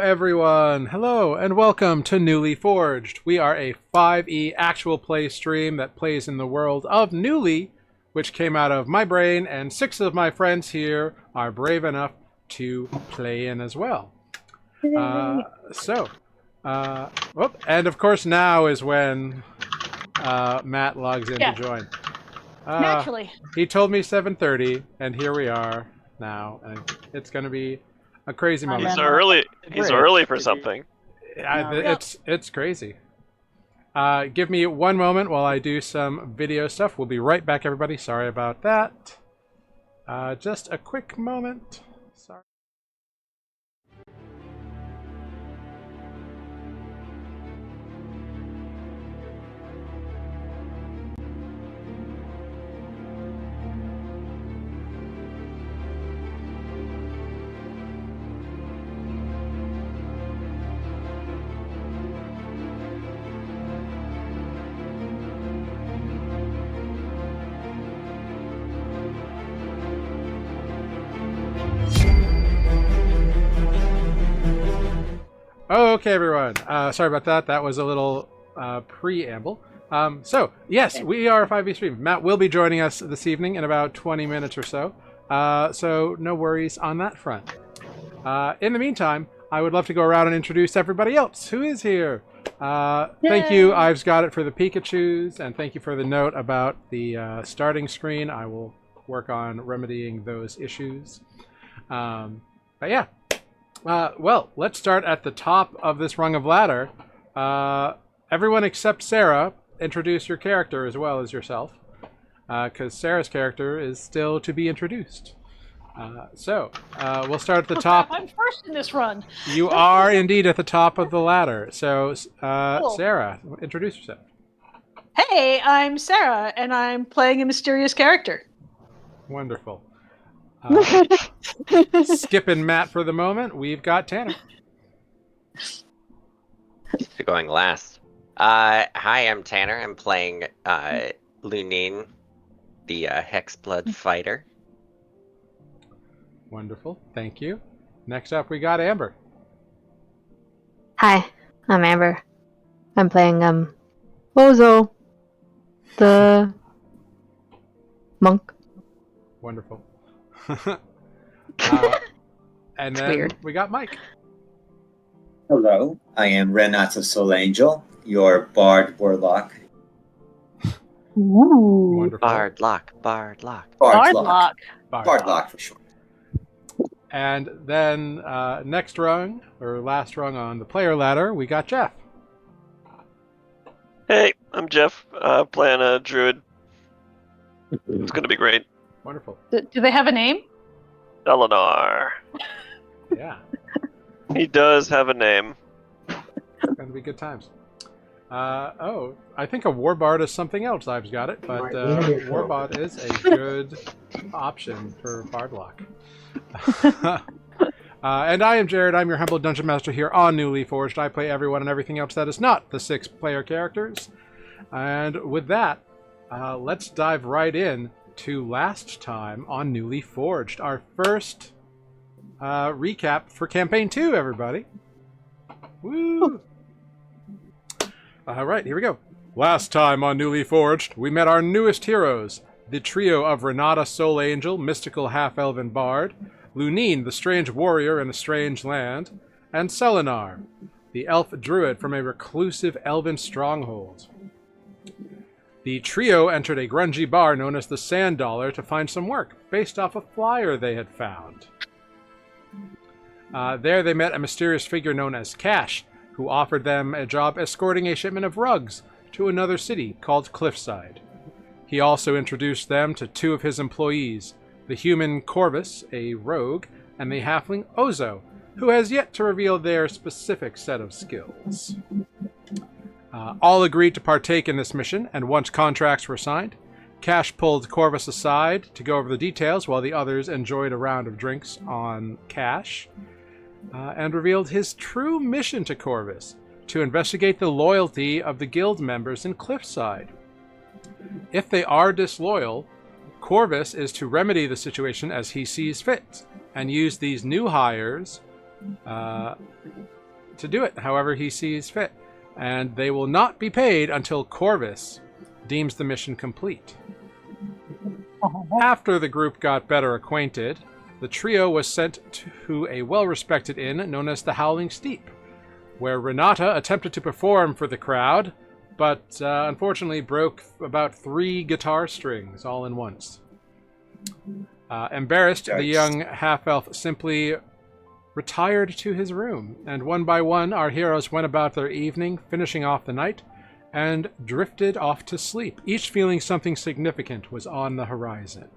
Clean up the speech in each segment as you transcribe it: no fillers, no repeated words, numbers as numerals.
everyone! Hello and welcome to Nuuli Forged. We are a 5e actual play stream that plays in the world of Nuuli, which came out of my brain, and 6 of my friends here are brave enough to play in as well. And of course now is when Matt logs in to join. Naturally. He told me 7:30, and here we are now, and it's going to be a crazy moment. He's early. He's early for something. It's crazy. Give me one moment while I do some video stuff. We'll be right back, everybody. Sorry about that. Just a quick moment. Sorry. Okay, everyone. Sorry about that. That was a little preamble. So, yes, we are a 5e stream. Matt will be joining us this evening in about 20 minutes or so. So, no worries on that front. In the meantime, I would love to go around and introduce everybody else who is here. Thank you, I've got it, for the Pikachus, and thank you for the note about the starting screen. I will work on remedying those issues. But yeah. Well, let's start at the top of this rung of ladder. Everyone except Sarah, introduce your character as well as yourself, because Sarah's character is still to be introduced. We'll start at the top. I'm first in this run. You are indeed at the top of the ladder. So, Cool. Sarah, introduce yourself. Hey, I'm Sarah, and I'm playing a mysterious character. Wonderful. Skipping Matt for the moment, we've got Tanner. You're going last. Hi, I'm Tanner. I'm playing Lunine, the Hexblood fighter. Wonderful, thank you. Next up, we got Amber. Hi, I'm Amber. I'm playing Woes, the monk. Wonderful. And then weird. We got Mike. Hello, I am Renata Soul Angel, your Bard Warlock. Wonderful. Bardlock. Bardlock. Bardlock for short. And then next rung, or last rung on the player ladder, we got Jeff. Hey, I'm Jeff. Playing a druid. It's gonna be great. Wonderful. Do they have a name? Eleanor. Yeah, He does have a name. it's gonna be good times. I think a Warbard is something else. I've got it, but Warbard is a good option for Bardlock. And I am Jared. I'm your humble dungeon master here on Nuuli Forged. I play everyone and everything else that is not the 6 player characters. And with that, let's dive right in to last time on Nuuli Forged, our first recap for campaign 2, everybody. Woo! All right, here we go. Last time on Nuuli Forged, we met our newest heroes, the trio of Renata Soul Angel, mystical half-elven bard, Lunine, the strange warrior in a strange land, and Selenar, the elf druid from a reclusive elven stronghold. The trio entered a grungy bar known as the Sand Dollar to find some work, based off a flyer they had found. There they met a mysterious figure known as Cash, who offered them a job escorting a shipment of rugs to another city called Cliffside. He also introduced them to 2 of his employees, the human Corvus, a rogue, and the halfling Ozo, who has yet to reveal their specific set of skills. All agreed to partake in this mission, and once contracts were signed, Cash pulled Corvus aside to go over the details while the others enjoyed a round of drinks on Cash, and revealed his true mission to Corvus, to investigate the loyalty of the guild members in Cliffside. If they are disloyal, Corvus is to remedy the situation as he sees fit, and use these new hires to do it however he sees fit, and they will not be paid until Corvus deems the mission complete. After the group got better acquainted, the trio was sent to a well-respected inn known as the Howling Steep, where Renata attempted to perform for the crowd, but unfortunately broke about 3 guitar strings all in once. Embarrassed, the young half-elf simply retired to his room, and one by one our heroes went about their evening, finishing off the night, and drifted off to sleep, each feeling something significant was on the horizon.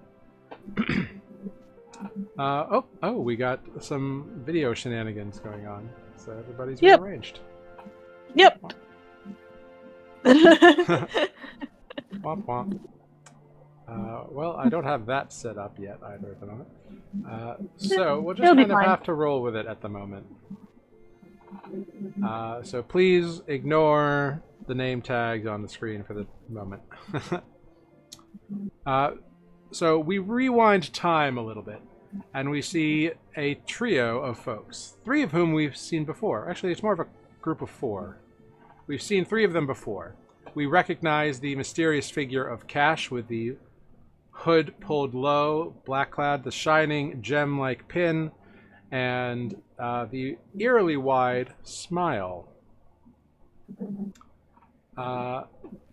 We got some video shenanigans going on, so everybody's rearranged. Yep. Womp womp. Well, I don't have that set up yet either at the moment. So we'll just It'll be kind of fine. have to roll with it at the moment. So please ignore the name tags on the screen for the moment. So we rewind time a little bit, and we see a trio of folks, 3 of whom we've seen before. Actually, it's more of a group of 4. We've seen 3 of them before. We recognize the mysterious figure of Cash with the hood pulled low, black clad, the shining gem-like pin, and the eerily wide smile.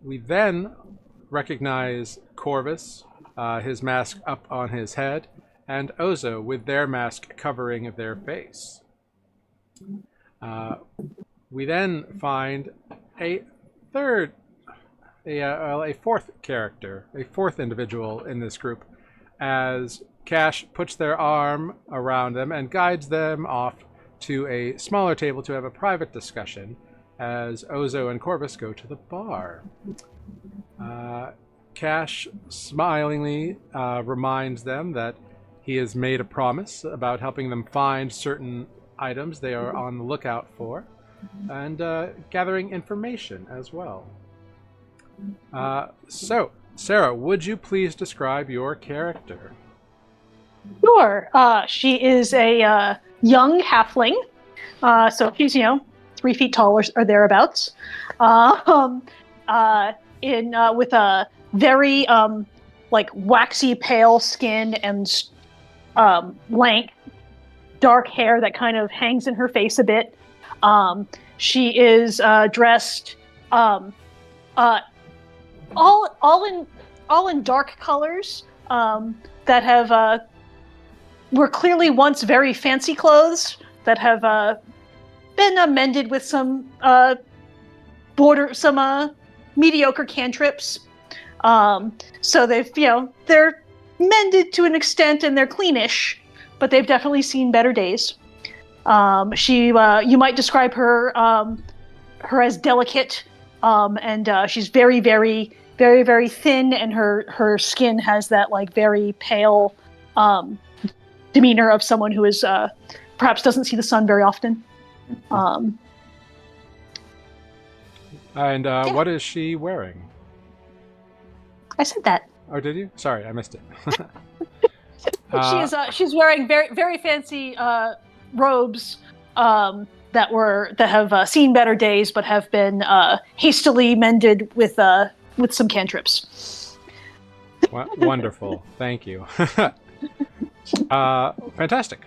We then recognize Corvus, his mask up on his head, and Ozo with their mask covering their face. We then find a fourth character, a fourth individual in this group, as Cash puts their arm around them and guides them off to a smaller table to have a private discussion as Ozo and Corvus go to the bar. Cash smilingly reminds them that he has made a promise about helping them find certain items they are on the lookout for, and gathering information as well. So, Sarah, would you please describe your character? Sure. She is a young halfling. So she's, 3 feet tall or thereabouts. With a very waxy pale skin and lank dark hair that kind of hangs in her face a bit. She is dressed all in dark colors that have were clearly once very fancy clothes that have been amended with some mediocre cantrips. So they've they're mended to an extent and they're cleanish, but they've definitely seen better days. You might describe her as delicate, and she's very, very, very, very thin, and her skin has that very pale demeanor of someone who is perhaps doesn't see the sun very often. What is she wearing? I said that. Oh, did you? Sorry, I missed it. She's wearing very, very fancy robes that have seen better days, but have been hastily mended with some cantrips. Wonderful, thank you. Fantastic.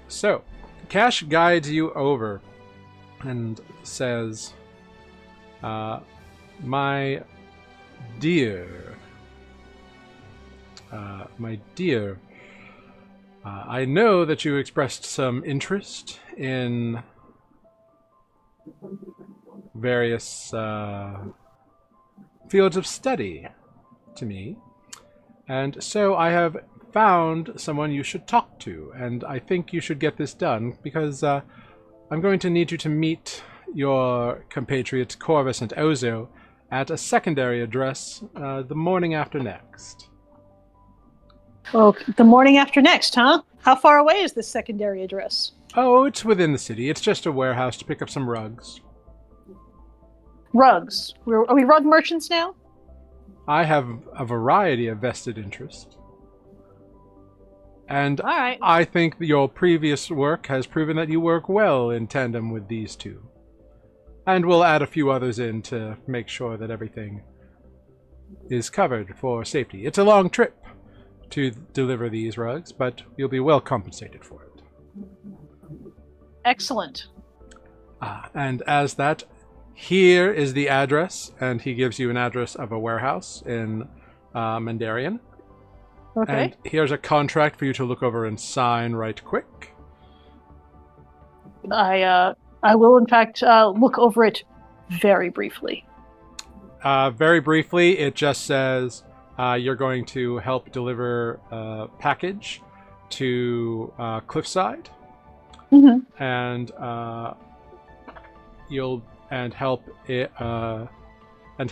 So, Cash guides you over and says, my dear, I know that you expressed some interest in various fields of study to me, and so I have found someone you should talk to, and I think you should get this done because I'm going to need you to meet your compatriots Corvus and Ozo at a secondary address the morning after next. Well, the morning after next, huh? How far away is this secondary address? Oh, it's within the city. It's just a warehouse to pick up some rugs. Rugs? Are we rug merchants now? I have a variety of vested interest. And All right. I think your previous work has proven that you work well in tandem with these two. And we'll add a few others in to make sure that everything is covered for safety. It's a long trip to deliver these rugs, but you'll be well compensated for it. Excellent. And as that, here is the address, and he gives you an address of a warehouse in Mandarian. Okay. And here's a contract for you to look over and sign right quick. I will, in fact, look over it very briefly. Very briefly, it just says you're going to help deliver a package to Cliffside, Mm-hmm. and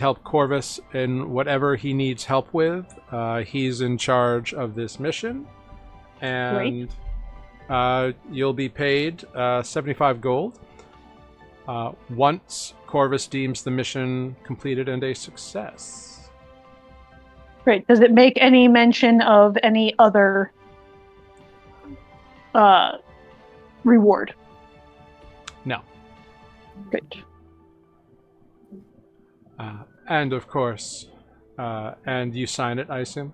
help Corvus in whatever he needs help with. He's in charge of this mission, and you'll be paid 75 gold once Corvus deems the mission completed and a success. Great. Does it make any mention of any other reward? No. Great. And of course, and you sign it, I assume?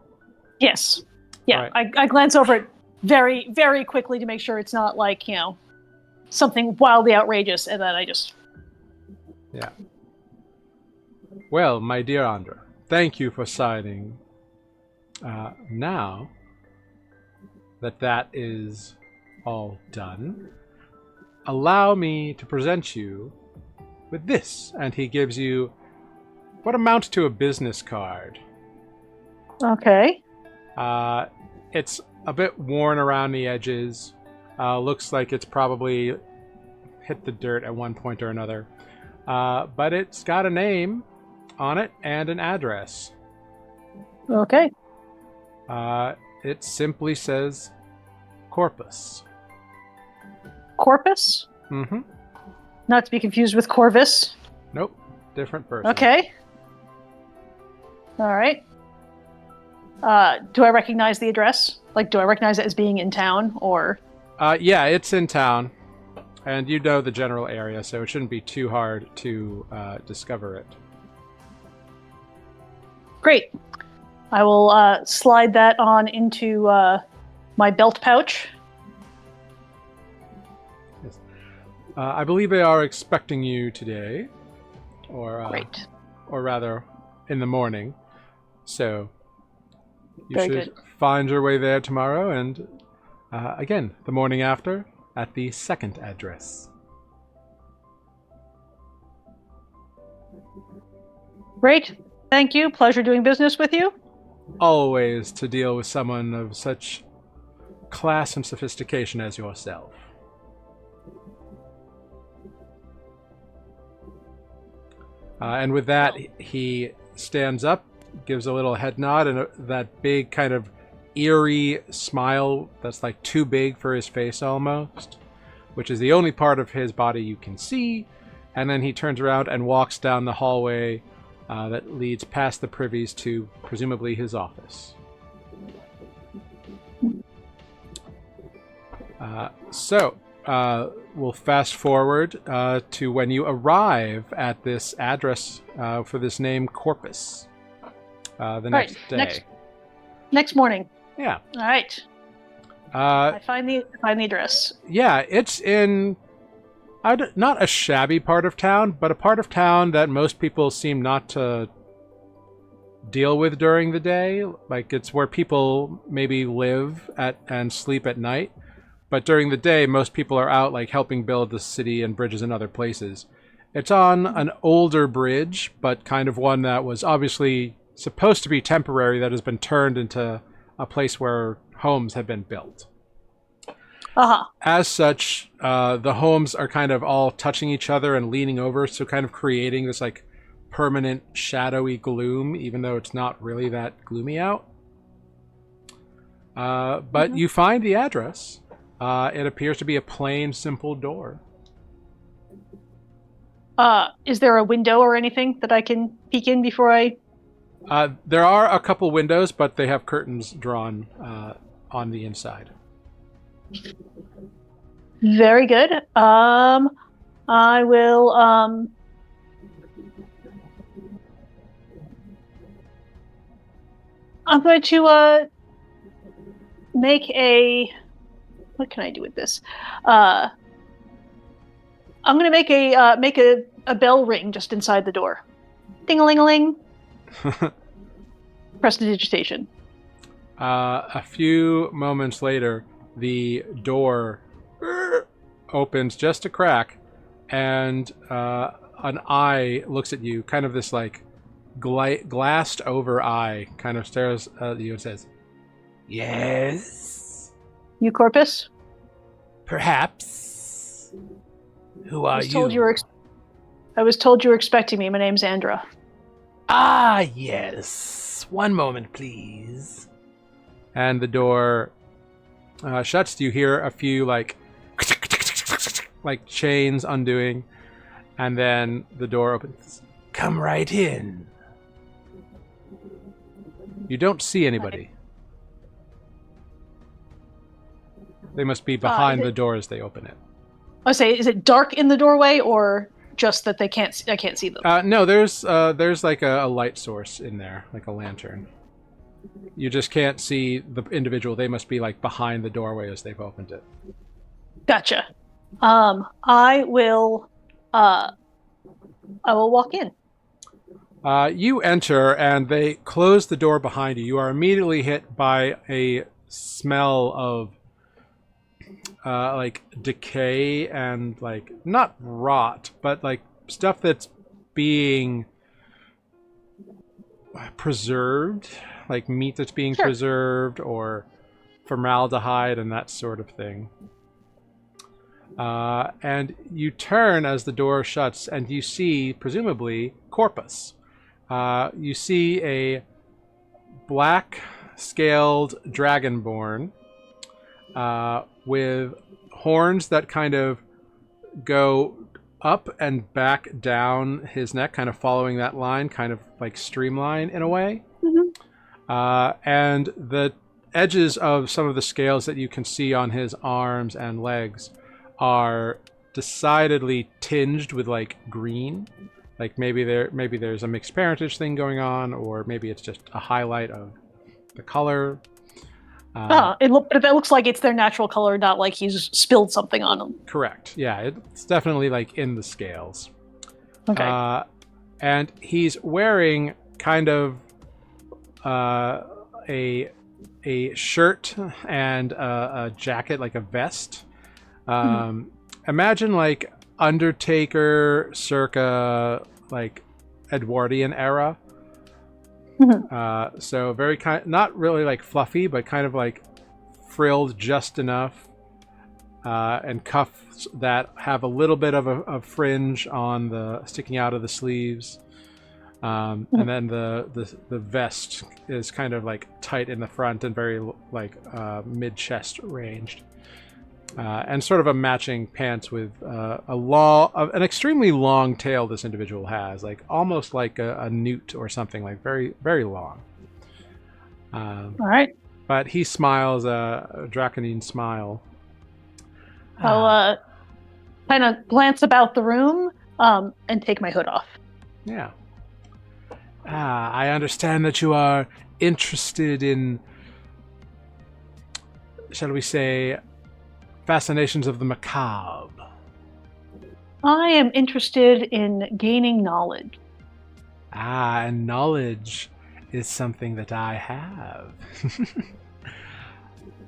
Yes. Yeah. Right. I glance over it very, very quickly to make sure it's not like, something wildly outrageous, and then I just... Yeah. Well, my dear Andra, thank you for signing. Now that is all done, allow me to present you with this. And he gives you what amounts to a business card. Okay. It's a bit worn around the edges. Looks like it's probably hit the dirt at one point or another. But it's got a name on it and an address. Okay. It simply says Corpus. Corpus? Mm-hmm. Not to be confused with Corvus. Nope. Different person. Okay. All right. Do I recognize the address? Like, do I recognize it as being in town, or? Yeah, it's in town. And you know the general area, so it shouldn't be too hard to discover it. Great. I will slide that on into my belt pouch. Yes. I believe they are expecting you today, Great. or rather, in the morning. So you Very should good. find your way there tomorrow, and again, the morning after, at the second address. Great. Thank you. Pleasure doing business with you. Always to deal with someone of such class and sophistication as yourself. And with that, he stands up, gives a little head nod, and that big kind of eerie smile that's like too big for his face almost, which is the only part of his body you can see. And then he turns around and walks down the hallway that leads past the privies to presumably his office. We'll fast forward to when you arrive at this address for this name Corpus the next day. Next morning. Yeah. All right. I find the address. Yeah, it's in not a shabby part of town, but a part of town that most people seem not to deal with during the day. Like, it's where people maybe live and sleep at night. But during the day, most people are out, like, helping build the city and bridges in other places. It's on an older bridge, but kind of one that was obviously supposed to be temporary, that has been turned into a place where homes have been built. Uh-huh. As such, the homes are kind of all touching each other and leaning over, so kind of creating this, like, permanent shadowy gloom, even though it's not really that gloomy out. But you find the address. It appears to be a plain, simple door. Is there a window or anything that I can peek in before I... There are a couple windows, but they have curtains drawn on the inside. Very good. I will I'm going to make a what can I do with this? I'm going to make a bell ring just inside the door. Ding-a-ling-a-ling. Prestidigitation. A few moments later, the door opens just a crack, and an eye looks at you, kind of this like glassed over eye, kind of stares at you and says, "Yes, You Corpus? perhaps. Who are you?" I was told you were expecting me. My name's Andra. Ah, yes. One moment, please. And the door shuts. You hear a few like chains undoing, and then the door opens. Come right in. You don't see anybody. They must be behind the door as they open it. I say, is it dark in the doorway, or just that I can't see them? No, there's like a light source in there, like a lantern. You just can't see the individual. They must be like behind the doorway as they've opened it. Gotcha. I will walk in. You enter, and they close the door behind you. You are immediately hit by a smell of like decay and like not rot, but like stuff that's being preserved, like meat that's being preserved, or formaldehyde and that sort of thing. And you turn as the door shuts, and you see, presumably, Corpus. You see a black-scaled dragonborn with horns that kind of go up and back down his neck, kind of following that line, kind of like streamline in a way. Mm-hmm. And the edges of some of the scales that you can see on his arms and legs are decidedly tinged with like green. Like maybe there's a mixed parentage thing going on, or maybe it's just a highlight of the color. But that looks like it's their natural color, not like he's spilled something on them. Correct. Yeah, it's definitely like in the scales. Okay. And he's wearing kind of a shirt and a jacket, like a vest. Imagine like Undertaker circa like Edwardian era. So very not really like fluffy, but kind of like frilled just enough, and cuffs that have a little bit of a fringe on the sticking out of the sleeves, and then the vest is kind of like tight in the front and very like mid chest ranged. And sort of a matching pants with an extremely long tail this individual has, like almost like a newt or something, like very, very long. All right. But he smiles a draconine smile. I'll kind of glance about the room and take my hood off. Yeah. I understand that you are interested in, shall we say, fascinations of the macabre. I am interested in gaining knowledge. And knowledge is something that I have.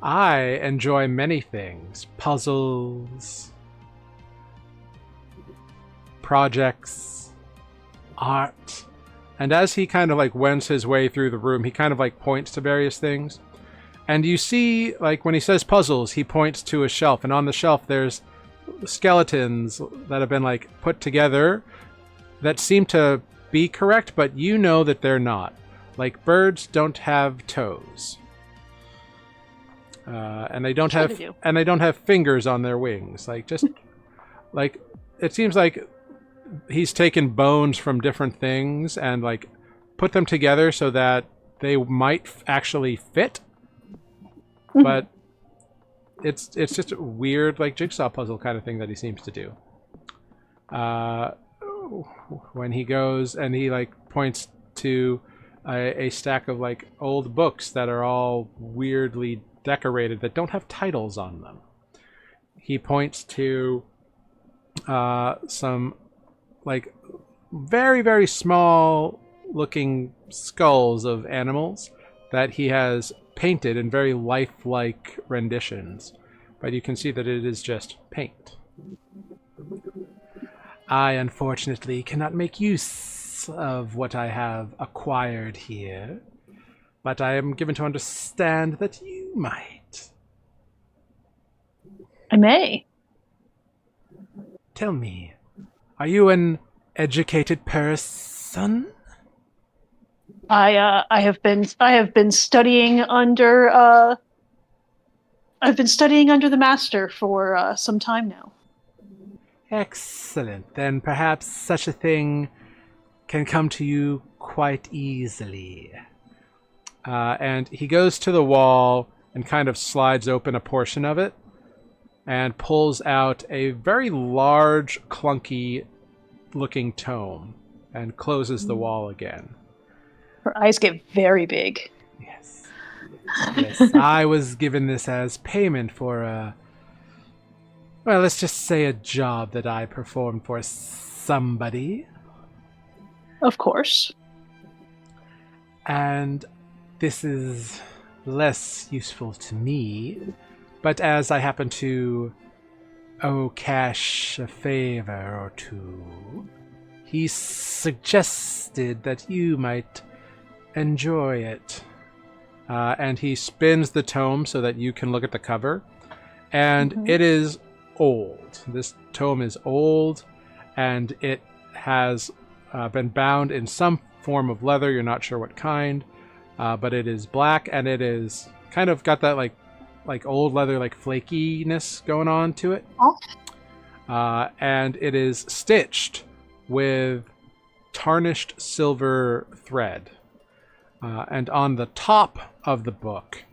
I enjoy many things. Puzzles, projects, art. And as he kind of like wends his way through the room, he kind of like points to various things. And you see, like, when he says puzzles, he points to a shelf. And on the shelf, there's skeletons that have been, like, put together that seem to be correct, but you know that they're not. Like, birds don't have toes. And they don't have fingers on their wings. Like, just, like, it seems like he's taken bones from different things and, like, put them together so that they might actually fit. but it's just a weird, like, jigsaw puzzle kind of thing that he seems to do. When he goes and he, like, points to a stack of, like, old books that are all weirdly decorated that don't have titles on them. He points to some, like, very, very small looking skulls of animals that he has painted in very lifelike renditions, but you can see that it is just paint. I unfortunately cannot make use of what I have acquired here, but I am given to understand that you might. I may. Tell me, are you an educated person? I have been studying under the master for some time now. Excellent. Then perhaps such a thing can come to you quite easily. And he goes to the wall and kind of slides open a portion of it and pulls out a very large, clunky looking tome and closes the wall again. Her eyes get very big. Yes. Yes, I was given this as payment for well, let's just say a job that I performed for somebody. Of course. And this is less useful to me, but as I happen to owe Cash a favor or two, he suggested that you might enjoy it. And he spins the tome so that you can look at the cover. And it is old. This tome is old, and it has been bound in some form of leather. You're not sure what kind, but it is black, and it is kind of got that like old leather, like flakiness going on to it. And it is stitched with tarnished silver thread. And on the top of the book,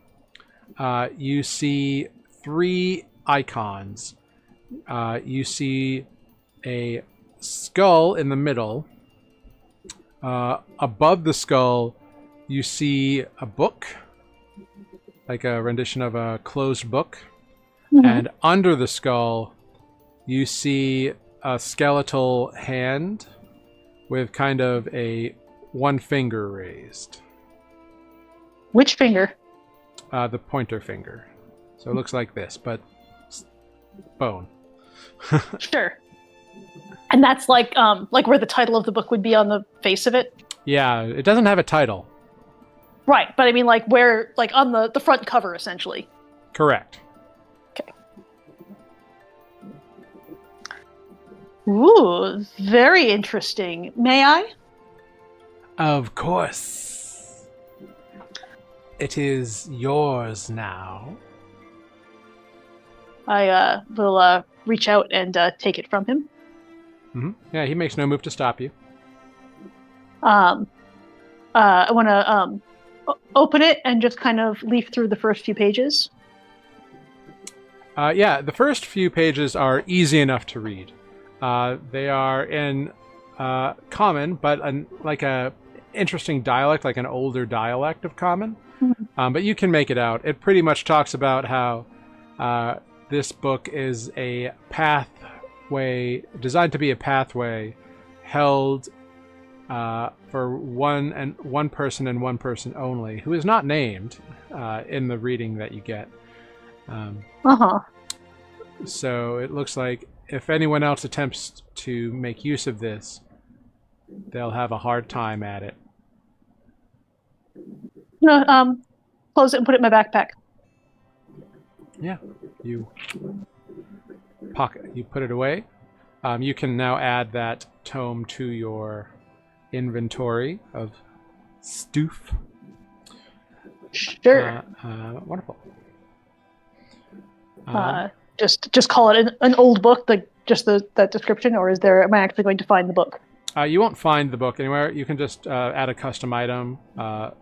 you see 3 icons. You see a skull in the middle. Above the skull, you see a book, like a rendition of a closed book. And under the skull, you see a skeletal hand with kind of a 1 finger raised. Which finger? The pointer finger. So it looks like this, but bone. Sure. And that's like where the title of the book would be on the face of it? Yeah, it doesn't have a title. Right, but I mean like where, like on the front cover essentially. Correct. Okay. Ooh, very interesting. May I? Of course. It is yours now. I will reach out and take it from him. Yeah, he makes no move to stop you. I want to open it and just kind of leaf through the first few pages. Yeah, the first few pages are easy enough to read. They are in Common, but like a interesting dialect, like an older dialect of Common. But you can make it out. It pretty much talks about how this book is a pathway, designed to be a pathway held for one person and one person only, who is not named in the reading that you get. So it looks like if anyone else attempts to make use of this, they'll have a hard time at it. No, close it and put it in my backpack. Yeah, you put it away. You can now add that tome to your inventory of stoof. Sure. Wonderful. Just call it an old book, like just that description, or am I actually going to find the book? You won't find the book anywhere. You can just add a custom item.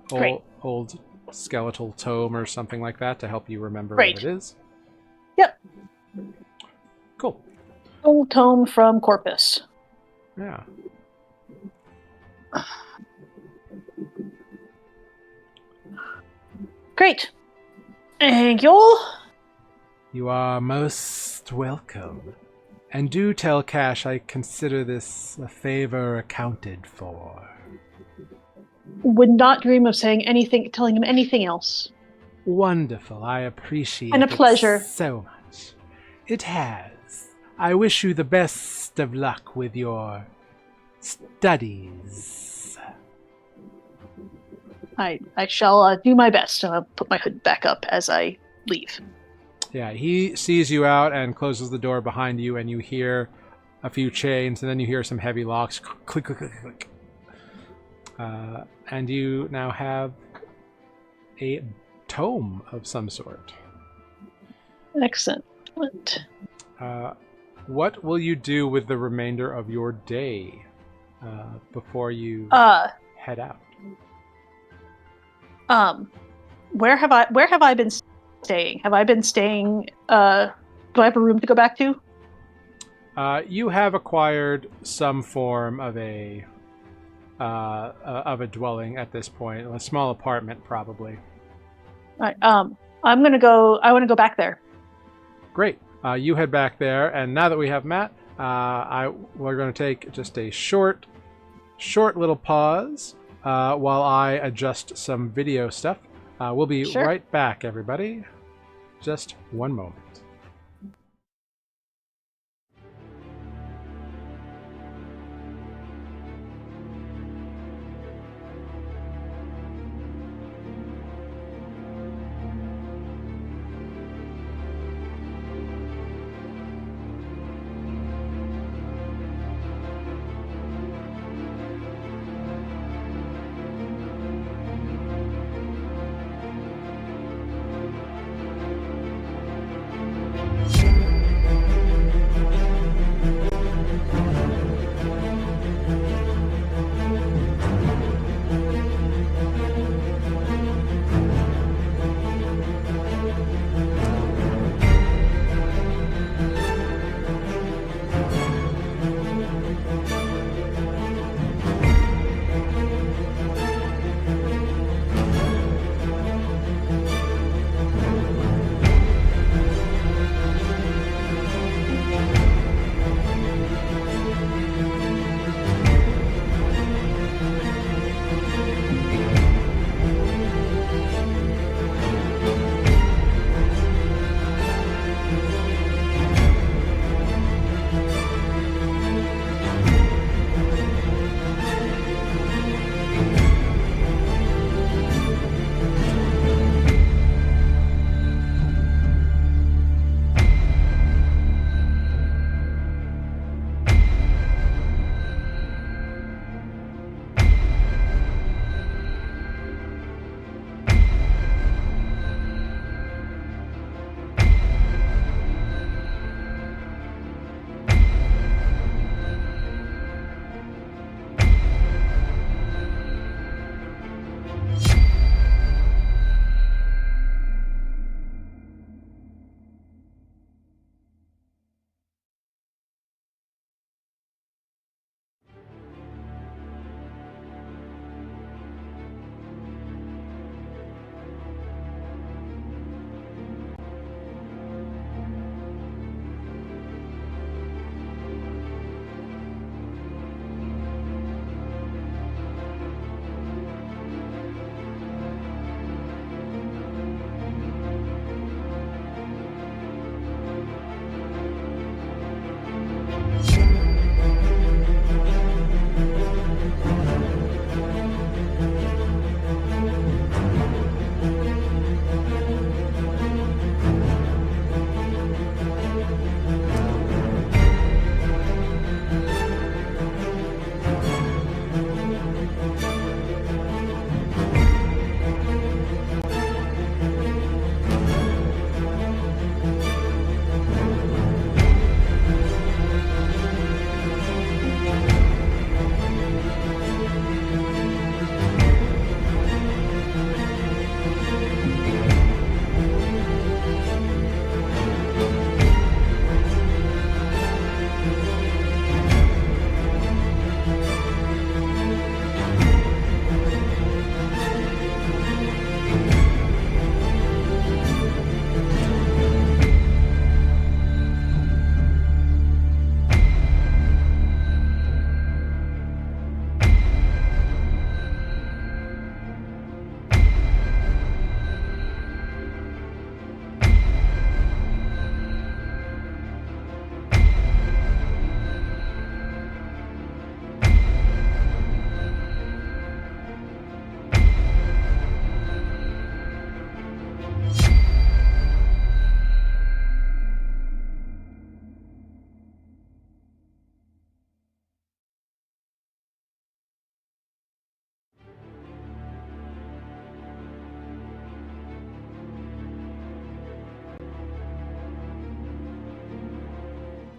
Great. Old skeletal tome or something like that to help you remember Right. what it is. Yep. Cool. Old tome from Corpus. Yeah. Great. Thank you. You are most welcome. And do tell Cash I consider this a favor accounted for. Would not dream of saying anything, telling him anything else. Wonderful. I appreciate And a it pleasure. so much. It has. I wish you the best of luck with your studies. I shall do my best. I'll put my hood back up as I leave. Yeah, he sees you out and closes the door behind you, and you hear a few chains, and then you hear some heavy locks. Click, click, click, click. And you now have a tome of some sort. Excellent. What will you do with the remainder of your day before you head out? Where have I been staying? Have I been staying? Do I have a room to go back to? You have acquired some form of a dwelling at this point, a small apartment probably. All right. I'm gonna go. I want to go back there. Great. You head back there, and now that we have Matt, we're going to take just a short little pause while I adjust some video stuff. We'll be Sure. right back, everybody. Just one moment.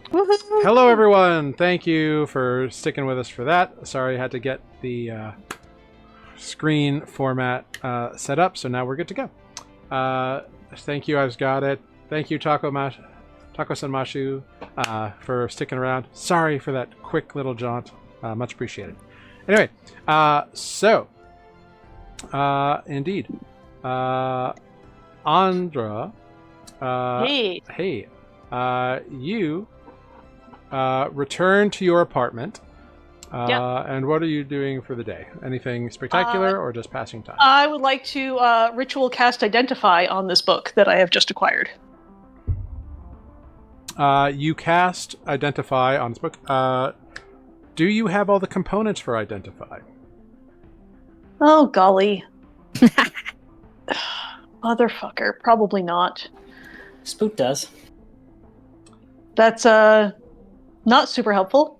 Woohoo! Hello, everyone. Thank you for sticking with us for that. Sorry I had to get the screen format set up, so now we're good to go. Thank you, I've got it. Thank you, Tako-san Mashu, for sticking around. Sorry for that quick little jaunt. Much appreciated. Anyway, indeed. Andra, Hey. you return to your apartment. Yep. And what are you doing for the day? Anything spectacular or just passing time? I would like to ritual cast Identify on this book that I have just acquired. You cast Identify on this book. Do you have all the components for Identify? Oh, golly. Motherfucker. Probably not. Spook does. That's not super helpful.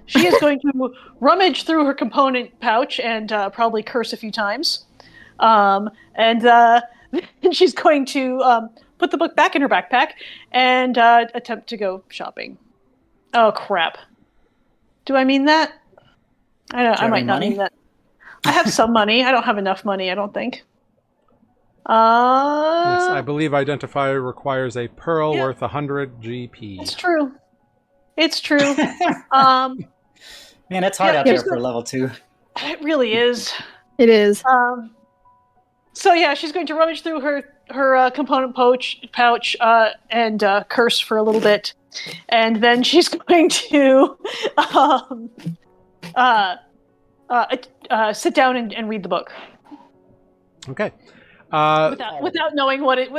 She is going to rummage through her component pouch and probably curse a few times. And she's going to put the book back in her backpack and attempt to go shopping. Oh, crap. Do I mean that? I might not mean that. I have some money. I don't have enough money, I don't think. Yes, I believe Identify requires a pearl Yeah. worth 100 GP. It's true. It's true. Man, it's hard out there she's for level 2. It really is. It is. So yeah, she's going to rummage through her component pouch and curse for a little bit, and then she's going to sit down and read the book. Okay. Without knowing what it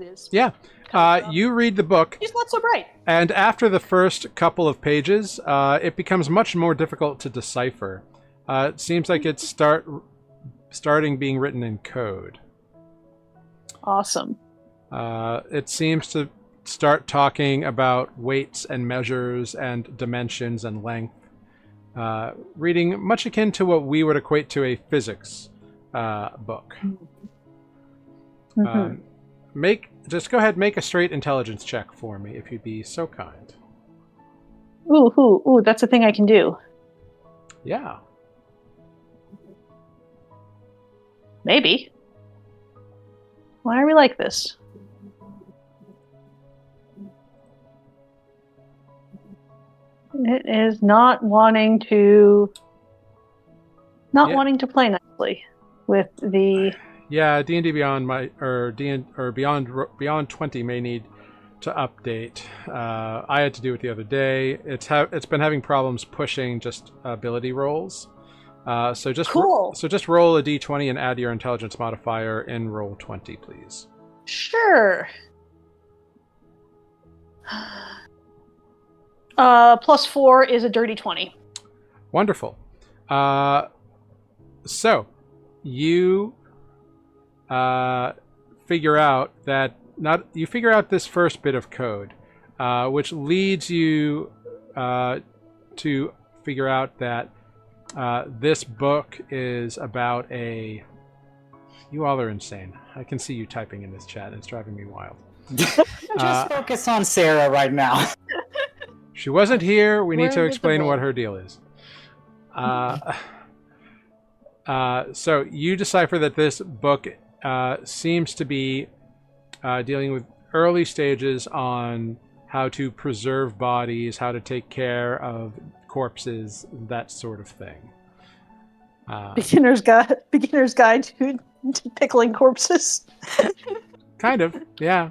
is. Yeah. You read the book. She's not so bright. And after the first couple of pages, it becomes much more difficult to decipher. It seems like it's starting being written in code. Awesome. It seems to start talking about weights and measures and dimensions and length. Reading much akin to what we would equate to a physics book. Mm-hmm. Just go ahead, make a straight intelligence check for me, if you'd be so kind. Ooh, that's a thing I can do. Yeah. Maybe. Why are we like this? It is not wanting to play nicely with the. Yeah, D&D Beyond Beyond 20 may need to update. I had to do it the other day. It's been having problems pushing just ability rolls. So just Cool. just roll a d20 and add your intelligence modifier in roll 20, please. Sure. +4 is a dirty 20. Wonderful. So you figure out this first bit of code, which leads you to figure out that this book is about a. You all are insane. I can see you typing in this chat, and it's driving me wild. Just focus on Sarah right now. She wasn't here. We need to We're explain invisible. what her deal is. So you decipher that this book seems to be dealing with early stages on how to preserve bodies, how to take care of corpses, that sort of thing. Beginner's guide to pickling corpses. Kind of, yeah.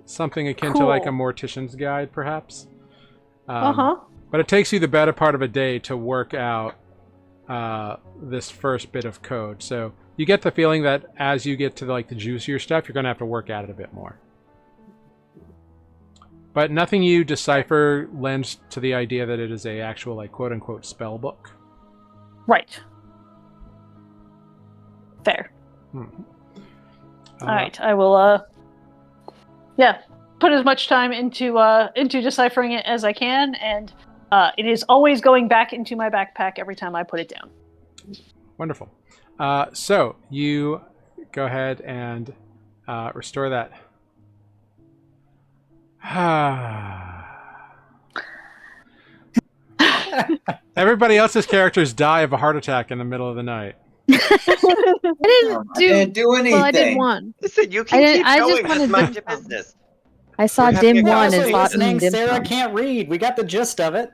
Something akin to like a mortician's guide, perhaps. But it takes you the better part of a day to work out this first bit of code. So you get the feeling that as you get to the juicier stuff, you're going to have to work at it a bit more. But nothing you decipher lends to the idea that it is a actual quote-unquote spell book. Right. Fair. Hmm. All right, I will. Put as much time into deciphering it as I can, and it is always going back into my backpack every time I put it down. Wonderful. So you go ahead and restore that Everybody else's characters die of a heart attack in the middle of the night. I didn't do. I didn't do anything. Well, I did one. Listen, you I can didn't- keep I just going. wanted Just mind to- your business. I saw We're having dim a one and conversation. thought, listening, dim Sarah one. can't read. We got the gist of it.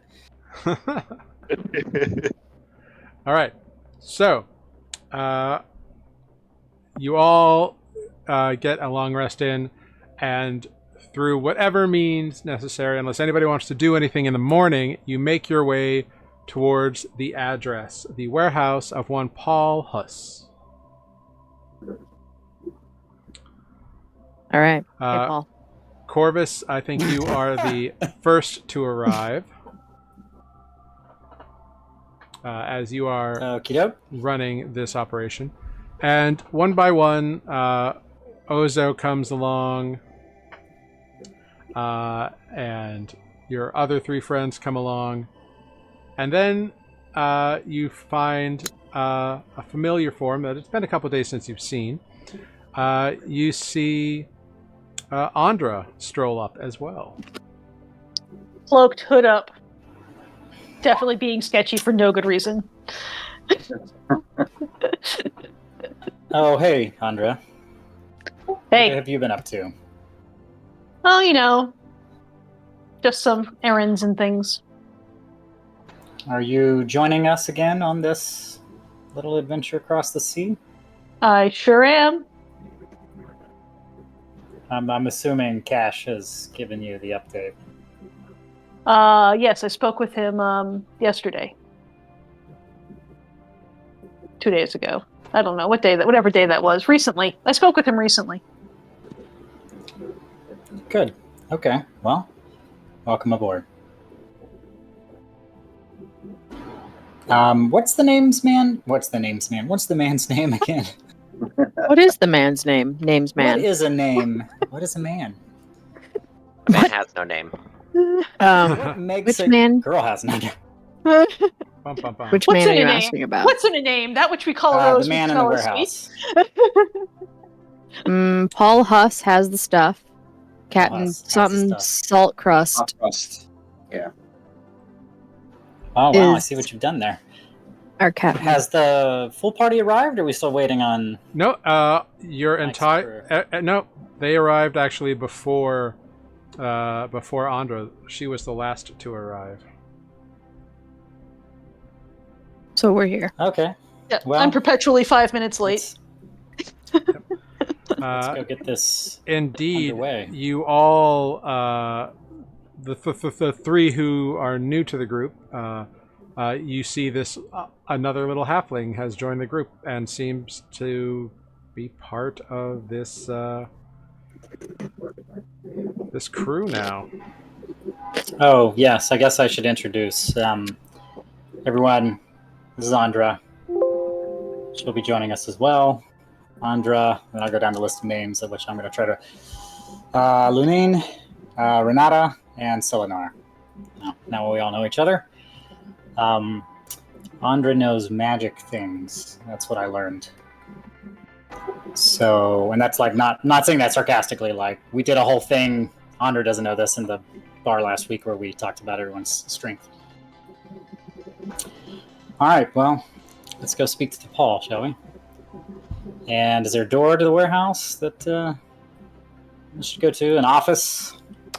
All right. So, you all get a long rest in, and through whatever means necessary, unless anybody wants to do anything in the morning, you make your way towards the address, the warehouse of one Paul Huss. All right. Hey, Uh, Paul. Corvus, I think you are the first to arrive, as you are Okie doke. running this operation. And one by one, Ozo comes along, and your other three friends come along. And then you find a familiar form that it's been a couple days since you've seen. You see Andra stroll up as well. Cloaked, hood up. Definitely being sketchy for no good reason. Oh, hey, Andra. Hey. What have you been up to? Oh, you know, just some errands and things. Are you joining us again on this little adventure across the sea? I sure am. I'm assuming Cash has given you the update. Yes, I spoke with him yesterday. 2 days ago. I don't know what day whatever day that was. Recently. I spoke with him recently. Good. Okay. Well, welcome aboard. What's the man's name again? What is the man's name? Name's man. What is a name? What is a man? Man has no name. What makes Which a man? girl has no name? Bum, bum, bum. Which What's man are in a you name? asking about? What's in a name? That which we call The Rose. man we in the call a warehouse. sweet. Paul Huss has the stuff. Captain Huss has the something stuff. salt crust Trust. Oh wow! I Is- see what you've done there. our captain. Has the full party arrived? Or are we still waiting on? No, your Nice entire no, they arrived actually before Andra. She was the last to arrive. So we're here. Okay. Yeah, Well, I'm perpetually 5 minutes late. Let's go get this. Indeed, underway. you all, the three who are new to the group, you see this another little halfling has joined the group and seems to be part of this this crew now. Oh yes, I guess I should introduce everyone. This is Andra. She'll be joining us as well. Andra, and I'll go down the list of names, of which I'm going to try to. Lunine, Renata, and Selenar. Now we all know each other. Andra knows magic things. That's what I learned. So, and that's like not saying that sarcastically. Like we did a whole thing. Andra doesn't know this in the bar last week where we talked about everyone's strength. All right, well, let's go speak to Paul, shall we? And is there a door to the warehouse that we should go to? An office?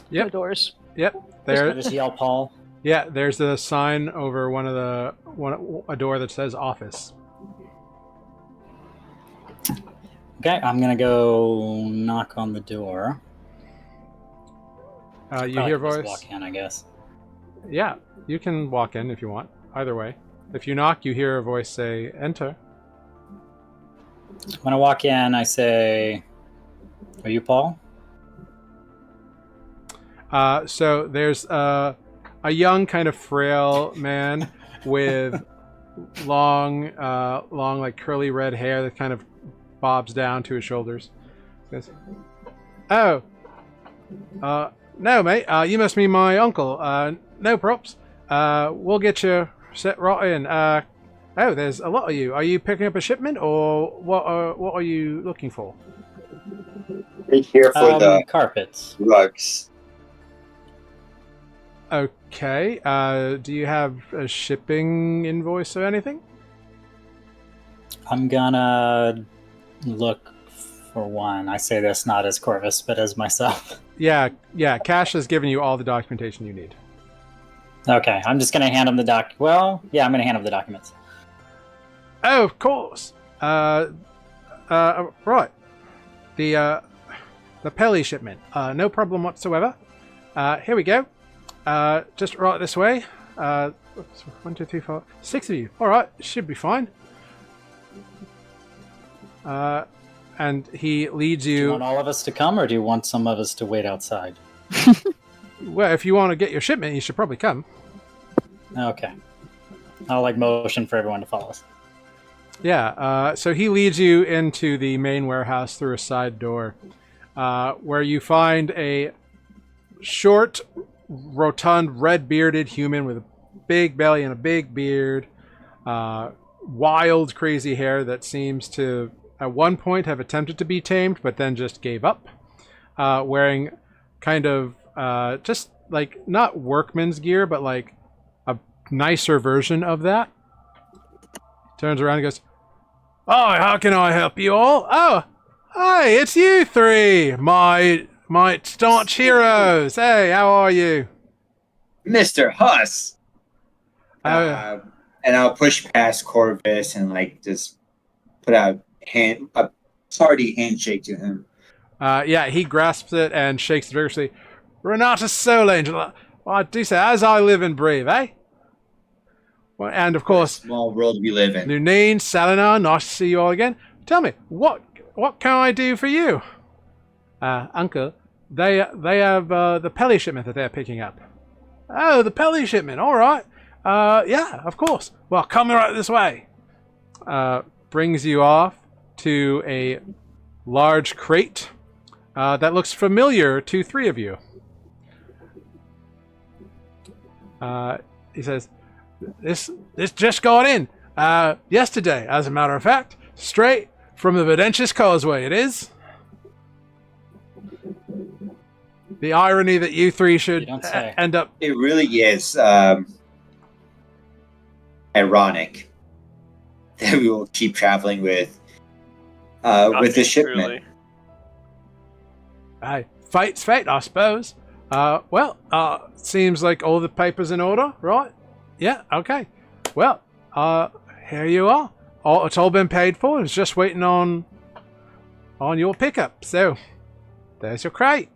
Yep. The doors. Yep, I there. just yell Paul. Yeah, there's a sign over a door that says office. Okay, I'm gonna go knock on the door. You Probably hear can just voice? Walk in, I guess. Yeah, you can walk in if you want. Either way. If you knock, you hear a voice say, "Enter." When I walk in, I say, "Are you Paul?" So there's a young, kind of frail man with long, like curly red hair that kind of bobs down to his shoulders. He goes, "Oh, no, mate. You must be my uncle. No props. We'll get you set right in. Oh, there's a lot of you. Are you picking up a shipment, or what are you looking for?" Be here for the Carpets. rugs. Okay. Do you have a shipping invoice or anything? I'm gonna look for one. I say this not as Corvus, but as myself. Yeah. Cash has given you all the documentation you need. Okay, I'm just gonna hand him the doc. Well, yeah, I'm gonna hand him the documents. Oh, of course. Right. The Pelly shipment. No problem whatsoever. Here we go. Just right this way. 1, 2, 3, 4, 6 of you. All right, should be fine. And he leads Do you you. want all of us to come, or do you want some of us to wait outside? Well, if you want to get your shipment, you should probably come. Okay. I'll motion for everyone to follow us. Yeah. So he leads you into the main warehouse through a side door, where you find a short, rotund, red-bearded human with a big belly and a big beard, wild, crazy hair that seems to, at one point, have attempted to be tamed, but then just gave up, wearing kind of just not workman's gear, but like a nicer version of that. Turns around and goes, "Oh, how can I help you all? Oh, hey, it's you three, my staunch heroes. Hey, how are you?" Mr. Huss. Oh. And I'll push past Corvus and just put out a hearty handshake to him. Yeah, he grasps it and shakes it vigorously. "Renata Soul Angel, well, I do say, as I live and breathe, eh? Well, and of course, Small world we live in. Lunine, Salinar, nice to see you all again. Tell me, what can I do for you?" "Uncle, they have the Pelly shipment that they're picking up." "Oh, the Pelly shipment, all right. Yeah, of course. Well, come right this way." Brings you off to a large crate that looks familiar to three of you. He says, This just got in yesterday, as a matter of fact, straight from the Videntious Causeway. It is. The irony that you three should end up. It really is ironic that we will keep traveling with the shipment. Truly. Aye, fate's fate, I suppose. Seems like all the papers in order, right? Yeah, okay. Well, here you are. It's all been paid for. It's just waiting on your pickup. So, there's your crate.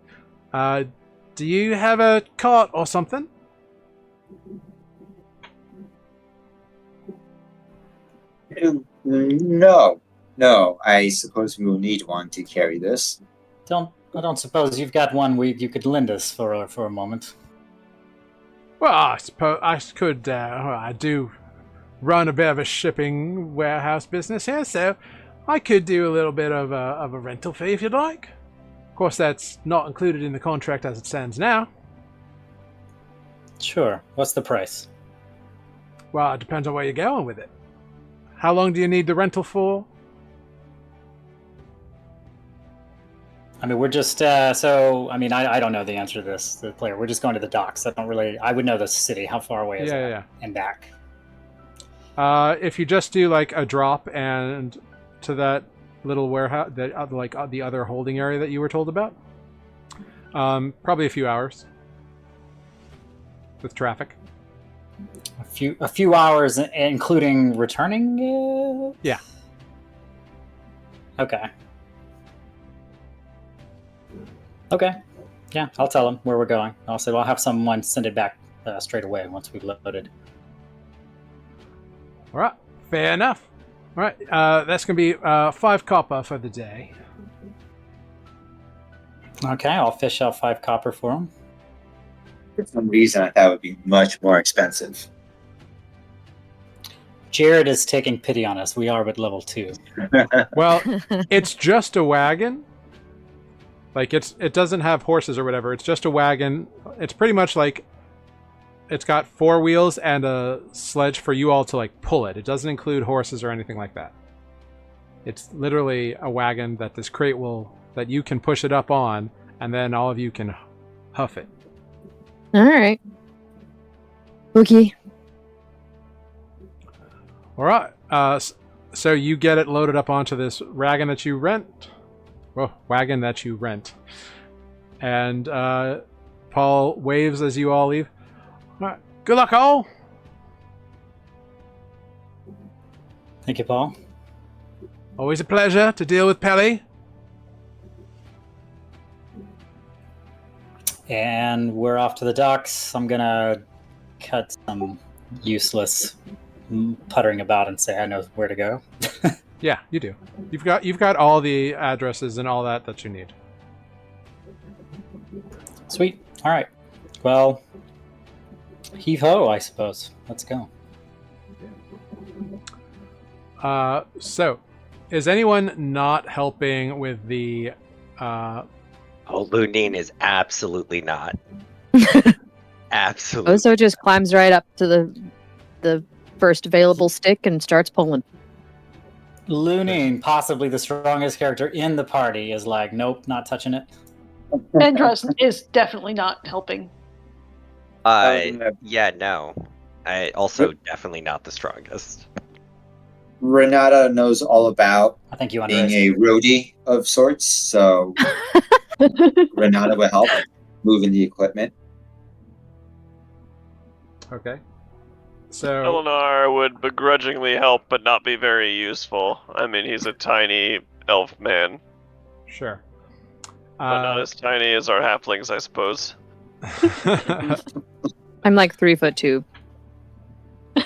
Do you have a cart or something? No. I suppose we will need one to carry this. I don't suppose you've got one you could lend us for a moment. Well, I suppose I could. I do run a bit of a shipping warehouse business here, so I could do a little bit of a rental fee if you'd like. Of course, that's not included in the contract as it stands now. Sure. What's the price? Well, it depends on where you're going with it. How long do you need the rental for? I mean, we're just I don't know the answer to this, the player. We're just going to the docks. I would know the city. How far away is that? Yeah. And back. If you just do a drop and to that little warehouse, the other holding area that you were told about, probably a few hours with traffic. A few hours, including returning. Yeah. Okay. Yeah, I'll tell him where we're going. I'll say, I'll have someone send it back straight away once we've loaded. All right, fair enough. All right, that's going to be 5 copper for the day. Okay, I'll fish out 5 copper for him. For some reason, I thought it would be much more expensive. Jared is taking pity on us. We are but level 2. Well, it's just a wagon. It doesn't have horses or whatever. It's just a wagon. It's pretty much it's got 4 wheels and a sledge for you all to pull it. It doesn't include horses or anything like that. It's literally a wagon that this crate that you can push it up on, and then all of you can huff it. All right. Okay. All right. So you get it loaded up onto this wagon that you rent. Well, wagon that you rent. And Paul waves as you all leave. All right. Good luck, all. Thank you, Paul. Always a pleasure to deal with Pelly. And we're off to the docks. I'm gonna cut some useless puttering about and say I know where to go. Yeah, you do. You've got all the addresses and all that you need. Sweet. All right. Well, heave ho, I suppose. Let's go. So, is anyone not helping with the? Oh, Lunine is absolutely not. Absolutely. Ozo just climbs right up to the first available stick and starts pulling. Lunine, possibly the strongest character in the party, is like, nope, not touching it. Andros is definitely not helping. Yeah, no. I also definitely not the strongest. Renata knows all about I think you being underestimate. a roadie of sorts, so Renata will help moving the equipment. Okay. So Eleanor would begrudgingly help, but not be very useful. I mean, he's a tiny elf man, sure. but not as tiny as our halflings, I suppose. I'm like 3'2".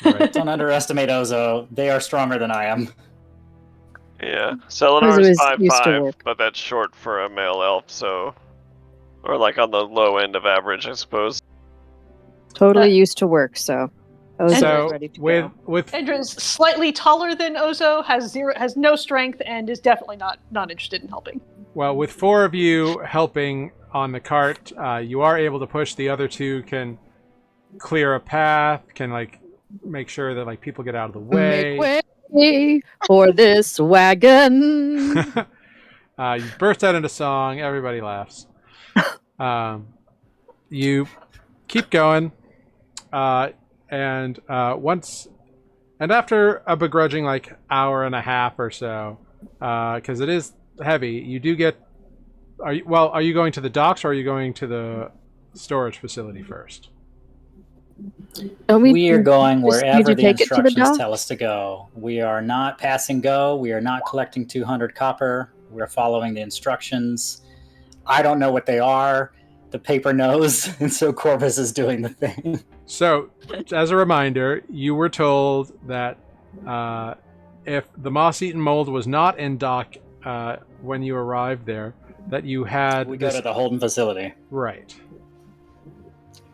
Right. Don't underestimate Ozo. They are stronger than I am. Yeah, so Ozo Eleanor's is used to 5'5", work. but that's short for a male elf, so... Or like on the low end of average, I suppose. Totally used to work, so Ozo is So ready to go. with Andros slightly taller than Ozo, has no strength, and is definitely not interested in helping. well, with 4 of you helping on the cart, you are able to push. The other 2 can clear a path, can like make sure that like people get out of the way. Make way for this wagon. You burst out into song. Everybody laughs. You keep going, and after a begrudging like hour and a half or so, because it is heavy, you do get. Are you going to the docks or are you going to the storage facility first? Don't We are going just need wherever to the take it to the instructions dock? tell us to go. We are not passing go. We are not collecting 200 copper. We're following the instructions. I don't know what they are. The paper knows, and so Corvus is doing the thing. So, as a reminder, you were told that if the moss-eaten mold was not in dock when you arrived there, that you had We go to the Holden facility. right.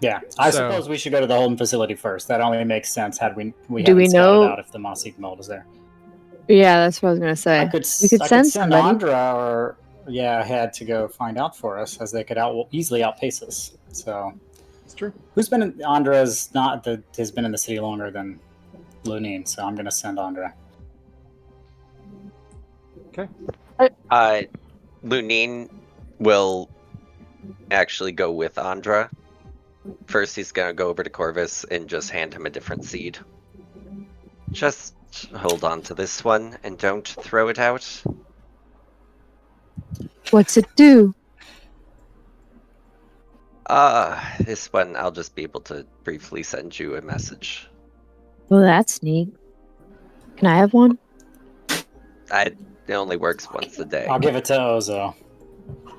Yeah, I So- suppose we should go to the Holden facility first. That only makes sense had we Do haven't we scouted know- out if the moss-eaten mold is there. Yeah, that's what I was gonna say. I could we could send send somebody. Andra or Head to go find out for us, as they could easily outpace us. So, It's true. who's been in, Andra's not the has been in the city longer than Lunine, so I'm going to send Andra. Lunine will actually go with Andra. First, he's gonna go over to Corvus and just hand him a different seed. Just hold on to this one and don't throw it out. What's it do? This one I'll just be able to briefly send you a message. Well, that's neat. Can I have one? It only works once a day. I'll give it to Ozo.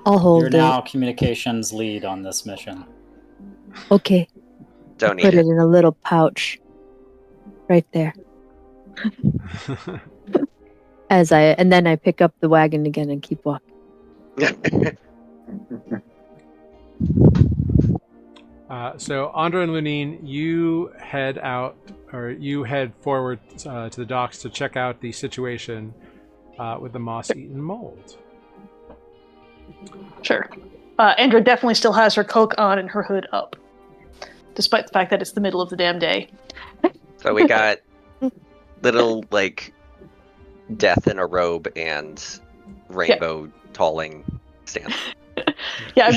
I'll hold You're it. now communications lead on this mission. Okay. Don't Put eat it in a little pouch. Right there. And then I pick up the wagon again and keep walking. it. So Andra and Lunine, you head forward to the docks to check out the situation with the moss-eaten mold. Sure. Andra definitely still has her coat on and her hood up, despite the fact that it's the middle of the damn day. So we got little like death in a robe and rainbow talling stance. Yeah,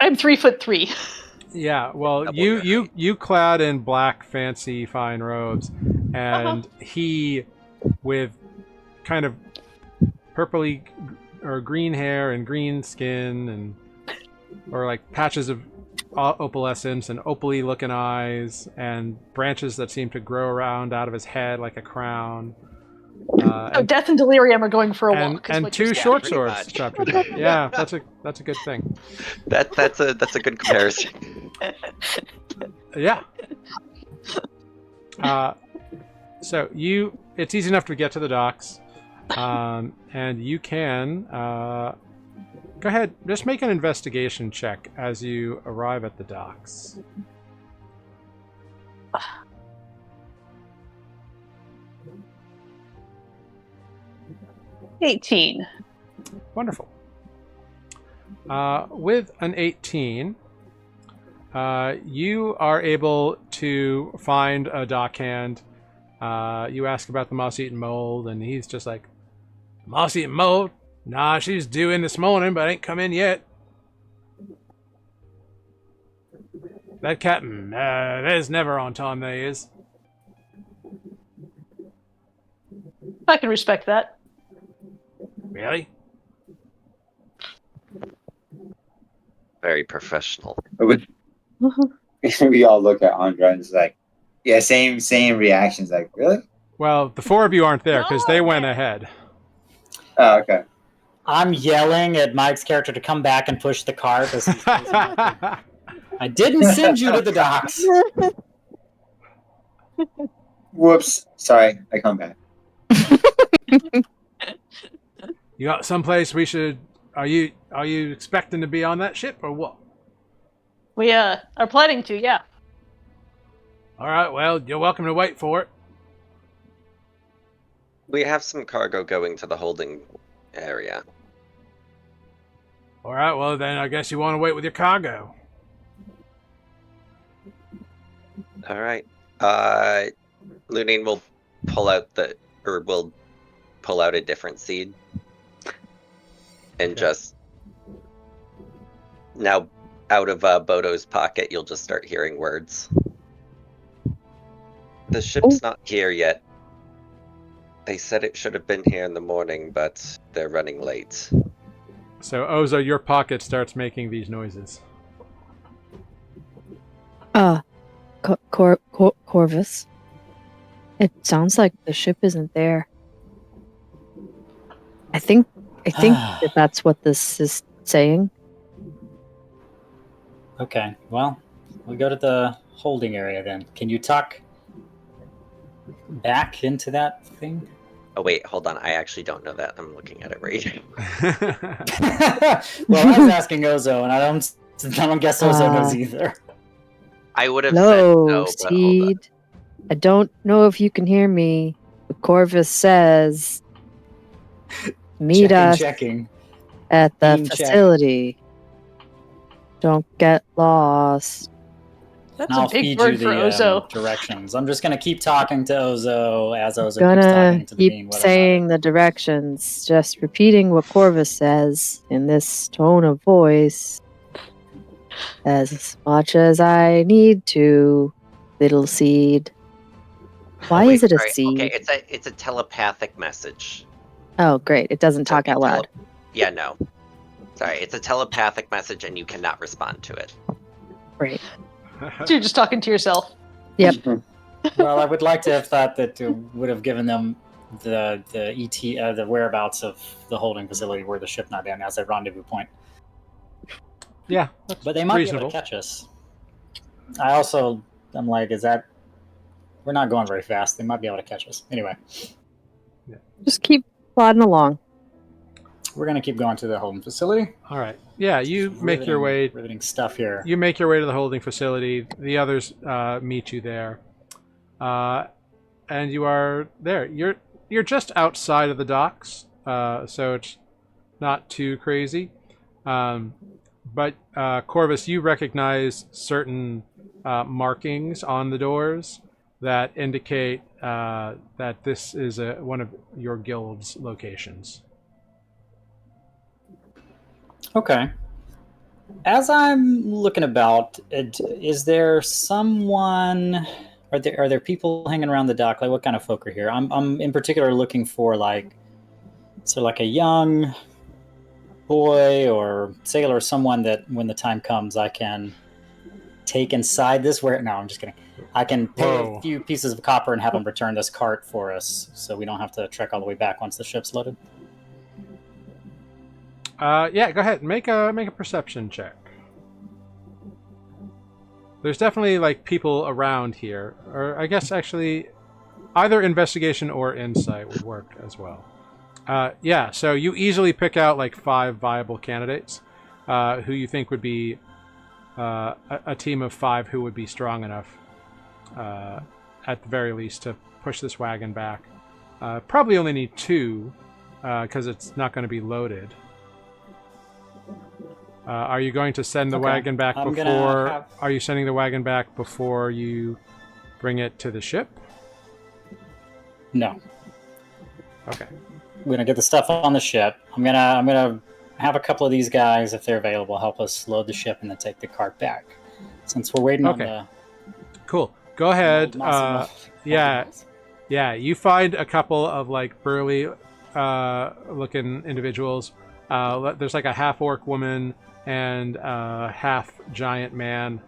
I'm 3'3". Yeah, well, Double you your you height. you clad in black, fancy, fine robes, and he with kind of purpley or green hair and green skin and or like patches of opalescence and opally looking eyes and branches that seem to grow around out of his head like a crown. So Death and Delirium are going for a walk. Is And what two you're short pretty swords much. strapped to his back. Yeah, that's a good thing. That's a good comparison. Yeah. So it's easy enough to get to the docks, and you can go ahead. Just make an investigation check as you arrive at the docks. saying. 18. Wonderful. With an 18, you are able to find a dockhand. You ask about the moss-eaten mold, and he's just like, moss-eaten mold? Nah, she's due in this morning, but ain't come in yet. That captain, there's never on time, they is. I can respect that. Really? Very professional. We all look at Andra and it's like, yeah, same reactions. Like, really? Well, the four of you aren't there because they No, went man. ahead. Oh, okay. I'm yelling at Mike's character to come back and push the cart. As he's closing the- I didn't send you to the docks. Whoops. Sorry, I come back. You got someplace we should... Are you expecting to be on that ship or what? We are planning to, yeah. All right, well, you're welcome to wait for it. We have some cargo going to the holding area. All right, well, then I guess you want to wait with your cargo. All right. Lunine will pull out a different seed. And Okay. just now out of Bodo's pocket, you'll just start hearing words. The ship's not here yet. They said it should have been here in the morning, but they're running late. So, Ozo, your pocket starts making these noises. Corvus. It sounds like the ship isn't there. I think that's what this is saying. Okay, well, we go to the holding area then. Can you tuck back into that thing? Oh wait, hold on. I actually don't know that. I'm looking at it right now. Well, I was asking Ozo, and I don't guess Ozo knows either. I would have said Hello, no, but hold on. Seed. I don't know if you can hear me, but Corvus says, meet us Checking. at the Beam check. facility. Don't get lost. That's And I'll a big feed word you for the Ozo. Directions. I'm just going to keep talking to Ozo as Ozo keeps Gonna talking to the keep beam. whether or not saying the directions, just repeating what Corvus says in this tone of voice. As much as I need to, little seed. Why Wait, is it a sorry. seed? Okay, it's a telepathic message. Oh, great. It doesn't So talk out loud. Yeah, no. Sorry, it's a telepathic message and you cannot respond to it. Great. So you're just talking to yourself. Yep. Well, I would like to have thought that it would have given them the the whereabouts of the holding facility where the ship not in as a rendezvous point. Yeah, that's But they might reasonable. be able to catch us. I'm like, we're not going very fast. They might be able to catch us. Anyway, Just keep plodding along. we're gonna keep going to the holding facility. All right. Yeah, you make your way. Riveting stuff here. You make your way to the holding facility. The others meet you there, and you are there. You're just outside of the docks, so it's not too crazy. But Corvus, you recognize certain markings on the doors that indicate that this is one of your guild's locations. Okay. As I'm looking about, is there someone? Are there people hanging around the dock? Like, what kind of folk are here? I'm in particular looking for like a young boy or sailor, someone that when the time comes, I can take inside this. Where? No, I'm just kidding. I can pay Whoa. a few pieces of copper and have them return this cart for us, so we don't have to trek all the way back once the ship's loaded. Yeah, go ahead. Make a perception check. There's definitely like people around here, or I guess actually, either investigation or insight would work as well. Yeah, so you easily pick out like 5 viable candidates, who you think would be a team of 5 who would be strong enough, at the very least, to push this wagon back. Probably only need 2, because it's not going to be loaded. Are you going to send the wagon back before? Are you sending the wagon back before you bring it to the ship? No. Okay. We're gonna get the stuff on the ship. I'm gonna have a couple of these guys, if they're available, help us load the ship and then take the cart back. Since we're waiting on the cool. Go ahead. yeah. Yeah. You find a couple of like burly looking individuals. There's like a half orc woman and a half giant man,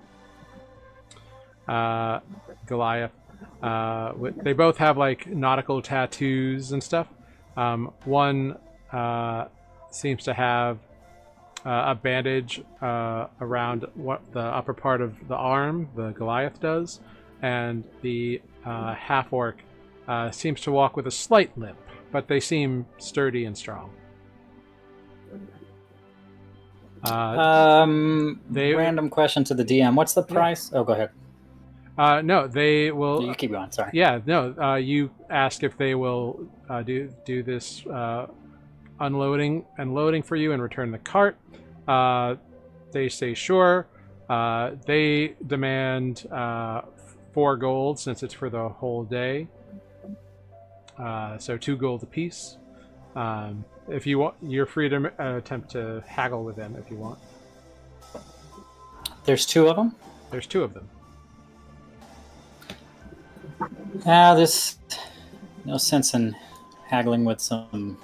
Goliath. They both have like nautical tattoos and stuff. One seems to have a bandage around the upper part of the arm, the Goliath does, and the half orc seems to walk with a slight limp, but they seem sturdy and strong. Random question to the DM. What's the price? Oh, go ahead. No, they will. You keep going. Sorry. Yeah, no. You ask if they will do this unloading and loading for you and return the cart. They say sure. They demand 4 gold since it's for the whole day. So 2 gold apiece. If you want, you're free to attempt to haggle with them if you want. There's 2 of them? There's 2 of them. There's no sense in haggling with some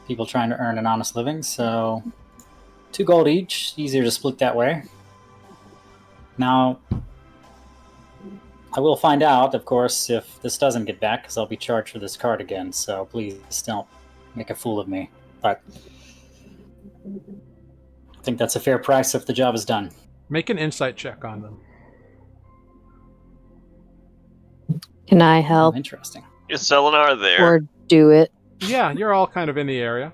people trying to earn an honest living, so 2 gold each, easier to split that way. Now, I will find out, of course, if this doesn't get back, because I'll be charged for this card again, so please don't make a fool of me. But I think that's a fair price if the job is done. Make an insight check on them. Can I help Interesting. Is Selenar there? or do it? Yeah, you're all kind of in the area.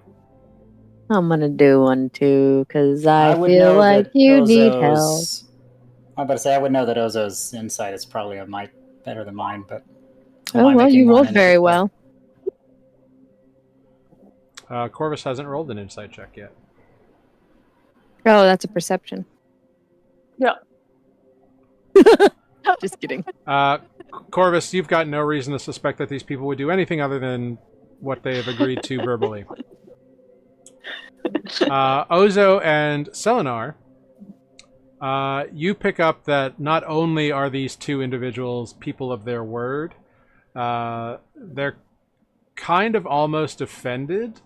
I'm gonna do one too, because I would feel know like that you need help. I'm about to say I would know that Ozo's insight is probably a mite better than mine, but Oh well, you rolled very well. Corvus hasn't rolled an insight check yet. Oh, that's a perception. Yeah. Just kidding. Corvus, you've got no reason to suspect that these people would do anything other than what they have agreed to verbally. Ozo and Selenar, you pick up that not only are these 2 individuals people of their word, they're kind of almost offended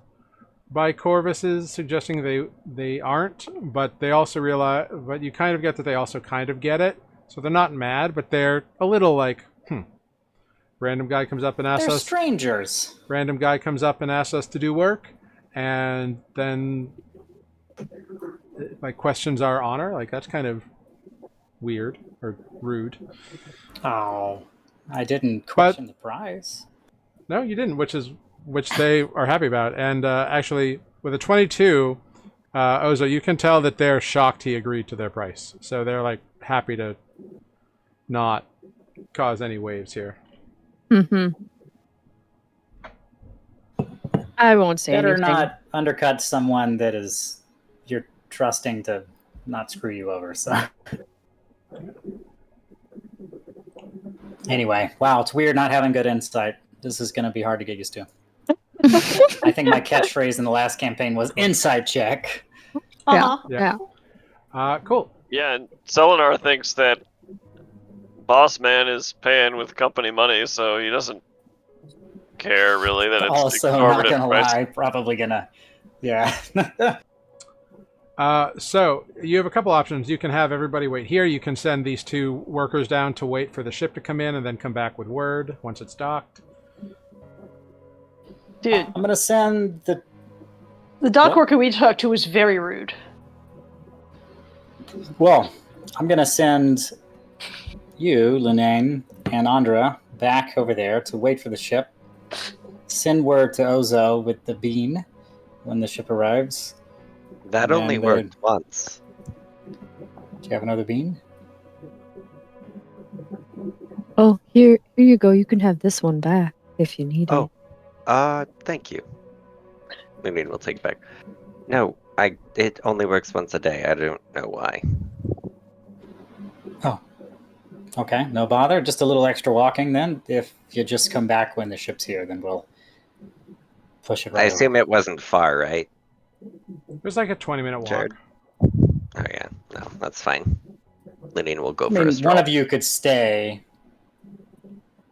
by Corvus's suggesting they aren't, but they also realize, but you kind of get that they also kind of get it. So they're not mad, but they're a little like, Random guy comes up and asks They're us. strangers. Random guy comes up and asks us to do work, and then like questions our honor. Like that's kind of weird or rude. Oh, I didn't question the price. No, you didn't, which they are happy about. And actually, with a 22, Ozo, you can tell that they're shocked he agreed to their price. So they're like happy to not cause any waves here. Mm-hmm. I won't say Better anything. not undercut someone that is you're trusting to not screw you over. So anyway, wow, it's weird not having good insight. This is going to be hard to get used to. I think my catchphrase in the last campaign was insight check. Uh-huh. Yeah. Cool. Yeah, and Selenar thinks that Boss Man is paying with company money, so he doesn't care really that it's Also, not exorbitant gonna price. lie, probably gonna. Yeah. So you have a couple options. You can have everybody wait here. You can send these 2 workers down to wait for the ship to come in and then come back with word once it's docked. Dude, I'm gonna send the. the dock What? worker we talked to was very rude. Well, I'm gonna send you, Linane, and Andra back over there to wait for the ship. Send word to Ozo with the bean when the ship arrives. That And only then worked once. Do you have another bean? Oh, here you go. You can have this one back if you need Oh. it. Thank you. Moonine will take it back. No, it only works once a day. I don't know why. Okay, no bother. Just a little extra walking then. If you just come back when the ship's here, then we'll push it I right assume over. it wasn't far, right, There's like a 20-minute walk. Jared? Oh yeah, no, that's fine. Moonine will go I for a mean, stroll. one of you could stay.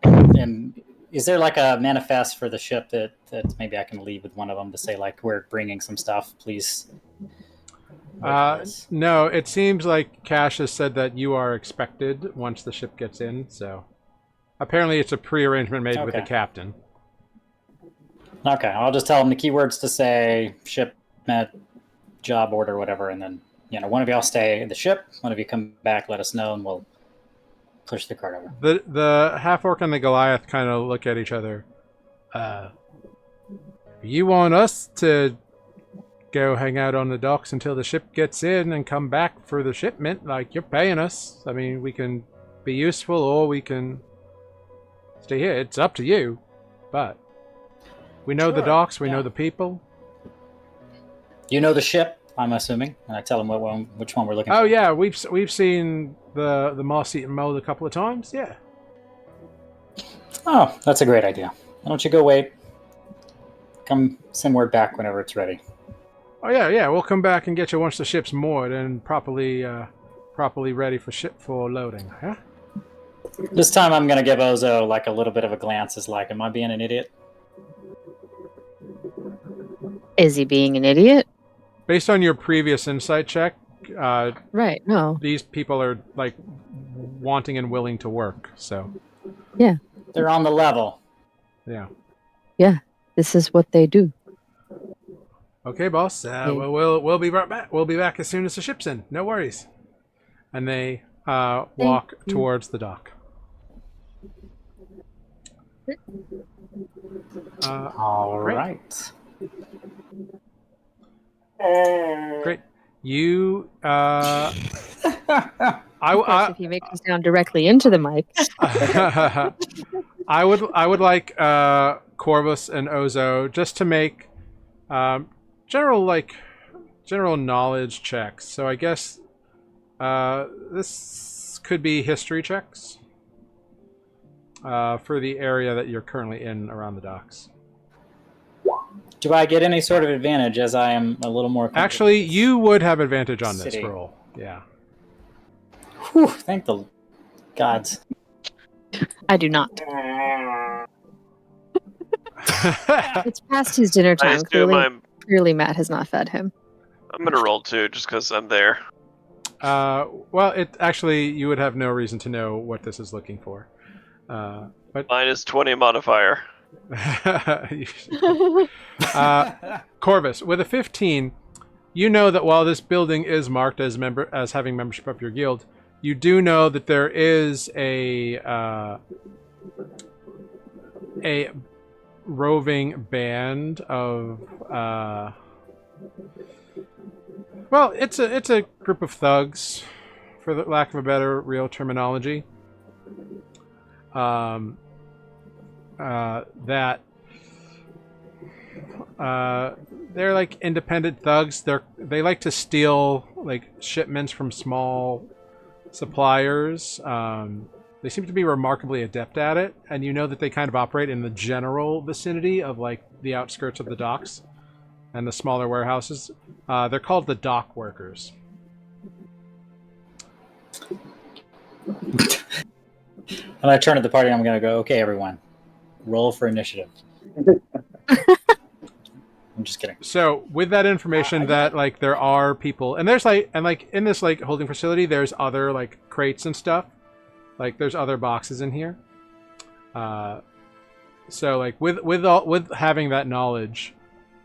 And is there like a manifest for the ship that maybe I can leave with one of them to say like we're bringing some stuff, please? wait for this? No, it seems like Cash has said that you are expected once the ship gets in, so apparently it's a pre-arrangement made with the Okay. captain. Okay, I'll just tell them the keywords to say ship met, job order, whatever, and then one of y'all stay in the ship, one of you come back, let us know, and we'll push the cart over. The half-orc and the Goliath kind of look at each other. You want us to go hang out on the docks until the ship gets in and come back for the shipment? Like, you're paying us. I mean, we can be useful or we can stay here. It's up to you. But we know the Sure, docks, we know yeah. the people. You know the ship, I'm assuming, and I tell them which one we're looking Oh for. yeah, we've seen the moss-eaten mold a couple of times. Yeah. Oh, that's a great idea. Why don't you go wait? Come send word back whenever it's ready. Oh yeah. We'll come back and get you once the ship's moored and properly ready for loading. Yeah. This time I'm going to give Ozo like a little bit of a glance as like, am I being an idiot? Is he being an idiot? Based on your previous insight check, Right, no. these people are like wanting and willing to work. So They're on the level. yeah. Yeah, this is what they do. Okay, boss. Well, we'll be right back. We'll be back as soon as the ship's in. No worries. And they walk you. towards the dock. All Great. right. Great. You. Of course, if he makes us down directly into the mic. I would like Corvus and Ozo just to make general knowledge checks. So I guess this could be history checks for the area that you're currently in around the docks. Do I get any sort of advantage as I am a little more... Actually, you would have advantage on this City. roll. Yeah. Whew, thank the gods. I do not. It's past his dinner I time. assume Clearly, Matt has not fed him. I'm gonna roll 2 just because I'm there. Well, it actually you would have no reason to know what this is looking for. But Minus 20 modifier. Corvus, with a 15, you know that while this building is marked as having membership of your guild, you do know that there is a roving band of well, it's a group of thugs, for the lack of a better real terminology. That they're like independent thugs. They like to steal like shipments from small suppliers. They seem to be remarkably adept at it, and you know that they kind of operate in the general vicinity of like the outskirts of the docks and the smaller warehouses. They're called the dock workers. I'm gonna turn to the party and I'm gonna go, okay, everyone, roll for initiative. I'm just kidding. So with that information that like there are people and there's like in this like holding facility there's other like crates and stuff. Like there's other boxes in here. So like with having that knowledge,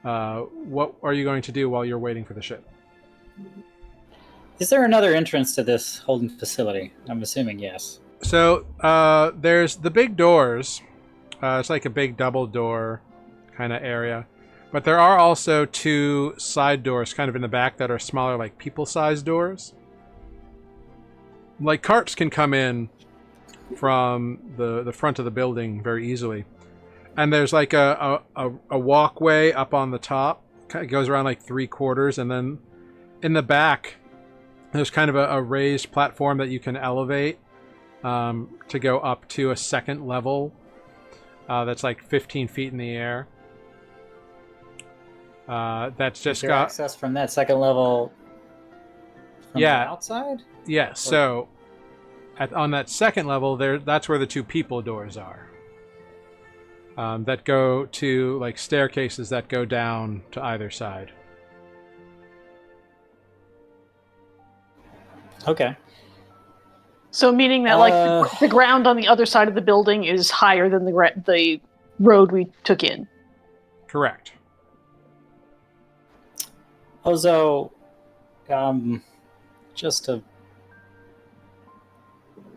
what are you going to do while you're waiting for the ship? Is there another entrance to this holding facility? I'm assuming yes. So there's the big doors. It's like a big double door kind of area. But there are also two side doors kind of in the back that are smaller, like people-sized doors. Like carts can come in from the front of the building very easily. And there's like a walkway up on the top. It goes around like 3/4. And then in the back, there's kind of a raised platform that you can elevate to go up to a second level that's like 15 feet in the air. That's just got access from that second level from the outside? Yeah, so on that second level that's where the two people doors are. That go to like staircases that go down to either side. Okay. So meaning that like the ground on the other side of the building is higher than the road we took in. Correct. Ozo, just to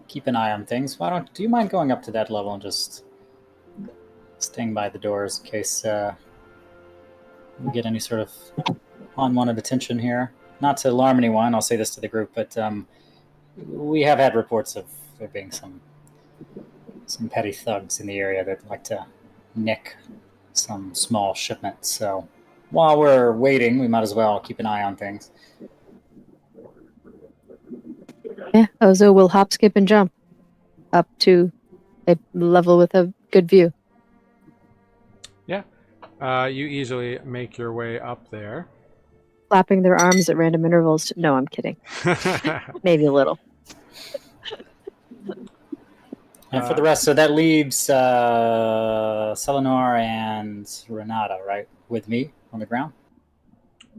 keep an eye on things, do you mind going up to that level and just staying by the doors in case we get any sort of unwanted attention here? Not to alarm anyone, I'll say this to the group, but we have had reports of there being some petty thugs in the area that like to nick some small shipments, so while we're waiting, we might as well keep an eye on things. Yeah, Ozo will hop, skip, and jump up to a level with a good view. Yeah. You easily make your way up there. Flapping their arms at random intervals. No, I'm kidding. Maybe a little. And for the rest, so that leaves Selenor and Renata, right? With me on the ground?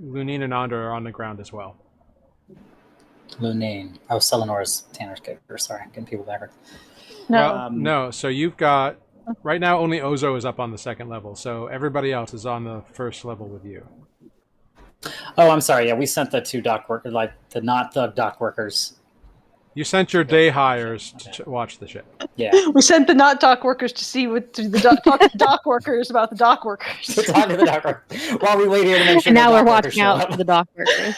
Lunine and Andra are on the ground as well. Lunine. Oh, Selenor's Tanner's character. Sorry, getting people backwards. No. Well, no, so you've got... Right now, only Ozo is up on the second level, so everybody else is on the first level with you. Oh, I'm sorry. Yeah, we sent the two dock workers, like the not thug dock workers. You sent your day hires to watch the ship. Yeah. We sent the not dock workers to see what to the talk to the dock workers about the dock workers. To talk to the dock workers. While we wait here to make sure And now the we're dock workers watching show out up. for the dock workers.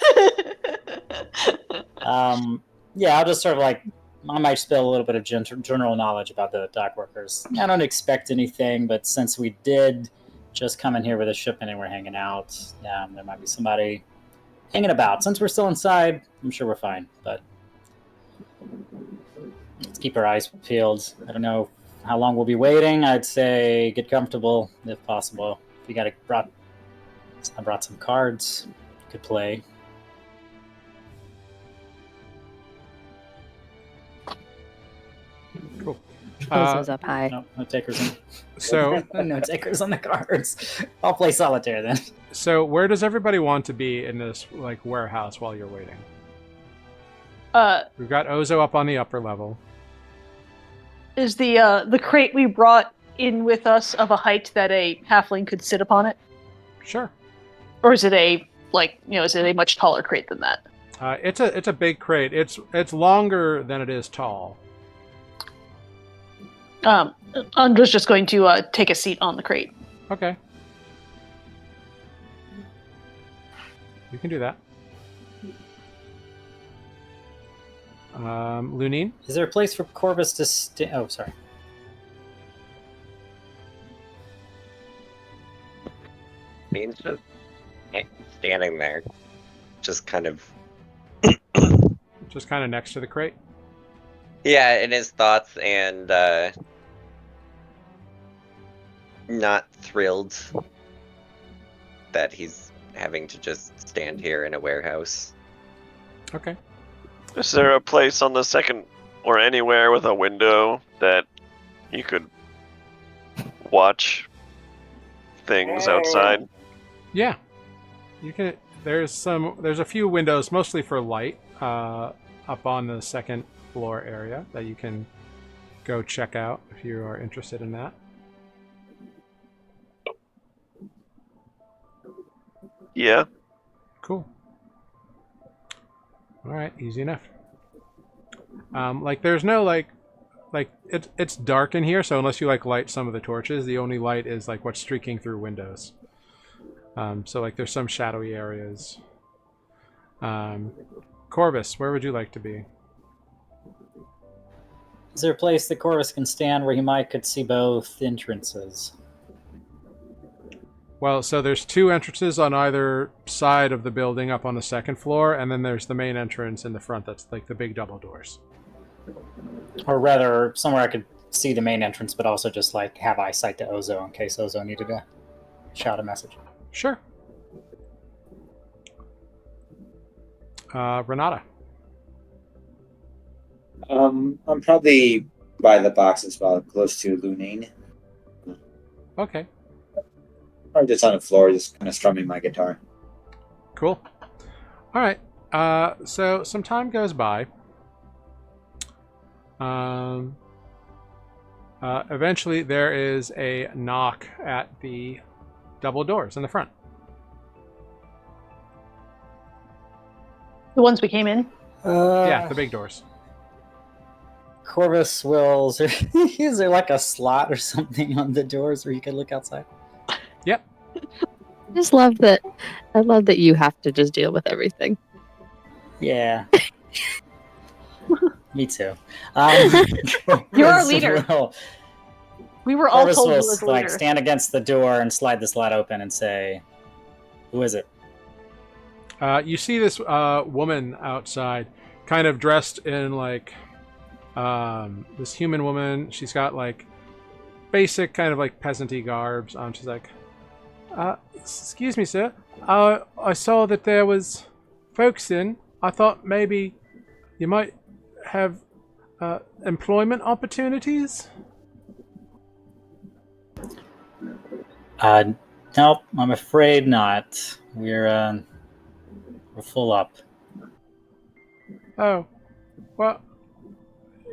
Yeah, I'll just sort of like, I might spill a little bit of general knowledge about the dock workers. I don't expect anything, but since we did just come in here with a shipment and we're hanging out, there might be somebody hanging about. Since we're still inside, I'm sure we're fine, but let's keep our eyes peeled. I don't know how long we'll be waiting. I'd say get comfortable if possible. If you I brought some cards you could play. Cool. Ozo's up high. No takers in. So, No takers on the cards. I'll play solitaire then. so where does everybody want to be in this like warehouse while you're waiting? We've got Ozo up on the upper level. Is the crate we brought in with us of a height that a halfling could sit upon it? Sure. Or is it is it a much taller crate than that? It's a big crate. It's longer than it is tall. Andra's just going to take a seat on the crate. Okay. You can do that. Lunine? Is there a place for Corvus to stay? Oh, sorry. Bean's just standing there, just kind of Just kind of next to the crate. yeah, in his thoughts and not thrilled that he's having to just stand here in a warehouse. Okay. Is there a place on the second or anywhere with a window that you could watch things outside? Yeah, you can. There's a few windows, mostly for light, up on the second floor area that you can go check out if you are interested in that. Yeah. Cool. All right, easy enough. Like there's no like it's dark in here, so unless you like light some of the torches, the only light is like what's streaking through windows. So like there's some shadowy areas. Corvus, where would you like to be? Is there a place that Corvus can stand where he could see both entrances? Well, so there's two entrances on either side of the building up on the second floor, and then there's the main entrance in the front that's like the big double doors. Or rather, somewhere I could see the main entrance, but also just like have eyesight to Ozo in case Ozo needed to shout a message. Sure. Renata. I'm probably by the box as well, close to Lunine. Okay. Or just on the floor, just kind of strumming my guitar. Cool. All right. So some time goes by. Eventually, there is a knock at the double doors in the front. The ones we came in. Yeah, the big doors. Corvus will. Is there like a slot or something on the doors where you can look outside? Yep. I just love that. I love that you have to just deal with everything. Yeah. Me too. You're our leader. We were all Corvus told will you was the leader. stand against the door and slide the slot open and say, "Who is it?" You see this woman outside, kind of dressed in like this human woman. She's got like basic kind of like peasant-y garbs on. She's like, excuse me, sir. I saw that there was folks in. I thought maybe you might have employment opportunities. Nope, I'm afraid not. We're full up. Oh, well,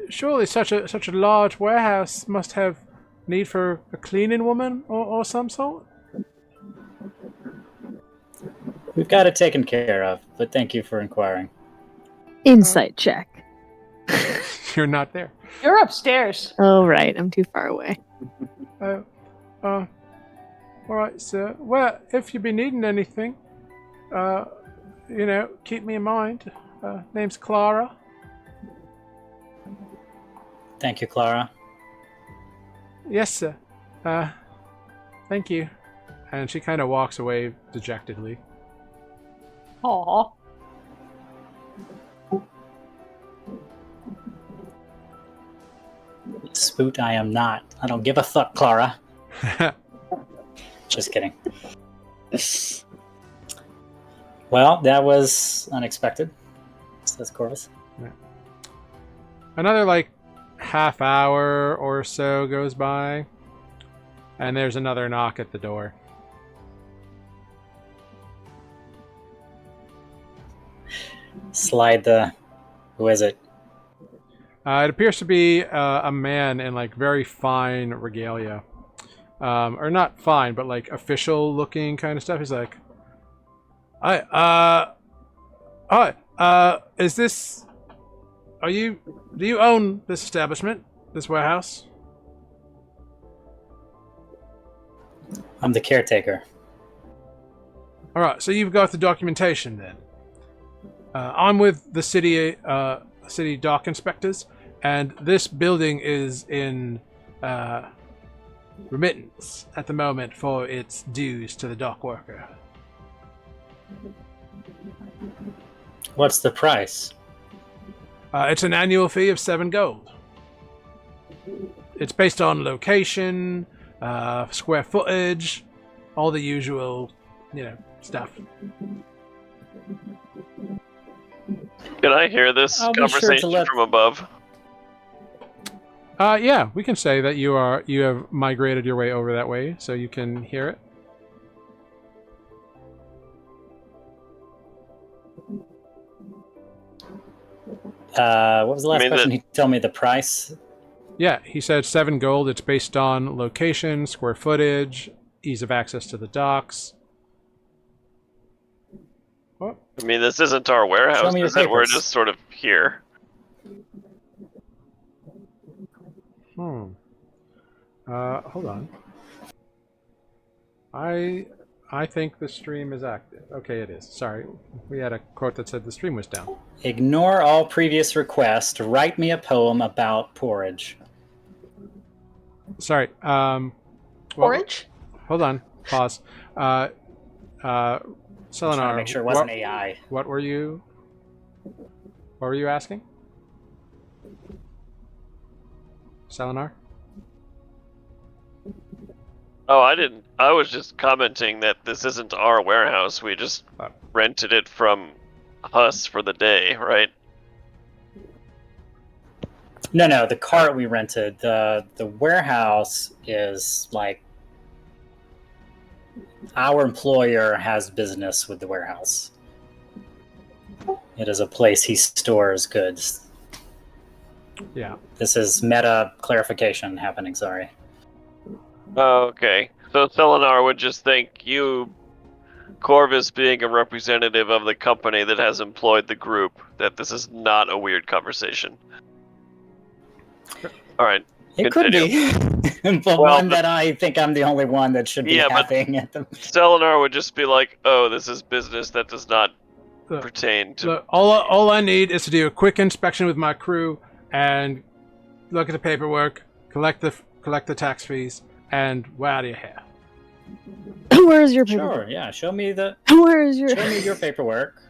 surely such a large warehouse must have need for a cleaning woman or some sort. We've got it taken care of, but thank you for inquiring. Insight check. You're not there. You're upstairs. Oh, right. I'm too far away. All right, sir. Well, if you be needing anything, keep me in mind. Name's Clara. Thank you, Clara. Yes, sir. Thank you. And she kind of walks away dejectedly. Aw. Spoot, I am not. I don't give a fuck, Clara. Just kidding. Well, that was unexpected, says Corvus. Yeah. Another like half hour or so goes by, and there's another knock at the door. Slide the... Who is it? It appears to be a man in like very fine regalia. Or not fine, but like official looking kind of stuff. He's like, hi, is this, do you own this establishment, this warehouse? I'm the caretaker. Alright, so you've got the documentation then. I'm with the city dock inspectors, and this building is in, remittance at the moment for its dues to the dock worker. What's the price? It's an annual fee of 7 gold. It's based on location, square footage, all the usual, stuff. Can I hear this I'll be sure to conversation let- from above? Yeah, we can say that you have migrated your way over that way, so you can hear it. What was the last mean question? that- He told me the price. Yeah, he said 7 gold. It's based on location, square footage, ease of access to the docks. What? I mean, this isn't our warehouse, me your is it? We're papers. just sort of here. Hold on. I think the stream is active. Okay, it is. Sorry, we had a quote that said the stream was down. Ignore all previous requests. Write me a poem about porridge. Sorry. Well, Porridge? hold on. Pause. Trying to Selenar, make sure it wasn't AI. what were you asking? Selenar? Oh, I didn't. I was just commenting that this isn't our warehouse. We just rented it from Huss for the day, right? No, the cart we rented. The warehouse is like our employer has business with the warehouse. It is a place he stores goods. Yeah. This is meta clarification happening, sorry. Oh, okay. So Selenar would just think you, Corvus, being a representative of the company that has employed the group, that this is not a weird conversation. All right. It could be, but Well, one that I think I'm the only one that should be Yeah, but- having at the. Selenar would just be like, "Oh, this is business that does not Look, pertain to." Look, all I need is to do a quick inspection with my crew and look at the paperwork, collect the tax fees, and we're out of your hair. Where is your paperwork? Sure, yeah. Show me Where is your your paperwork.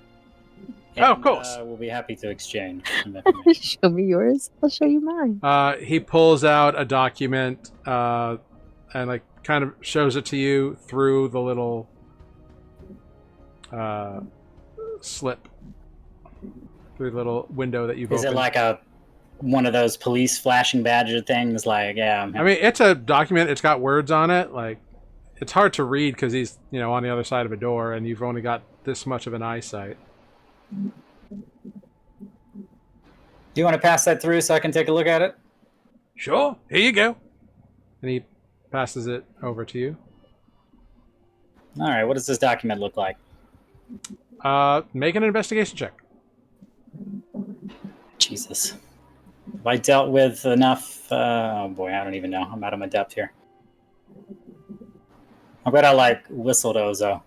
Oh, of course. We'll be happy to exchange some information. Show me yours. I'll show you mine. He pulls out a document and like kind of shows it to you through the little slip, through the little window that you've Is opened. it like one of those police flashing badge things? Like, yeah. I mean, it's a document. It's got words on it. Like, it's hard to read because he's, on the other side of a door, and you've only got this much of an eyesight. Do you want to pass that through so I can take a look at it? Sure, here you go. And he passes it over to you. All right. What does this document look like? Make an investigation check. Jesus. Have I dealt with enough? Oh boy, I don't even know. I'm out of my depth here. I bet I whistled Ozo.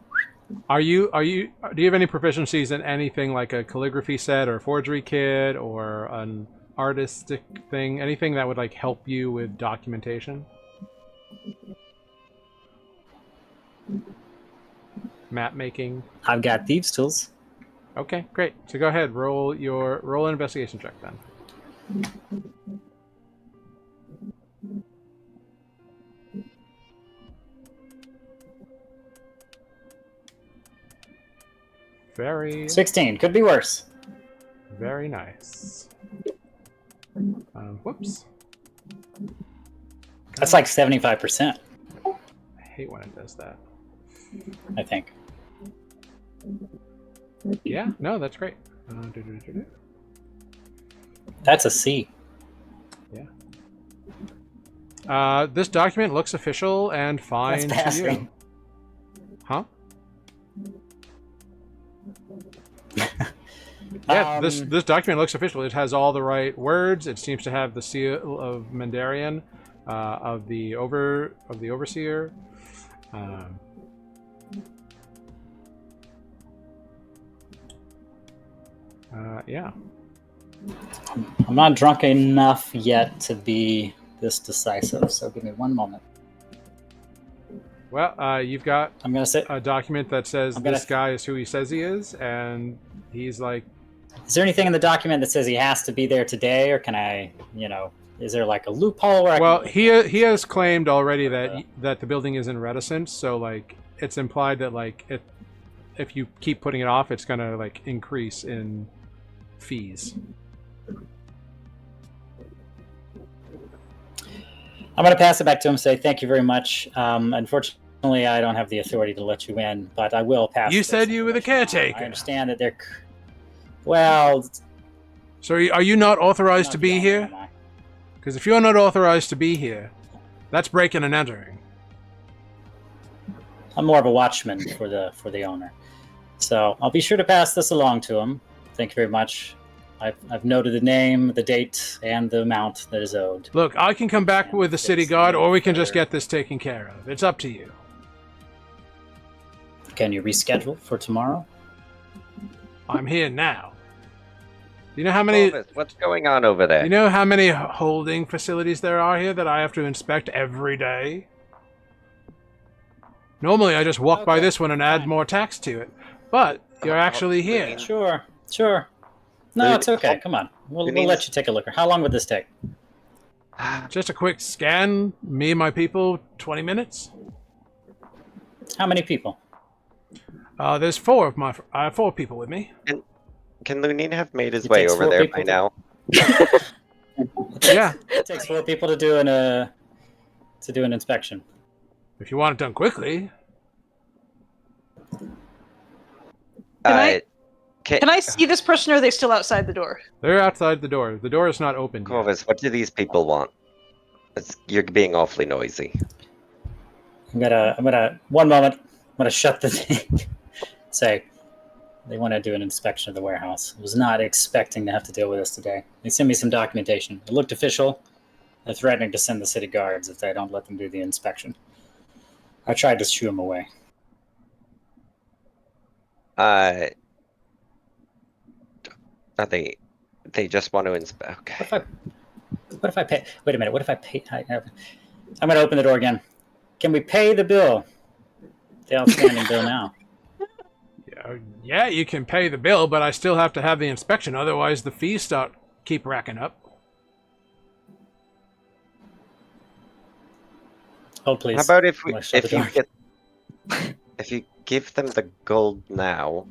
Do you have any proficiencies in anything like a calligraphy set or a forgery kit or an artistic thing? Anything that would help you with documentation? Map making? I've got thieves' tools. Okay, great. So go ahead, roll an investigation check then. Very 16. Could be worse. Very nice. Whoops. That's like 75%, I hate when it does that. I think. Yeah, no, that's great. That's a C. This document looks official and fine That's to you. passing. Huh? Yeah, this document looks official. It has all the right words. It seems to have the seal of Mandarian, of the overseer. Yeah. I'm not drunk enough yet to be this decisive, so give me one moment. Well, you've got I'm gonna say. a document that says I'm gonna- this guy is who he says he is, and he's like, Is there anything in the document that says he has to be there today, or can I, is there like a loophole where I well, can... he has claimed already that the building is in reticence, so it's implied that if you keep putting it off, it's gonna increase in fees. I'm going to pass it back to him and say thank you very much. Unfortunately, I don't have the authority to let you in, but I will pass. You this said you were the information on. caretaker. I understand that they're. Well, So are you not authorized not to be the owner, here? am I? Because if you're not authorized to be here, that's breaking and entering. I'm more of a watchman for the owner, so I'll be sure to pass this along to him. Thank you very much. I've noted the name, the date, and the amount that is owed. Look, I can come back with the city It's guard, or we can further. just get this taken care of. It's up to you. Can you reschedule for tomorrow? I'm here now. Do you know how many? Corvus, what's going on over there? You know how many holding facilities there are here that I have to inspect every day? Normally, I just walk by Okay, this one and add fine. more tax to it. But you're actually here. Sure. No, Really? it's okay. Come on, we'll You mean- let you take a look. How long would this take? Just a quick scan. Me and my people, 20 minutes. How many people? There's four people with me. Can Lunin have made his It way takes over 4 there people by to- now? Yeah, It takes 4 people to do an inspection. if you want it done quickly. Can I see this person, or are they still outside the door? They're outside the door. The door is not open yet. Corvus, what do these people want? You're being awfully noisy. I'm gonna 1 moment. I'm gonna shut the thing. Say, they want to do an inspection of the warehouse. I was not expecting to have to deal with this today. They sent me some documentation. It looked official. They're threatening to send the city guards if they don't let them do the inspection. I tried to shoo them away. They just want to inspect. Okay. What if I pay? Wait a minute. What if I pay? I'm gonna open the door again. Can we pay the bill? The outstanding bill now. Yeah, you can pay the bill, but I still have to have the inspection. Otherwise, the fees keep racking up. Hold, please. How about I'm gonna shut the door. if you give them the gold now,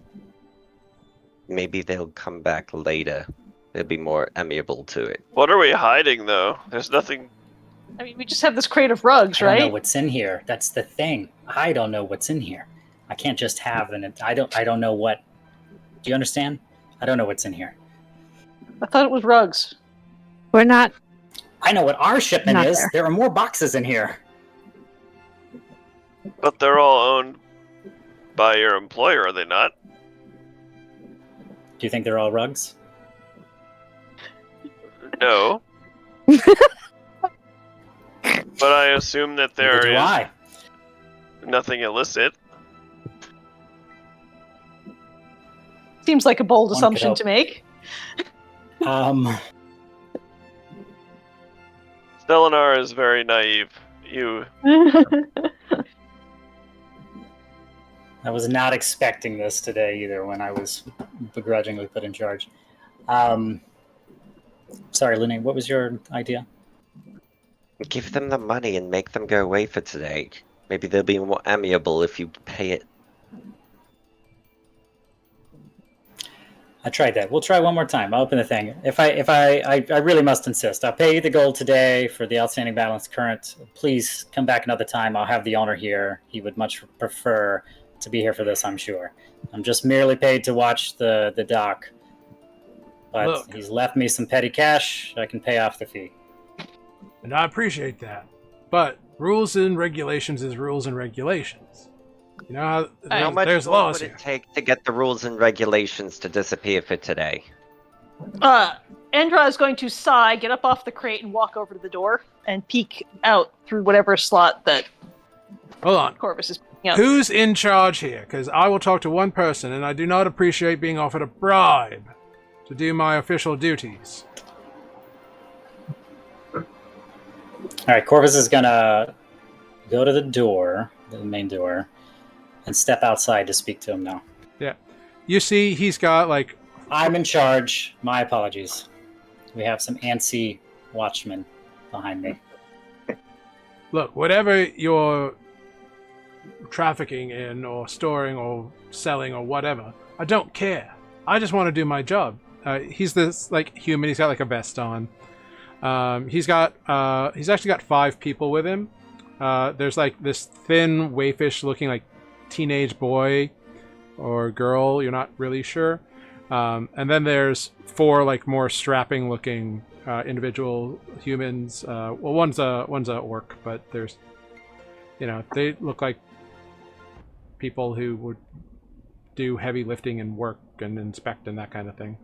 maybe they'll come back later. They'll be more amiable to it. What are we hiding, though? There's nothing. I mean, we just have this crate of rugs, I don't know right? what's in here. That's the thing. I don't know what's in here. I can't just have an. I don't know what. Do you understand? I don't know what's in here. I thought it was rugs. We're not. I know what our shipment Not is. there. There are more boxes in here. But they're all owned by your employer, are they not? Do you think they're all rugs? No. But I assume that Neither there do is I. nothing illicit. Seems like a bold One could assumption hope. to make. Stelinar is very naive. I was not expecting this today either when I was begrudgingly put in charge. Sorry, Lune, what was your idea? Give them the money and make them go away for today. Maybe they'll be more amiable if you pay it. I tried that. We'll try one more time. I'll open the thing. I really must insist. I'll pay you the gold today for the outstanding balance current. Please come back another time. I'll have the owner here. He would much prefer to be here for this, I'm sure. I'm just merely paid to watch the dock. But Look. he's left me some petty cash. I can pay off the fee. And I appreciate that. But rules and regulations is rules and regulations. You know How much there's gold laws would here. it take to get the rules and regulations to disappear for today? Andra is going to sigh, get up off the crate, and walk over to the door and peek out through whatever slot that Hold on. Corvus is peeking out. Who's in charge here? Because I will talk to one person, and I do not appreciate being offered a bribe to do my official duties. All right, Corvus is gonna go to the door, the main door, and step outside to speak to him now. Yeah. You see, he's got, like... I'm in charge. My apologies. We have some antsy watchmen behind me. Look, whatever you're trafficking in, or storing, or selling, or whatever, I don't care. I just want to do my job. he's this like human. He's got like a vest on. He's actually got 5 people with him. There's like this thin, waifish looking like teenage boy or girl. You're not really sure. And then there's 4 like more strapping looking individual humans. Well, one's a orc, but there's, they look like people who would do heavy lifting and work and inspect and that kind of thing.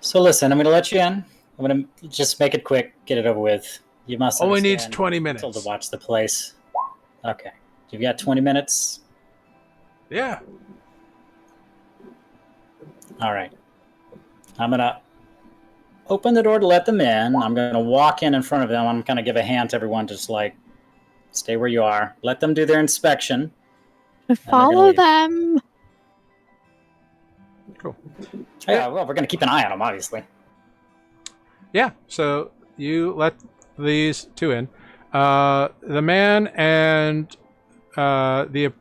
So listen, I'm going to let you in. I'm going to just make it quick, get it over with. You must only needs understand, 20 minutes. Told to watch the place. Okay. You've got 20 minutes? Yeah. All right. I'm going to open the door to let them in. I'm going to walk in front of them. I'm going to give a hand to everyone, just like, stay where you are. Let them do their inspection. Follow them. Cool. Yeah, well, we're going to keep an eye on them, obviously. Yeah, so you let these 2 in. The man and the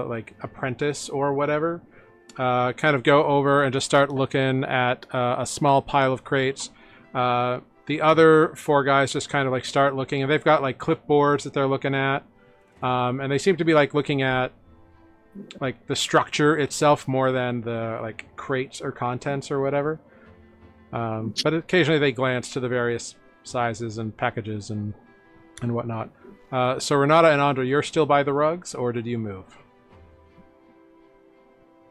like apprentice or whatever kind of go over and just start looking at a small pile of crates. The other 4 guys just kind of like start looking, and they've got like clipboards that they're looking at, and they seem to be like looking at like the structure itself more than the like crates or contents or whatever. But occasionally they glance to the various sizes and packages and whatnot. So Renata and Andra, you're still by the rugs, or did you move?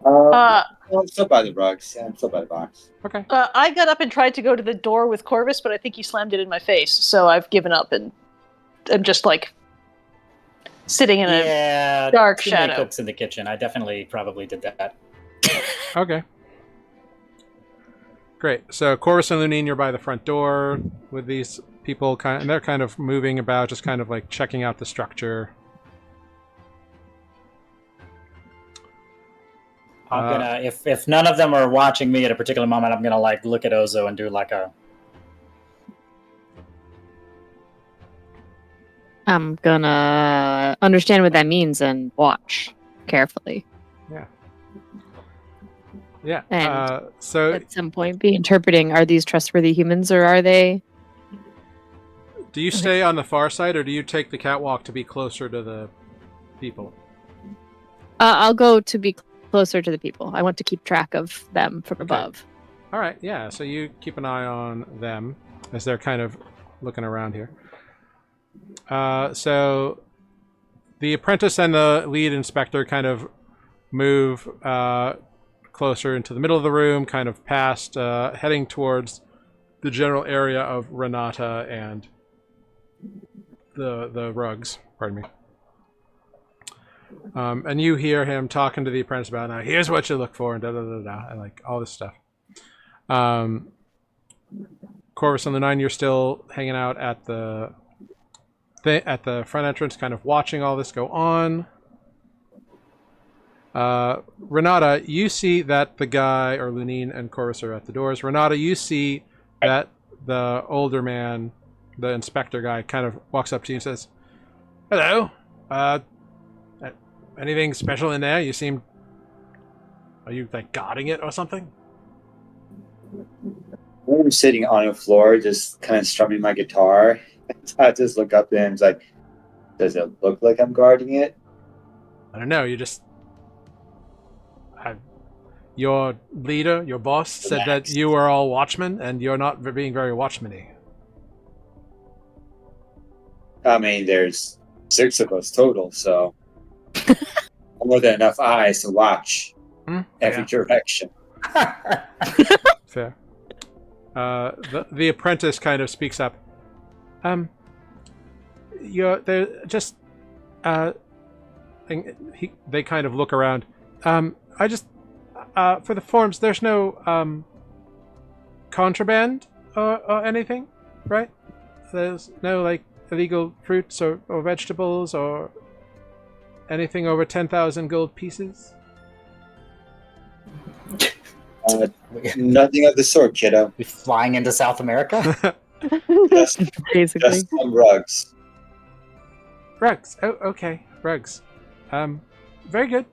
I'm still by the rugs. Yeah, I'm still by the box. Okay. I got up and tried to go to the door with Corvus, but I think he slammed it in my face, so I've given up and I'm just like sitting in a dark too shadow. Many cooks in the kitchen. I definitely probably did that. Okay. Great. So Corvus and Lunine, you're by the front door with these people, and they're kind of moving about, just kind of like checking out the structure. I'm gonna, if none of them are watching me at a particular moment, I'm gonna like look at Ozo and do like a. I'm gonna understand what that means and watch carefully. Yeah. And so at some point be interpreting, are these trustworthy humans or are they? do you stay on the far side, or do you take the catwalk to be closer to the people? I'll go to be closer to the people. I want to keep track of them from above. All right. Yeah. So you keep an eye on them as they're kind of looking around here. So the apprentice and the lead inspector kind of move closer into the middle of the room, kind of past, heading towards the general area of Renata and the rugs. Pardon me. And you hear him talking to the apprentice about, now here's what you look for, and da-da-da-da, and like all this stuff. Corvus and the 9, you're still hanging out at the front entrance, kind of watching all this go on. Renata, you see that the guy, or Lunine and Corvus are at the doors. Renata, you see that the older man, the inspector guy, kind of walks up to you and says, "Hello. Anything special in there? Are you like guarding it or something?" I'm sitting on the floor, just kind of strumming my guitar. I just look up at him, like, does it look like I'm guarding it? I don't know. Your leader, your boss, said that you were all watchmen, and you're not being very watchman-y. I mean, there's 6 of us total, so more than enough eyes to watch every direction. Fair. The apprentice kind of speaks up. They're just. They kind of look around. I just. For the forms, there's no contraband or anything, right? There's no like illegal fruits or vegetables or anything over 10,000 gold pieces. Nothing of the sort, kiddo. We flying into South America? Basically. Just some rugs. Rugs. Oh, okay. Rugs. Very good.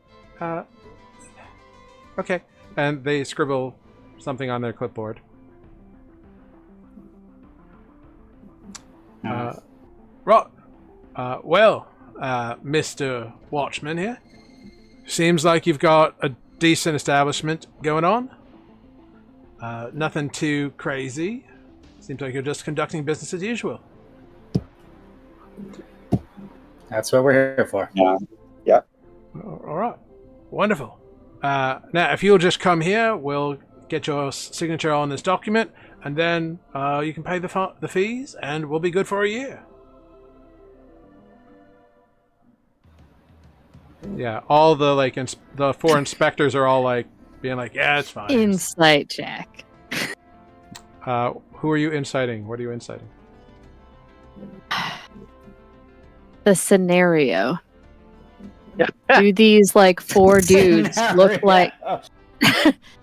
Okay. And they scribble something on their clipboard. Mr. Watchman here. Seems like you've got a decent establishment going on. Nothing too crazy. Seems like you're just conducting business as usual. That's what we're here for. Yeah. All right. Wonderful. Now, if you'll just come here, we'll get your signature on this document, and then you can pay the fees, and we'll be good for a year. Yeah, all the the 4 inspectors are all being like, yeah, it's fine. Insight check. Who are you inciting? What are you inciting? The scenario. Do these 4 dudes look like?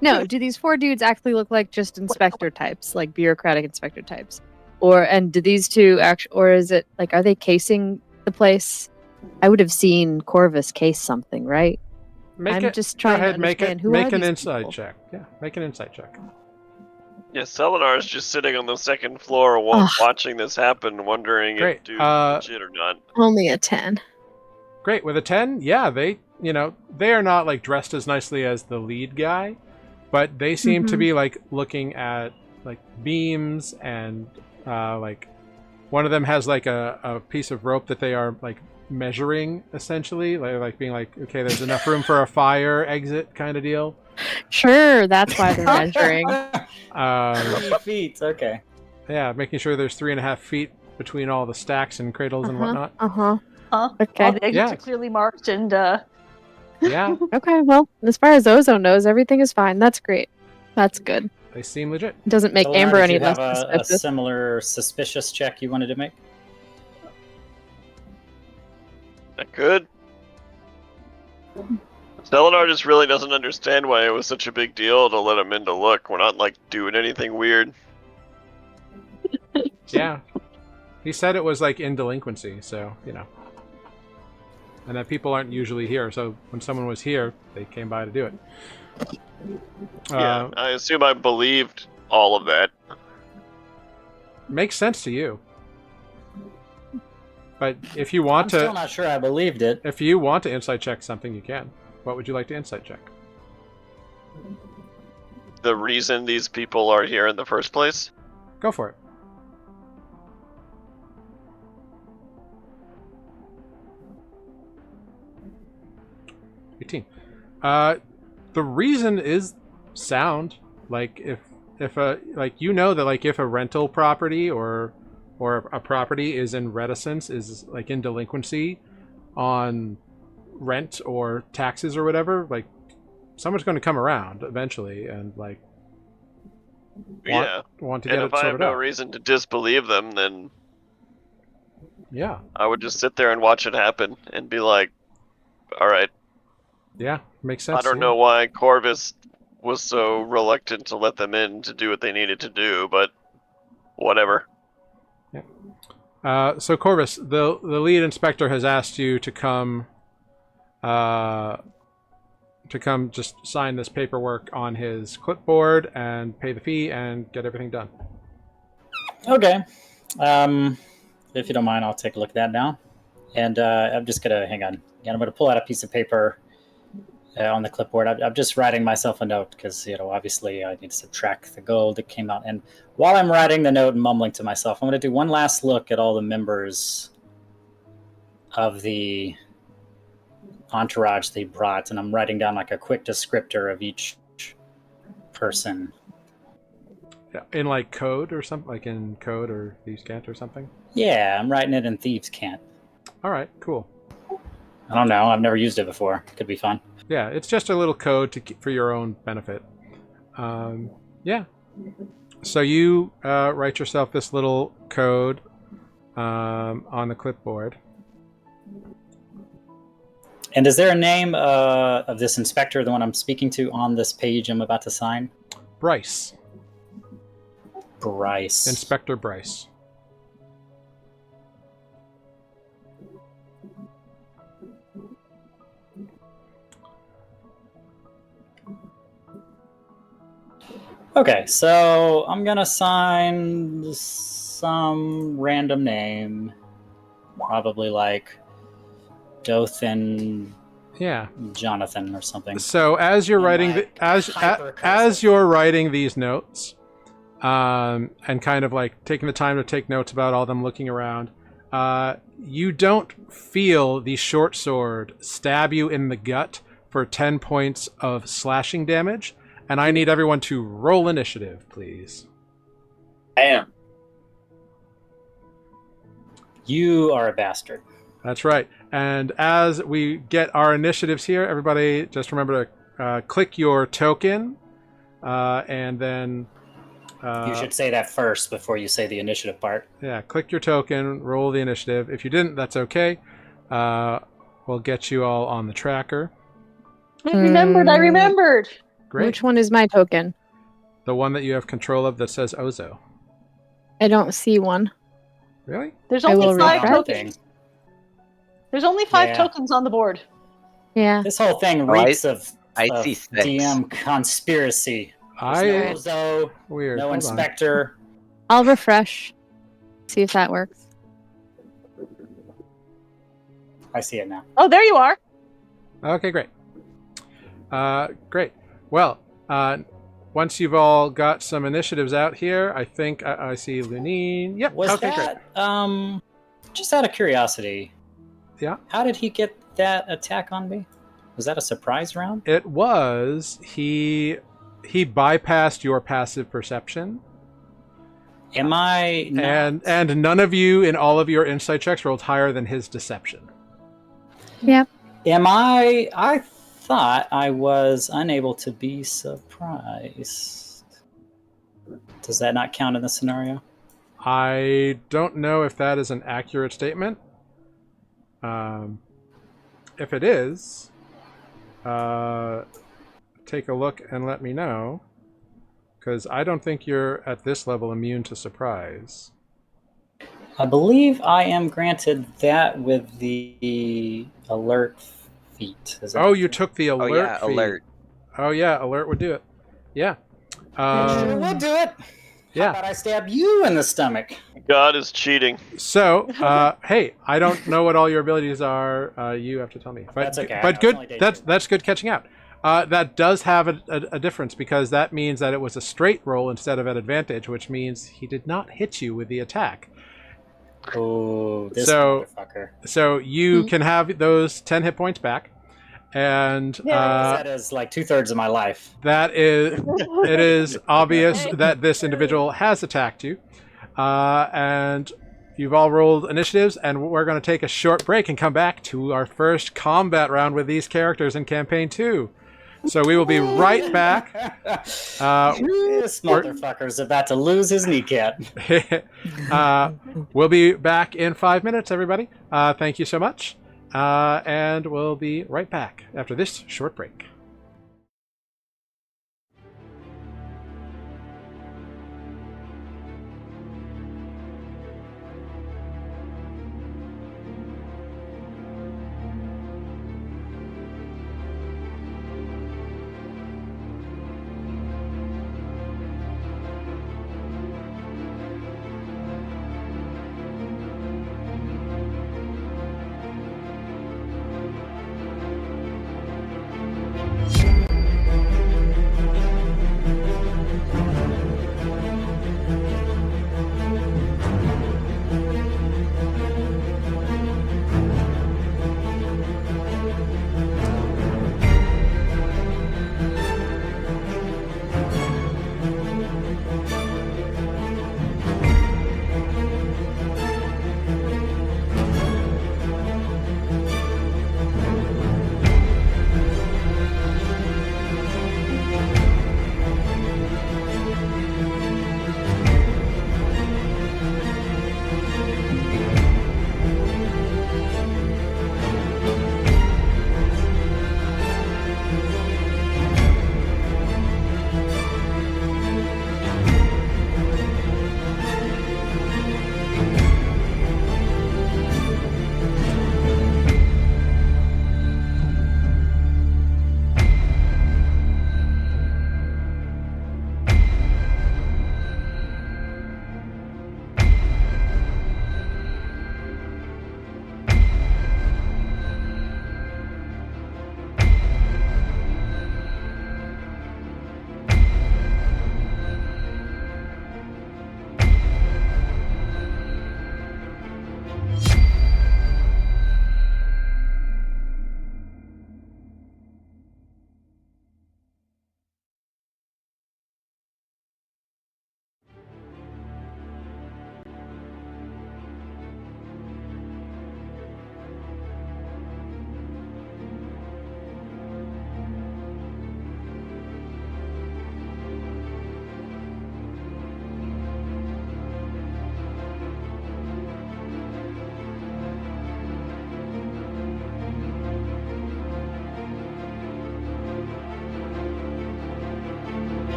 No, do these 4 dudes actually look like just inspector types, like bureaucratic inspector types, and do these 2 or is it are they casing the place? I would have seen Corvus case something, right? Just trying to understand who make are an these insight people? check. Yeah, make an insight check. Yeah, Selenar is just sitting on the second floor watching this happen, wondering Great. if dude's legit or not. Only a 10. Great. With a 10, yeah, they are not dressed as nicely as the lead guy, but they seem to be looking at beams and one of them has a piece of rope that they are measuring essentially, being okay, there's enough room for a fire exit kind of deal. Sure, that's why they're measuring. 3 feet. Okay. Yeah, making sure there's 3.5 feet between all the stacks and cradles and whatnot. Okay. All the exits Yeah. are clearly marked, and Yeah, Okay, well, as far as Ozo knows, everything is fine. That's great. That's good. they seem legit. It doesn't make Selenar, Amber did any you less have a suspicious. similar suspicious check you wanted to make? I could. Selenar just really doesn't understand why it was such a big deal to let him in to look. We're not doing anything weird. Yeah. He said it was in delinquency, so, And that people aren't usually here, so when someone was here, they came by to do it. Yeah, I assume I believed all of that. Makes sense to you. But if you want I'm to... still not sure I believed it. If you want to insight check something, you can. What would you like to insight check? The reason these people are here in the first place? Go for it. The reason is sound. If a if a rental property or a property is in reticence, is in delinquency on rent or taxes or whatever, someone's going to come around eventually and want to get And it if I have sorted no out. reason to disbelieve them, then Yeah. I would just sit there and watch it happen and be like, all right. Yeah, makes sense. I don't know why Corvus was so reluctant to let them in to do what they needed to do, but whatever. Yeah. So Corvus, the lead inspector has asked you to come just sign this paperwork on his clipboard and pay the fee and get everything done. Okay. If you don't mind, I'll take a look at that now. And I'm just going to, hang on. I'm going to pull out a piece of paper on the clipboard. I'm just writing myself a note because, obviously I need to subtract the gold that came out. And while I'm writing the note and mumbling to myself, I'm going to do one last look at all the members of the entourage they brought. And I'm writing down a quick descriptor of each person. Yeah, in code or something, in code or Thieves Can't or something? Yeah, I'm writing it in Thieves Can't. All right, cool. I don't know. I've never used it before. Could be fun. Yeah, it's just a little code for your own benefit. Yeah. So you write yourself this little code on the clipboard. And is there a name of this inspector, the one I'm speaking to, on this page I'm about to sign? Bryce. Bryce. Inspector Bryce. Okay, so I'm gonna sign some random name, probably like Dothan Yeah. Jonathan or something. So as you're In, writing like, as hyper-cursive. you're writing these notes, and kind of like taking the time to take notes about all them looking around, you don't feel the short sword stab you in the gut for 10 points of slashing damage, and I need everyone to roll initiative, please. I am. You are a bastard. That's right. And as we get our initiatives here, everybody just remember to click your token, and then... You should say that first before you say the initiative part. Yeah, click your token, roll the initiative. If you didn't, that's okay. We'll get you all on the tracker. I remembered. Great. Which one is my token? The one that you have control of that says Ozo. I don't see one. Really? There's I only will 5 refresh. tokens. There's only 5 Yeah. tokens on the board. Yeah. This whole thing Oh, reeks of see 6. DM conspiracy. There's no Ozo, Weird. no Hold on. inspector. I'll refresh. See if that works. I see it now. Oh, there you are. Okay, great. Great. Well, once you've all got some initiatives out here, I think I see Lunine. Yep. Was okay, great. that just out of curiosity? Yeah. How did he get that attack on me? Was that a surprise round? It was he bypassed your passive perception. Am I not? And none of you in all of your insight checks rolled higher than his deception. Yep. Am I? I thought I was unable to be surprised. Does that not count in this scenario? I don't know if that is an accurate statement. If it is, take a look and let me know, because I don't think you're at this level immune to surprise. I believe I am granted that with the alert feat. Is that Oh, you took the Oh alert yeah, feat. alert. Oh yeah, alert would do it. Yeah. It sure would do it. Yeah. How about I stab you in the stomach? God is cheating. So, hey, I don't know what all your abilities are. You have to tell me. But, That's okay. But It's only good. day 2. That's good catching out. That does have a difference, because that means that it was a straight roll instead of at advantage, which means he did not hit you with the attack. Oh, this So- motherfucker. So you can have those 10 hit points back, and That is like 2/3 of my life. it is obvious that this individual has attacked you, and you've all rolled initiatives, and we're going to take a short break and come back to our first combat round with these characters in campaign 2. So we will be right back. This motherfucker's about to lose his kneecap. We'll be back in 5 minutes, everybody. Thank you so much, and we'll be right back after this short break.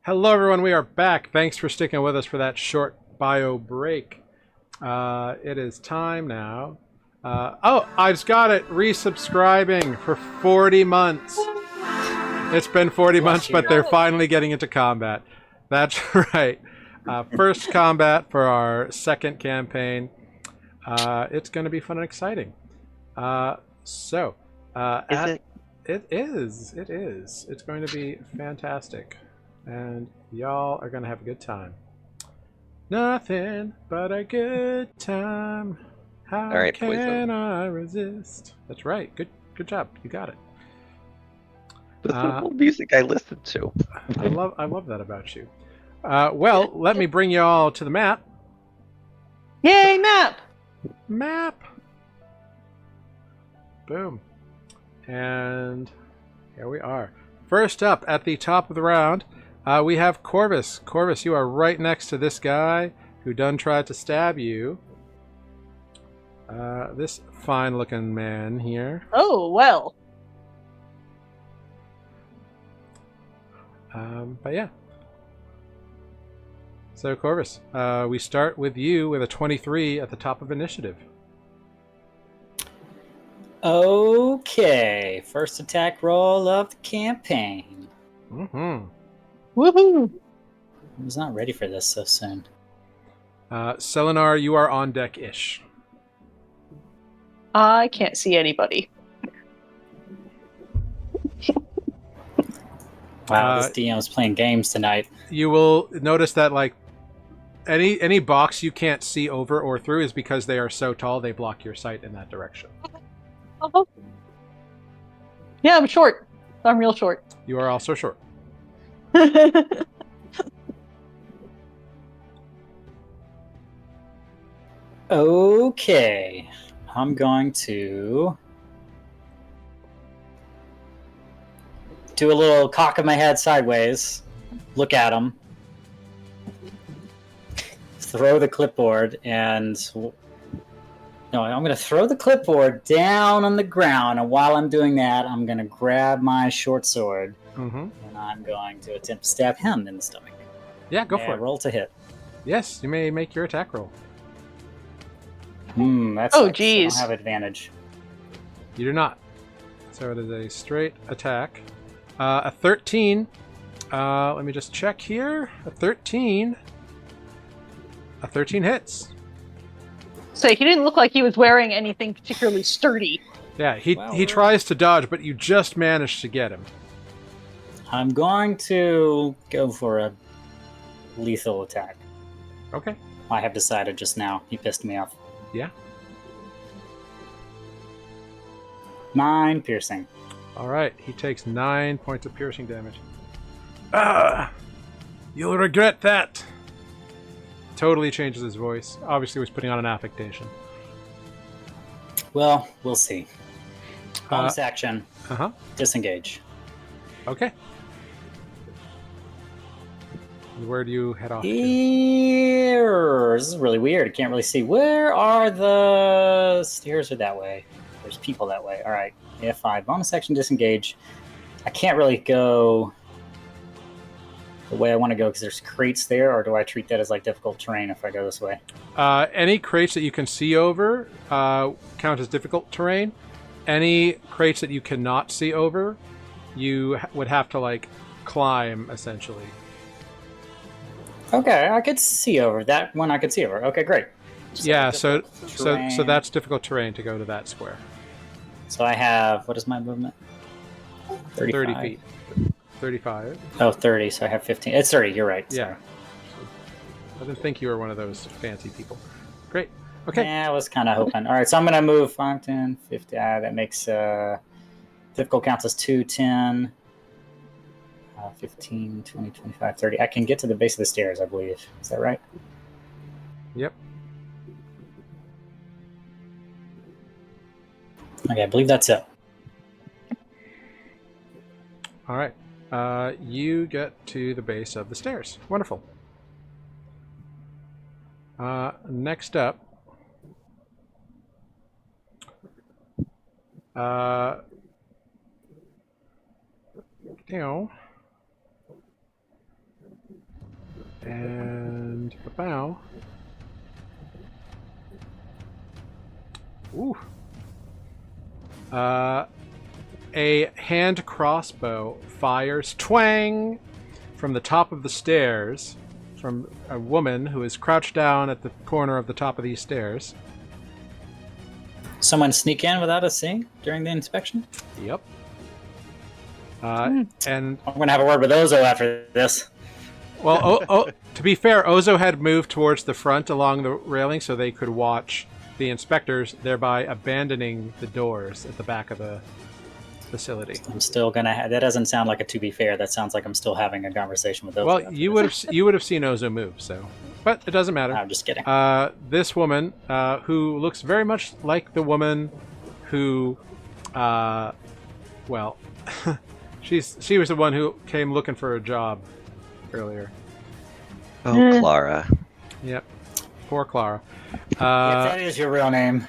Hello, everyone. We are back. Thanks for sticking with us for that short bio break. It is time now. Oh, I've got it. Resubscribing for 40 months. It's been 40 months, but they're finally getting into combat. That's right. First combat for our second campaign. It's going to be fun and exciting. Is it? It is. It is. It's going to be fantastic. And y'all are going to have a good time. Nothing but a good time. How All right, can Poison. I resist? That's right. Good job. You got it. This is the music I listened to. I love that about you. Well, let me bring you all to the map. Yay, map! Map. Boom. And here we are. First up at the top of the round, we have Corvus. Corvus, you are right next to this guy who done tried to stab you. This fine-looking man here. Oh, well. But yeah. So Corvus, we start with you with a 23 at the top of initiative. Okay, first attack roll of the campaign. Mm-hmm. Woohoo! I was not ready for this so soon. Selenar, you are on deck-ish. I can't see anybody. Wow, this DM's playing games tonight. You will notice that like any box you can't see over or through is because they are so tall they block your sight in that direction. Uh-huh. Yeah, I'm short. I'm real short. You are also short. Okay, I'm going to do a little cock of my head sideways, look at him, throw the clipboard, and no, I'm going to throw the clipboard down on the ground, and while I'm doing that, I'm going to grab my short sword, and I'm going to attempt to stab him in the stomach. Yeah, go for it. Roll to hit. Yes, you may make your attack roll. That's Oh, I geez. don't have advantage. You do not. So it is a straight attack. A 13. Let me just check here. A 13. A 13 hits. So he didn't look like he was wearing anything particularly sturdy. Yeah, he tries to dodge, but you just managed to get him. I'm going to go for a lethal attack. Okay. I have decided just now. He pissed me off. Yeah. 9 piercing. All right. He takes 9 points of piercing damage. You'll regret that. Totally changes his voice. Obviously, was putting on an affectation. Well, we'll see. Bonus action. Disengage. Okay. Where do you head off to? Here. This is really weird. I can't really see. Where are the stairs? Are that way? There's people that way. All right. If I bonus action disengage, I can't really go the way I want to go because there's crates there, or do I treat that as like difficult terrain if I go this way? Any crates that you can see over count as difficult terrain. Any crates that you cannot see over, you would have to like climb essentially. Okay, I could see over that one. I could see over. Okay, great. Yeah, so that's difficult terrain to go to that square. So I have, what is my movement? 35. 30 feet. 35. Oh, 30, so I have 15. It's 30, you're right. Yeah. I didn't think you were one of those fancy people. Great. Okay. Yeah, I was kind of hoping. All right, so I'm going to move 5, 10, 50. That makes difficult counts as 2, 10, 15, 20, 25, 30. I can get to the base of the stairs, I believe. Is that right? Yep. Okay, I believe that's it. All right. You get to the base of the stairs. Wonderful. Next up, And bow. Ooh. A hand crossbow fires twang from the top of the stairs from a woman who is crouched down at the corner of the top of these stairs. Someone sneak in without us seeing during the inspection? Yep. And I'm going to have a word with Ozo after this. well, to be fair, Ozo had moved towards the front along the railing so they could watch the inspectors, thereby abandoning the doors at the back of the facility. I'm still going to that doesn't sound like a to be fair. That sounds like I'm still having a conversation with Ozo. Well, after you this. would have seen Ozo move, so, but it doesn't matter. I'm just kidding. This woman, who looks very much like the woman who, well, she was the one who came looking for a job earlier. Oh, Clara. Yep, poor Clara. If that is your real name.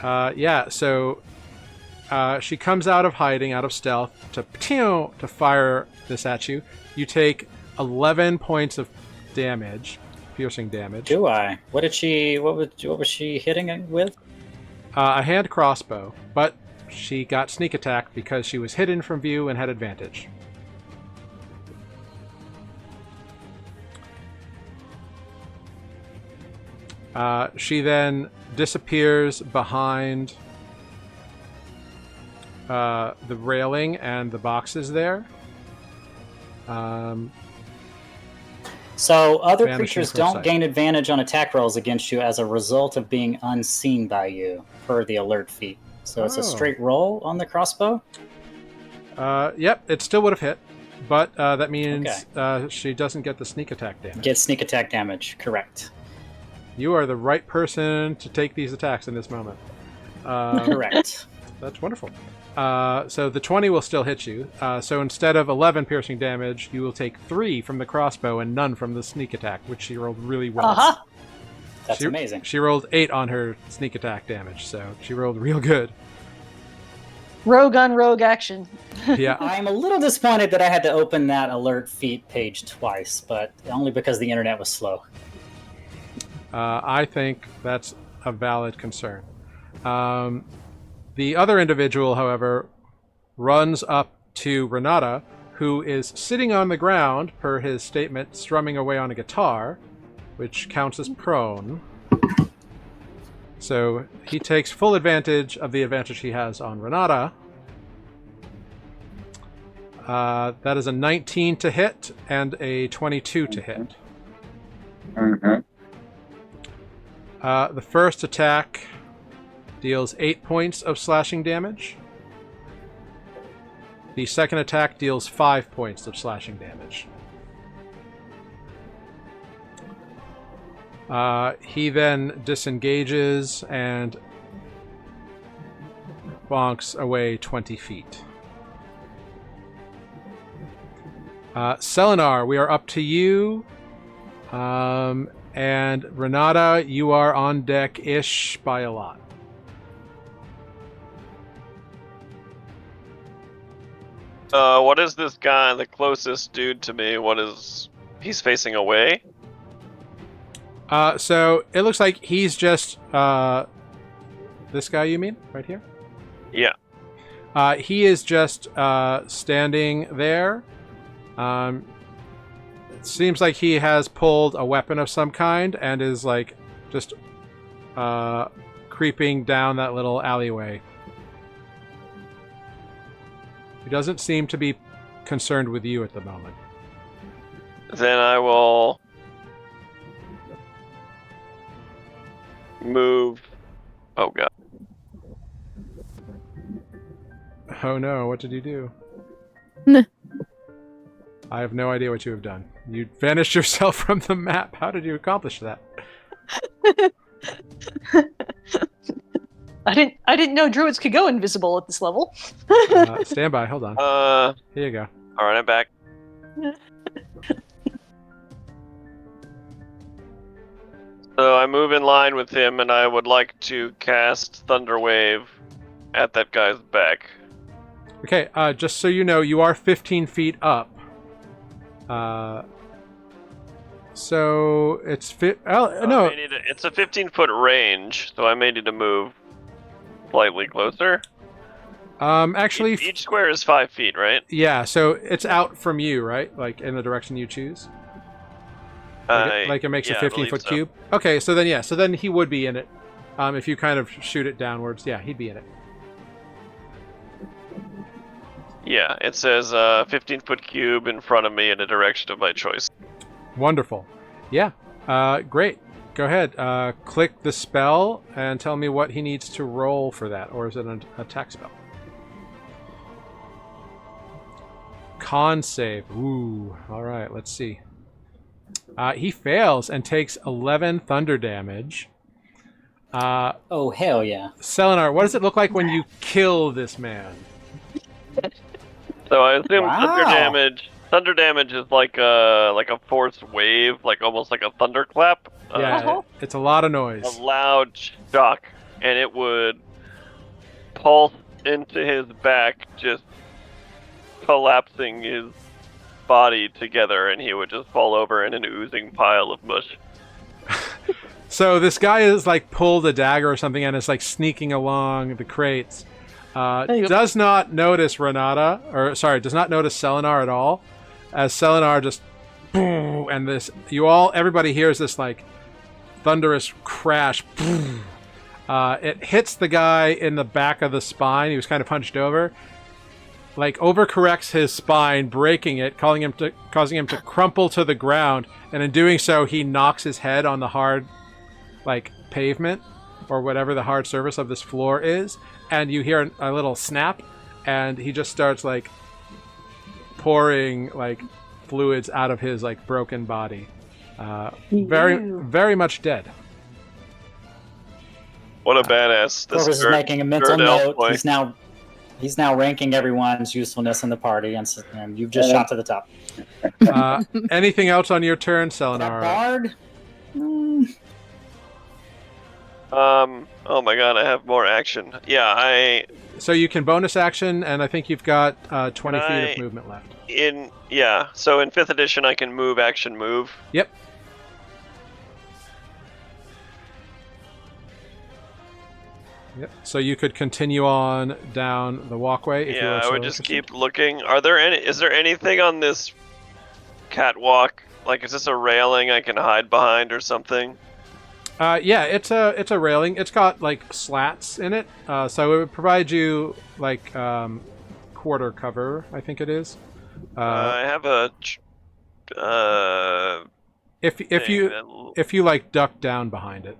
Yeah, so she comes out of hiding, out of stealth, to fire this at you. You take 11 points of damage, piercing damage. Do I? What was she hitting it with? A hand crossbow, but she got sneak attack because she was hidden from view and had advantage. She then disappears behind the railing and the boxes there. So other Vanishing creatures from don't sight. gain advantage on attack rolls against you as a result of being unseen by you, per the alert feat. So it's Oh. a straight roll on the crossbow? Yep, it still would have hit, but that means she doesn't get the sneak attack damage. Get sneak attack damage, correct. You are the right person to take these attacks in this moment. Correct. That's wonderful. So the 20 will still hit you. So instead of 11 piercing damage, you will take 3 from the crossbow and none from the sneak attack, which she rolled really well. Uh-huh. That's amazing. She rolled 8 on her sneak attack damage, so she rolled real good. Rogue on rogue action. Yeah. I'm a little disappointed that I had to open that alert feat page twice, but only because the internet was slow. I think that's a valid concern. The other individual, however, runs up to Renata, who is sitting on the ground, per his statement, strumming away on a guitar, which counts as prone. So he takes full advantage of the advantage he has on Renata. That is a 19 to hit and a 22 to hit. Mm-hmm. The first attack deals 8 points of slashing damage. The second attack deals 5 points of slashing damage. He then disengages and bonks away 20 feet. Selenar, we are up to you. And Renata, you are on deck-ish by a lot. What is this guy, the closest dude to me? He's facing away? So it looks like he's just this guy. You mean right here? Yeah. He is just standing there. It seems like he has pulled a weapon of some kind and is like just creeping down that little alleyway. He doesn't seem to be concerned with you at the moment. Then I will move. Oh god. Oh no, what did you do? Nah. I have no idea what you have done. You vanished yourself from the map. How did you accomplish that? I didn't know druids could go invisible at this level. Stand by, hold on. Here you go. Alright, I'm back. So I move in line with him and I would like to cast Thunder Wave at that guy's back. Okay, just so you know, you are 15 feet up. So it's no. It's a 15-foot range, so I may need to move slightly closer. Actually, each square is 5 feet, right? yeah. So it's out from you, right? Like in the direction you choose. Like it makes a 15-foot cube. Okay, so then yeah, so then he would be in it. If you kind of shoot it downwards, yeah, he'd be in it. Yeah, it says 15-foot cube in front of me in a direction of my choice. Wonderful. Yeah. Great. Go ahead. Click the spell and tell me what he needs to roll for that, or is it an attack spell? Con save. Ooh. All right. Let's see. He fails and takes 11 thunder damage. Oh, hell yeah. Selenar, what does it look like when you kill this man? So I assume Wow. Thunder damage is like a force wave, like almost like a thunderclap. Yeah, it's a lot of noise. A loud shock, and it would pulse into his back, just collapsing his body together, and he would just fall over in an oozing pile of mush. So this guy is like pulled a dagger or something and is like sneaking along the crates. Does not notice does not notice Selenar at all. As Selenar just boom, and everybody hears this like thunderous crash. Boom. It hits the guy in the back of the spine. He was kind of hunched over. Like overcorrects his spine, breaking it, causing him to crumple to the ground, and in doing so, he knocks his head on the hard, like pavement or whatever the hard surface of this floor is, and you hear a little snap, and he just starts like pouring like fluids out of his like broken body, very much dead. What a badass! Corvus is making a mental note. Boy. He's now ranking everyone's usefulness in the party, and you've just shot to the top. Anything else on your turn, That Selenar? bard? Oh my god, I have more action. Yeah, So you can bonus action, and I think you've got 20 feet of movement left. So in 5th edition, I can move, action, move. Yep. Yep. So you could continue on down the walkway. If Yeah, you I would just keep looking. Is there anything on this catwalk? Like, is this a railing I can hide behind or something? Yeah, it's a railing. It's got like slats in it, so it would provide you like quarter cover. I think it is. I have a. If you like duck down behind it.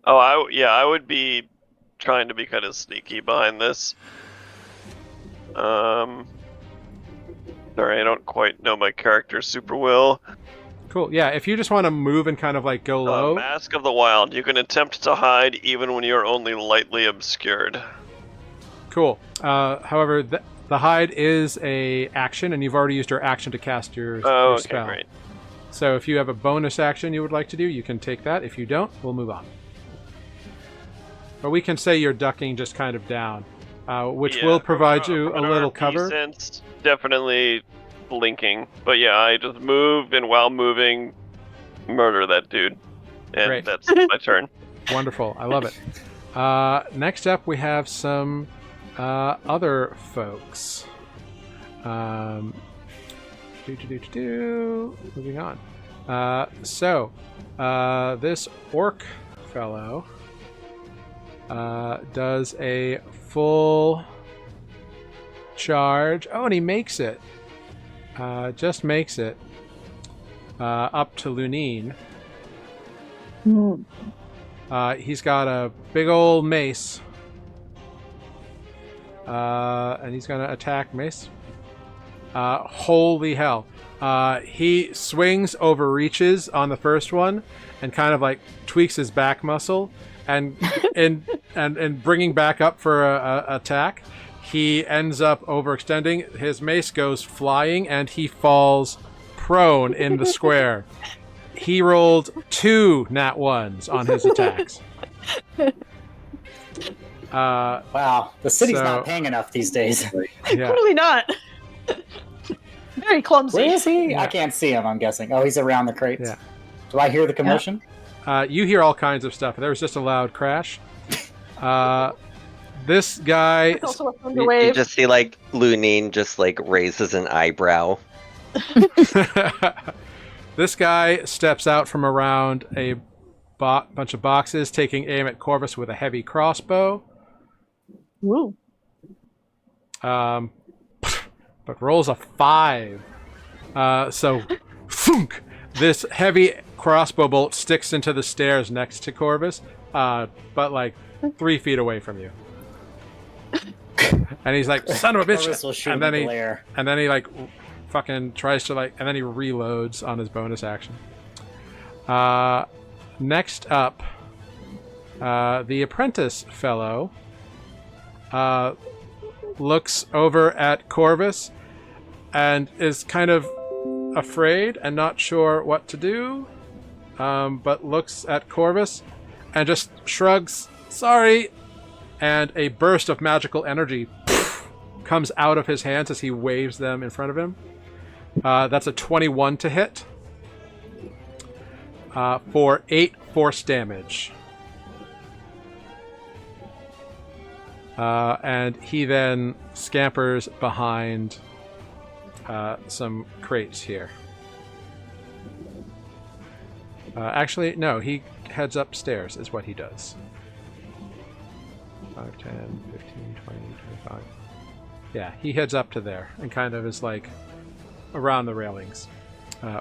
Oh, I would be trying to be kind of sneaky behind this. Sorry, I don't quite know my character super well. Cool. Yeah, if you just want to move and kind of like go low. Mask of the Wild. You can attempt to hide even when you're only lightly obscured. Cool. However, the hide is a action, and you've already used your action to cast your spell. Great. So if you have a bonus action you would like to do, you can take that. If you don't, we'll move on. But we can say you're ducking just kind of down, which will provide you a little cover. Sense, definitely blinking. But yeah, I just move, and while moving, murder that dude. And Great. That's my turn. Wonderful. I love it. Next up, we have some other folks. Moving on. This orc fellow does a full charge. Oh, and he makes it. Just makes it up to Lunine. He's got a big old mace. And he's going to attack Mace. Holy hell. He swings, overreaches on the first one, and kind of like tweaks his back muscle. And and bringing back up for a attack, he ends up overextending. His mace goes flying, and he falls prone in the square. He rolled 2 nat 1s on his attacks. Wow, the city's not paying enough these days. Yeah. Clearly not. Very clumsy. Where is he? Yeah. I can't see him, I'm guessing. Oh, he's around the crates. Yeah. Do I hear the commotion? You hear all kinds of stuff. There was just a loud crash. This guy. It's also a thunder You wave. just see like Lunine just like raises an eyebrow. This guy steps out from around a bunch of boxes, taking aim at Corvus with a heavy crossbow. Woo. But rolls a 5. So, thunk! This heavy crossbow bolt sticks into the stairs next to Corvus, but like 3 feet away from you. And he's like, "Son of a bitch!" Corvus will shoot And him then with glare. he like fucking tries to like, and then he reloads on his bonus action. Next up, the apprentice fellow looks over at Corvus and is kind of afraid and not sure what to do, but looks at Corvus and just shrugs, "Sorry," and a burst of magical energy comes out of his hands as he waves them in front of him. That's a 21 to hit for 8 force damage. And he then scampers behind some crates here. Actually, no, he heads upstairs is what he does. 5, 10, 15, 20, 25. Yeah, he heads up to there and kind of is like around the railings.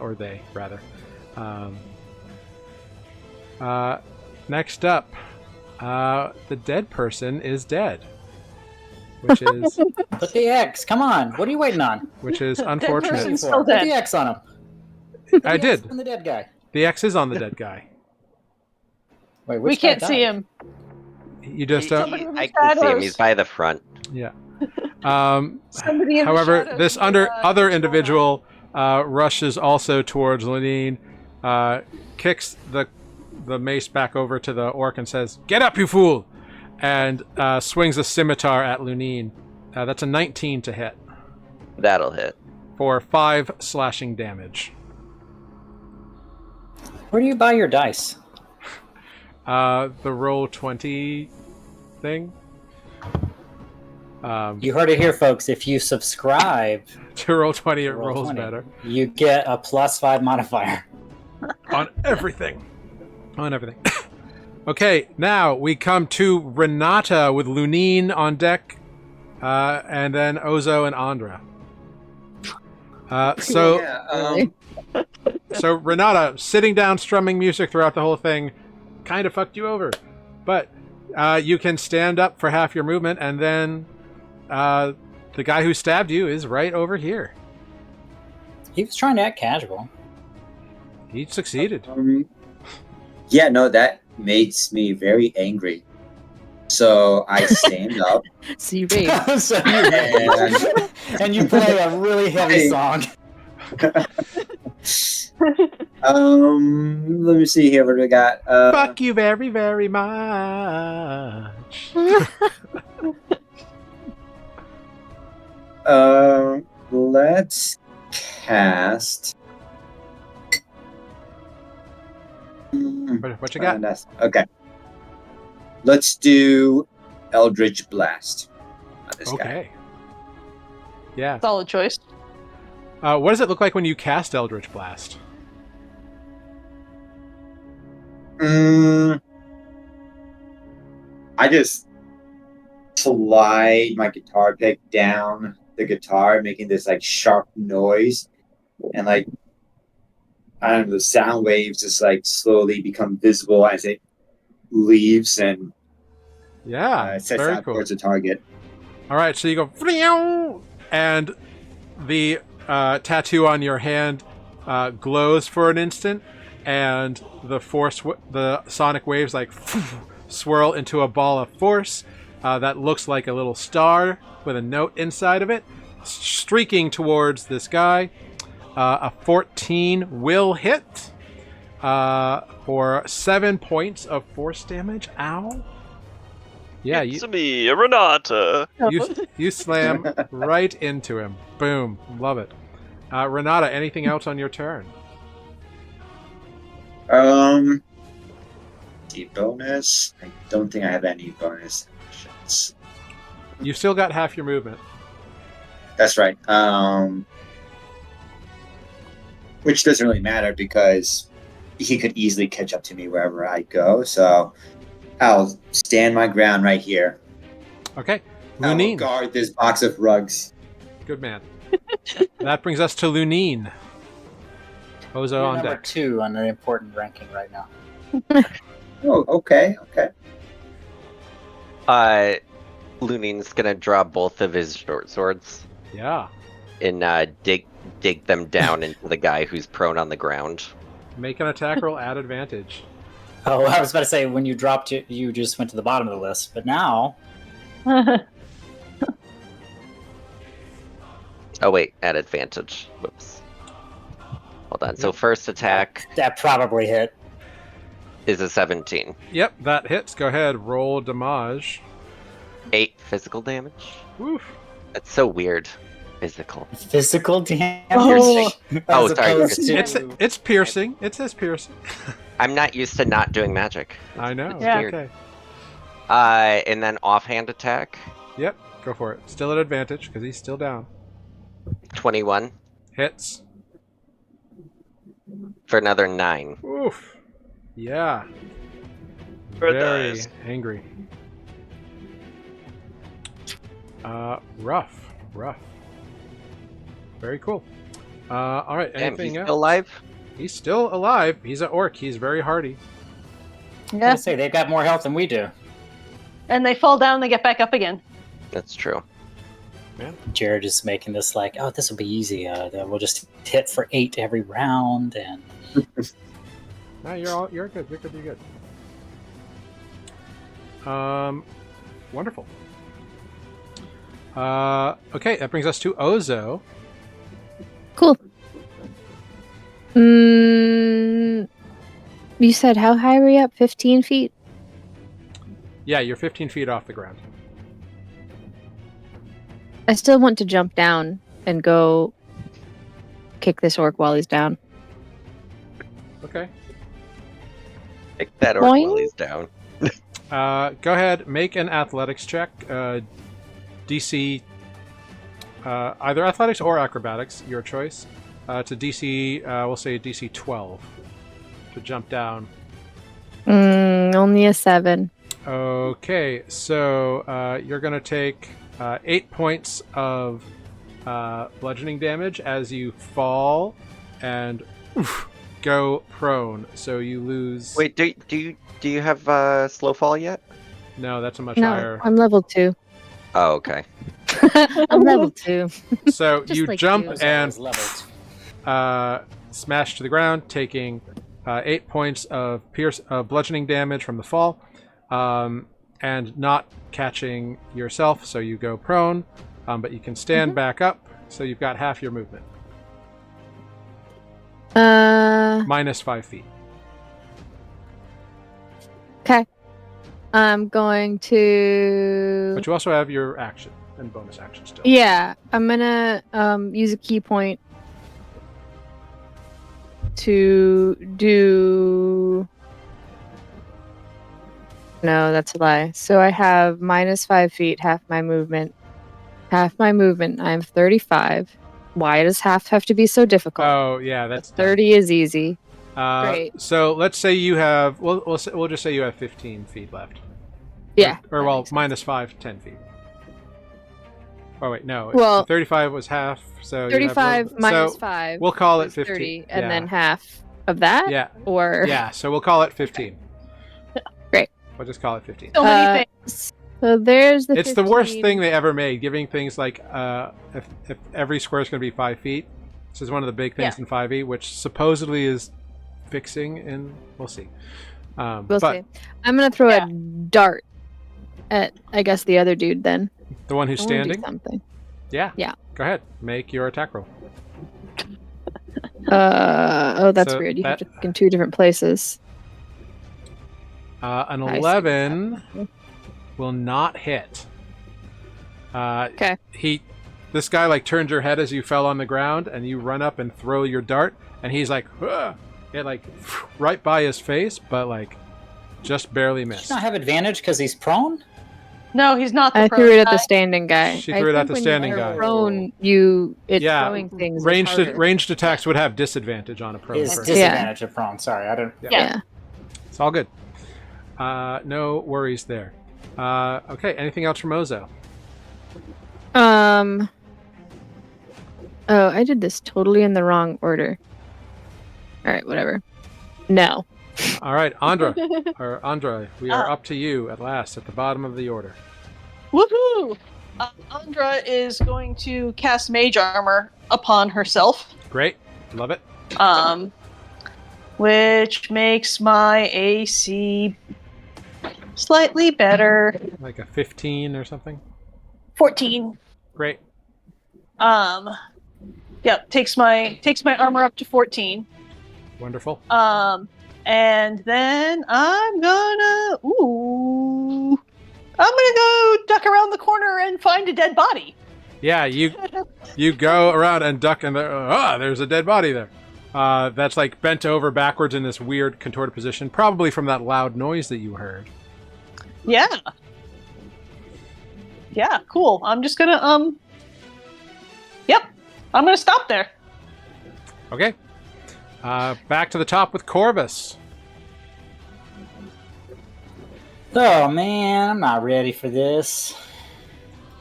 Or they, rather. Next up, the dead person is dead. Which is Put the X. Come on. What are you waiting on? which is Dead unfortunate. person's For? still Put the dead. X on him. I did. On the dead guy. The X is on the dead guy. Wait, We which guy can't see died? him. You just Somebody in the I can see him. shadows. He's by the front. yeah. Somebody in the However, shadows this with, other control individual rushes also towards Lenine, kicks the mace back over to the orc and says, "Get up, you fool!" and swings a scimitar at Lunine. That's a 19 to hit That'll hit. for 5 slashing damage. Where do you buy your dice? The roll 20 thing. You heard it here, folks. If you subscribe, To roll 20, it Roll rolls 20. better. you get a +5 modifier. On everything. On everything. Okay, now we come to Renata with Lunine on deck, and then Ozo and Andra. So Renata, sitting down, strumming music throughout the whole thing, kind of fucked you over. But you can stand up for half your movement, and then the guy who stabbed you is right over here. He was trying to act casual. He succeeded. Yeah, no, that makes me very angry. So I stand up So you rage. So you- and and you play a really heavy Hey. song. let me see here what we got. Fuck you very, very much. Let's cast. What you got? Okay. Let's do Eldritch Blast on this guy. Okay. Yeah. Solid choice. What does it look like when you cast Eldritch Blast? I just slide my guitar pick down the guitar, making this like sharp noise, and like I don't know, the sound waves just like slowly become visible as it leaves and Yeah, sets very out cool. towards the target. All right, so you go, "Vroom," and the tattoo on your hand glows for an instant, and the sonic waves like swirl into a ball of force that looks like a little star with a note inside of it, streaking towards this guy. A 14 will hit for 7 points of force damage. Ow. Yeah, It's me, Renata. you slam right into him. Boom. Love it. Renata, anything else on your turn? The bonus. I don't think I have any bonus actions. You've still got half your movement. That's right. Which doesn't really matter because he could easily catch up to me wherever I go. So I'll stand my ground right here. Okay. I will Lunine. guard this box of rugs. Good man. That brings us to Lunine. Ozo You're on number deck. 2 on the important ranking right now. Oh, okay. Lunine's gonna draw both of his short swords Yeah. and dig them down into the guy who's prone on the ground. Make an attack roll at advantage. Oh, I was about to say, when you dropped it, you just went to the bottom of the list. But now, Oh wait, at advantage. Whoops. Hold on. So first attack that probably hit. is a 17. Yep, that hits. Go ahead. Roll damage. 8 physical damage. Woof. That's so weird. Physical. Physical damage. Oh. Oh, As sorry, opposed piercing. to- It's piercing. It says piercing. I'm not used to not doing magic. I know. It's Yeah. weird. Okay. And then offhand attack, Yep. Go for it. Still at advantage because he's still down. 21 Hits. for another 9. Oof. Yeah. Very Very nice. angry. Rough. Very cool. All right. Damn, Anything he's else? still alive? He's still alive. He's an orc. He's very hardy. I was Yeah. gonna say, they've got more health than we do. And they fall down, they get back up again. That's true. Jared is making this like, oh, this will be easy. We'll just hit for 8 every round, and No, you're good. You're good. Wonderful. Okay, that brings us to Ozo. Cool. You said how high were you up? 15 feet? Yeah, you're 15 feet off the ground. I still want to jump down and go kick this orc while he's down. Okay. Take that orc Boing. while he's down. Go ahead, make an athletics check. DC, either athletics or acrobatics, your choice. To DC, we'll say DC 12 to jump down. Only a 7. Okay, so you're going to take 8 points of bludgeoning damage as you fall and go prone. So you lose. Wait, do you have slow fall yet? No, that's a much No, higher. I'm level 2. Oh, okay. I'm level 2. So Just you like jump you. and leveled. smash to the ground, taking 8 points of bludgeoning damage from the fall, and not catching yourself. So you go prone, but you can stand back up. So you've got half your movement, minus 5 feet. Okay. I'm going to. But you also have your action and bonus action still. Yeah, I'm gonna use a key point to do. No, that's a lie. So I have minus 5 feet, half my movement. Half my movement. I'm 35. Why does half have to be so difficult? Oh yeah, that's 30 is easy. Great. So let's say you have. We'll just say you have 15 feet left. Yeah. Or that well, makes sense. minus 5, 10 feet. Oh wait, no. Well, 35 was half. So you have 35 minus so 5. we'll call it is 15. 30, and yeah. then half of that? Yeah. Or. Yeah. So we'll call it 15. Great. We'll just call it 15. So many things. So there's the. It's the worst 15. thing they ever made, giving things like if every square is going to be 5 feet. This is one of the big things in 5e, which supposedly is fixing, and we'll see. We'll but see. I'm gonna throw a dart at, I guess, the other dude then. the one who's I wanna do standing, something. yeah, Yeah. Go ahead, make your attack roll. Oh, that's So weird. You have to that- look in 2 different places. An I see. 11 will not hit. Okay. He this guy like turned your head as you fell on the ground, and you run up and throw your dart, and he's like, "Huh!" It like right by his face, but like just barely Does missed. he not have advantage because he's prone? No, he's not the I prone threw it at guy. the standing guy. She threw it at the standing guy. Prone, it's Yeah, throwing things. is Ranged harder. ranged attacks would have disadvantage on a prone Is person. disadvantage of prone. Sorry, I don't. Yeah. It's all good. No worries there. Okay, anything else from Ozo? Oh, I did this totally in the wrong order. All right, whatever. No. All right, Andra, we are up to you at last at the bottom of the order. Woohoo! Andra is going to cast Mage Armor upon herself, Great, love it. which makes my AC slightly better. Like a 15 or something. 14. Great. Yep, takes my armor up to 14. Wonderful. And then I'm gonna go duck around the corner and find a dead body. Yeah, you go around and duck, and there's a dead body there. That's like bent over backwards in this weird contorted position, probably from that loud noise that you heard. Yeah. Yeah, cool. I'm just gonna Yep. I'm gonna stop there. Okay. Back to the top with Corvus. Oh man, I'm not ready for this.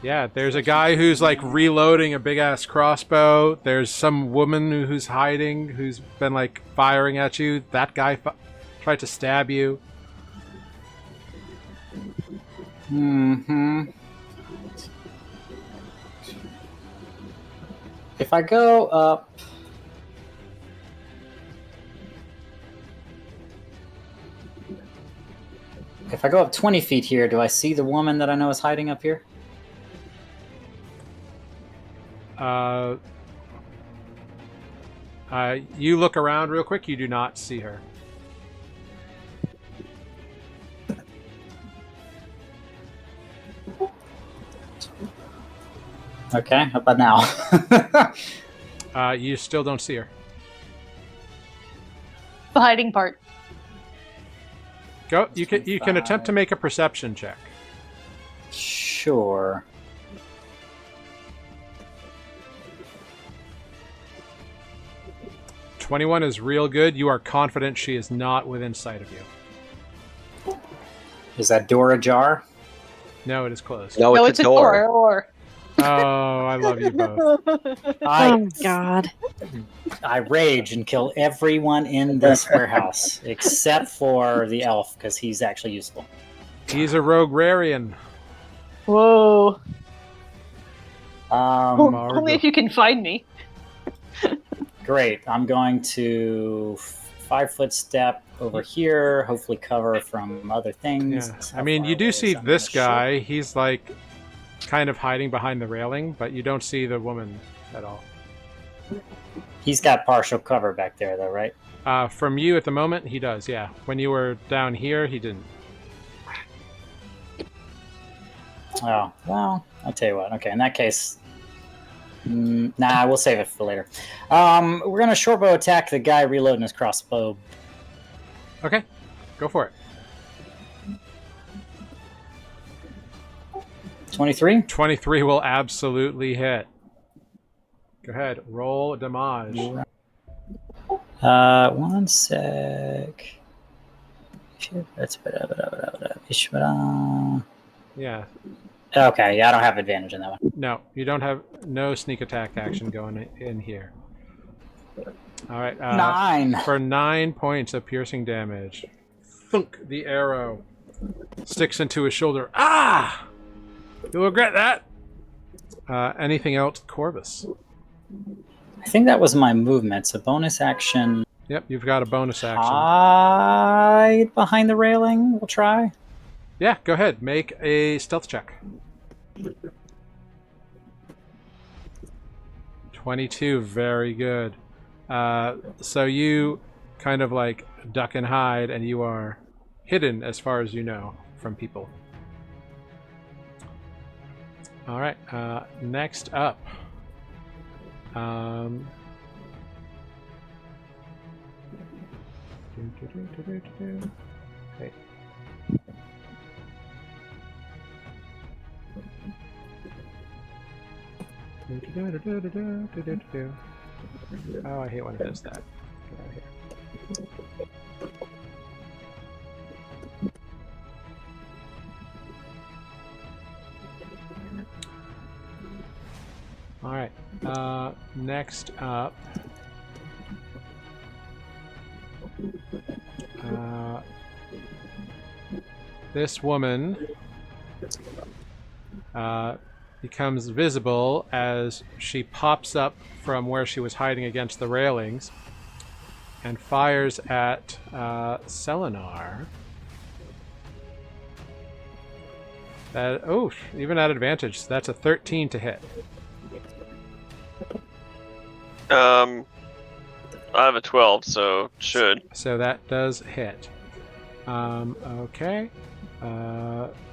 Yeah, there's a guy who's like reloading a big ass crossbow. There's some woman who's hiding, who's been like firing at you. That guy tried to stab you. If I go up. If I go up 20 feet here, do I see the woman that I know is hiding up here? You look around real quick. You do not see her. Okay, how about now? You still don't see her. The hiding part. Go. You can attempt to make a perception check. Sure. .21 is real good. You are confident she is not within sight of you. Is that door ajar? No, it is closed. No, No, it's a door. Or Oh, I love you both. Oh God. I rage and kill everyone in this warehouse except for the elf because he's actually useful. He's a rogue rarian. Whoa. Margo. Only if you can find me. Great. I'm going to 5-foot step over here, hopefully cover from other things. Yeah. How I mean, far you do away see is that? this Sure. guy. He's like kind of hiding behind the railing, but you don't see the woman at all. He's got partial cover back there, though, right? From you at the moment, he does, yeah. When you were down here, he didn't. Oh, well, I'll tell you what. Okay, in that case, nah, we'll save it for later. We're gonna shortbow attack the guy reloading his crossbow. Okay, go for it. 23. 23 will absolutely hit. Go ahead, roll damage. One sec. Yeah. Okay, yeah, I don't have advantage in that one. No, you don't have no sneak attack action going in here. All right. 9. For 9 points of piercing damage. Thunk, the arrow sticks into his shoulder. Ah! You'll regret that. Anything else, Corvus? I think that was my movement. So bonus action. Yep, you've got a bonus action. Hide behind the railing. We'll try. Yeah, go ahead. Make a stealth check. 22, very good. So you kind of like duck and hide, and you are hidden as far as you know from people. All right, next up. Okay. Oh, I hate when it does that. Get out of here. All right. Next up, this woman becomes visible as she pops up from where she was hiding against the railings and fires at Selenar. Even at advantage. That's a 13 to hit. I have a 12, so should. So that does hit. Okay.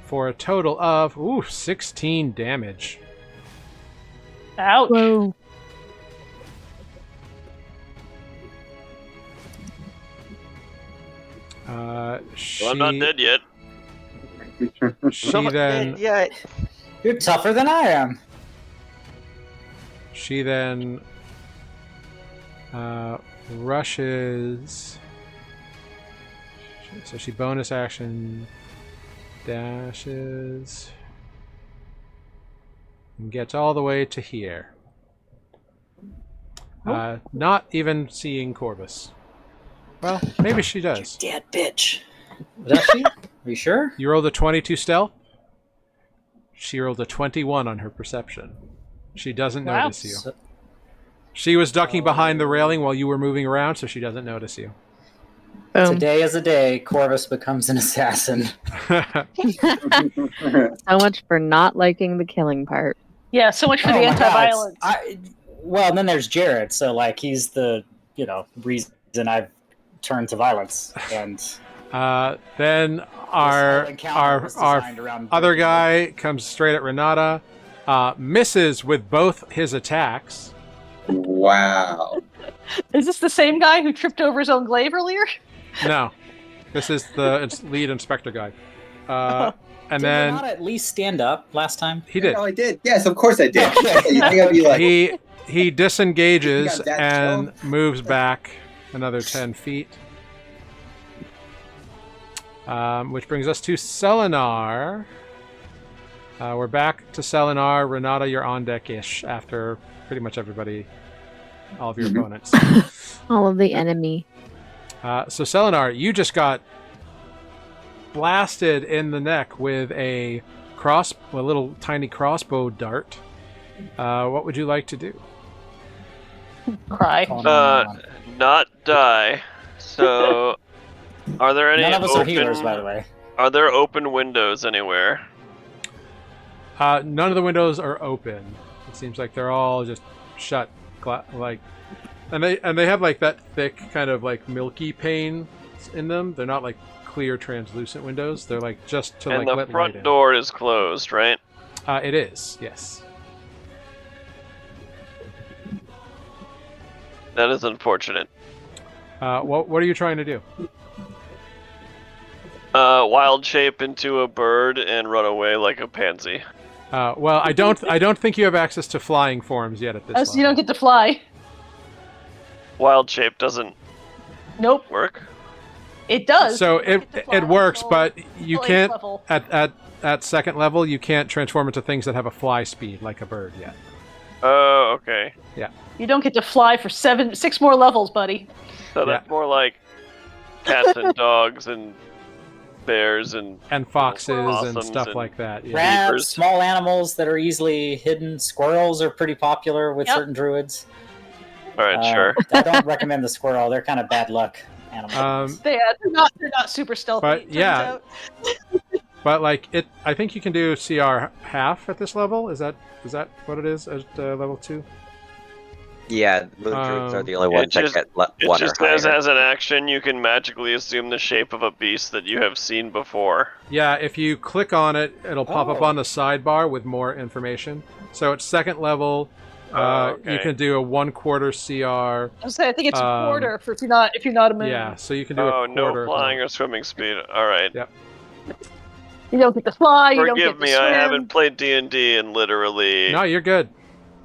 For a total of 16 damage. Ouch. Whoa. She, I'm not dead yet. She then Yeah. You're tougher than I am. She then rushes. So she bonus action dashes and gets all the way to here. Not even seeing Corvus. Well, maybe she does. Dead bitch. Does she? Are you sure? You rolled a 22 stealth. She rolled a 21 on her perception. She doesn't Wow. notice you. She was ducking behind the railing while you were moving around, so she doesn't notice you. Boom. Today is a day Corvus becomes an assassin. So much for not liking the killing part. Yeah, so much for Oh the my God, anti-violence. Well, and then there's Jared, so like he's the reason I've turned to violence. And Then this whole encounter our was designed around other breaking guy comes straight at Renata, misses with both his attacks. Wow. Is this the same guy who tripped over his own glaive earlier? No, this is the lead inspector guy. And Did then Renata at least stand up last time? he did. No, I did. Yes, of course I did. Okay. You think I'd be like, He disengages You got that and chill? moves back another 10 feet. Which brings us to Selenar. We're back to Selenar. Renata, you're on deck-ish after pretty much everybody, all of your Mhm. opponents. All of the enemy. So Selenar, you just got blasted in the neck with a little tiny crossbow dart. What would you like to do? Cry. Not die. So, are there any None of us are open, healers, by the way. Are there open windows anywhere? None of the windows are open. It seems like they're all just shut, and they have like that thick kind of like milky pane in them. They're not like clear translucent windows. They're like just to And like the let light front in. door is closed, right? It is, yes. That is unfortunate. What are you trying to do? Wild shape into a bird and run away like a pansy. Well, I don't think you have access to flying forms yet at this As level. you don't get to fly. Wild shape doesn't Nope. work. It does. So You don't get to fly it works, until but you eighth can't level. at second level. You can't transform into things that have a fly speed like a bird yet. Oh, okay. You don't get to fly for 6 more levels, buddy. So that's more like cats and dogs and bears and Foxes and Possums stuff and like that. Yeah. Rats, Beavers. small animals that are easily hidden. Squirrels are pretty popular with Yep. certain druids. Alright, sure. I don't recommend the squirrel. They're kind of bad luck animals. They're not super stealthy. But, it turns yeah. out. But like it, I think you can do CR half at this level. Is that what it is at level 2? Yeah, moon druids are the only ones that get It one just or higher. says as an action you can magically assume the shape of a beast that you have seen before. Yeah, if you click on it, it'll pop up Oh. on the sidebar with more information. So at second level, Okay. You can do a 1/4 CR. I was saying, I think it's a Um, quarter for if you're not a moon. Yeah, so you can do Oh, a no quarter. flying or swimming speed. All right. Yep. You don't get to fly. You don't Forgive get to me, swim. I haven't played D&D in literally No, you're good.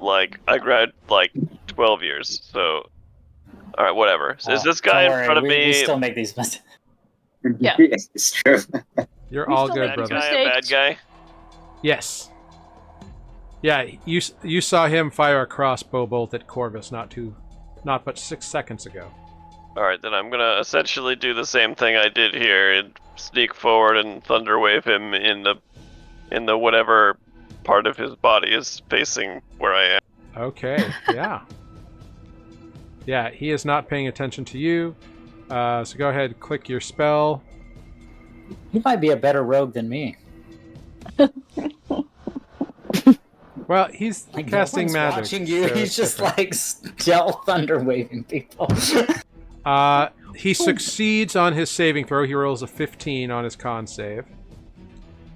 I grad 12 years. So, all right, whatever. So is this guy Don't in worry, front of we me still make these mistakes. Yeah. It's true. You're We all still good, make bad brother. mistakes. guy? A bad guy? Yes. Yeah, you saw him fire a crossbow bolt at Corvus not but 6 seconds ago. All right, then I'm gonna essentially do the same thing I did here and sneak forward and thunderwave him in the whatever part of his body is facing where I am. Okay, yeah. Yeah, he is not paying attention to you. So go ahead, click your spell. He might be a better rogue than me. Well, he's Like, casting no one's magic. watching you. so He's it's just different. like stealth thunder waving people. He succeeds on his saving throw. He rolls a 15 on his con save.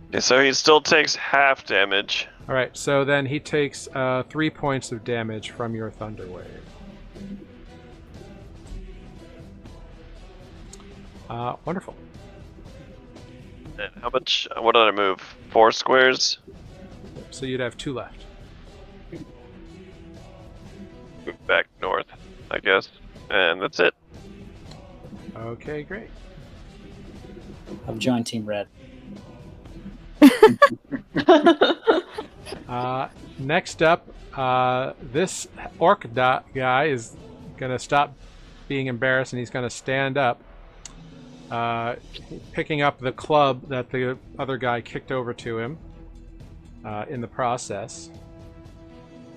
Okay, so he still takes half damage. All right, so then he takes 3 points of damage from your thunder wave. Wonderful. And how much? What did I move? 4 squares? So you'd have 2 left. Move back north, I guess. And that's it. Okay, great. I've joined Team Red. Next up, this orc guy is gonna stop being embarrassed and he's gonna stand up, picking up the club that the other guy kicked over to him in the process,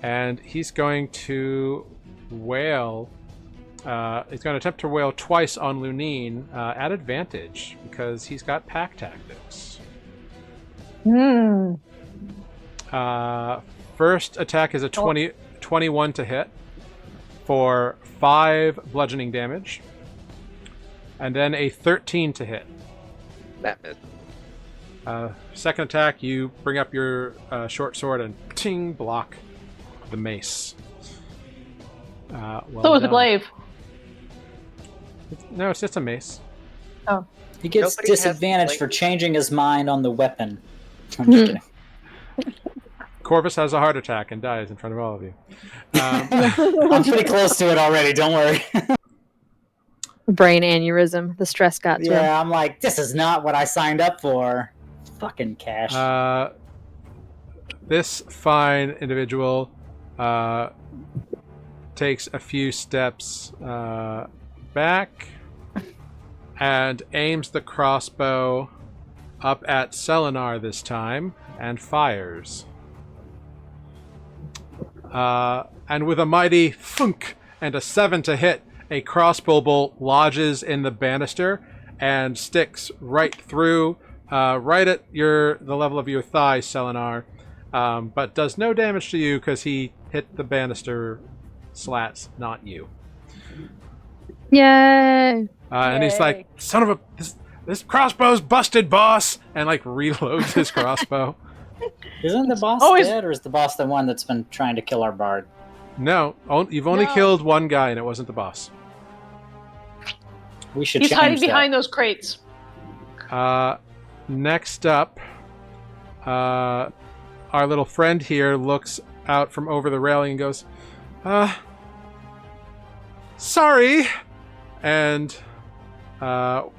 and he's going to wail. He's going to attempt to wail twice on Lunine at advantage because he's got pack tactics. Hmm. First attack is a 21 to hit for 5 bludgeoning damage, and then a 13 to hit. That missed. Second attack, you bring up your short sword and ting, block the mace. Well So was the done. glaive. No, it's just a mace. He gets Nobody has, disadvantage like- for changing his mind on the weapon. I'm just kidding. Corvus has a heart attack and dies in front of all of you. I'm pretty close to it already. Don't worry. Brain aneurysm. The stress got to him. Yeah, I'm like, this is not what I signed up for. Fucking cash. This fine individual takes a few steps back and aims the crossbow up at Selenar this time and fires. And with a mighty thunk and a 7 to hit, a crossbow bolt lodges in the banister and sticks right through, right at the level of your thigh, Selenar, but does no damage to you because he hit the banister slats, not you. Yay! And he's Yay. like, "Son of a, this crossbow's busted, boss!" and like reloads his crossbow. Isn't the boss Always- dead, or is the boss the one that's been trying to kill our bard? No, you've only No. killed one guy, and it wasn't the boss. We should He's change hiding that. behind those crates. Next up, our little friend here looks out from over the railing and goes, sorry! And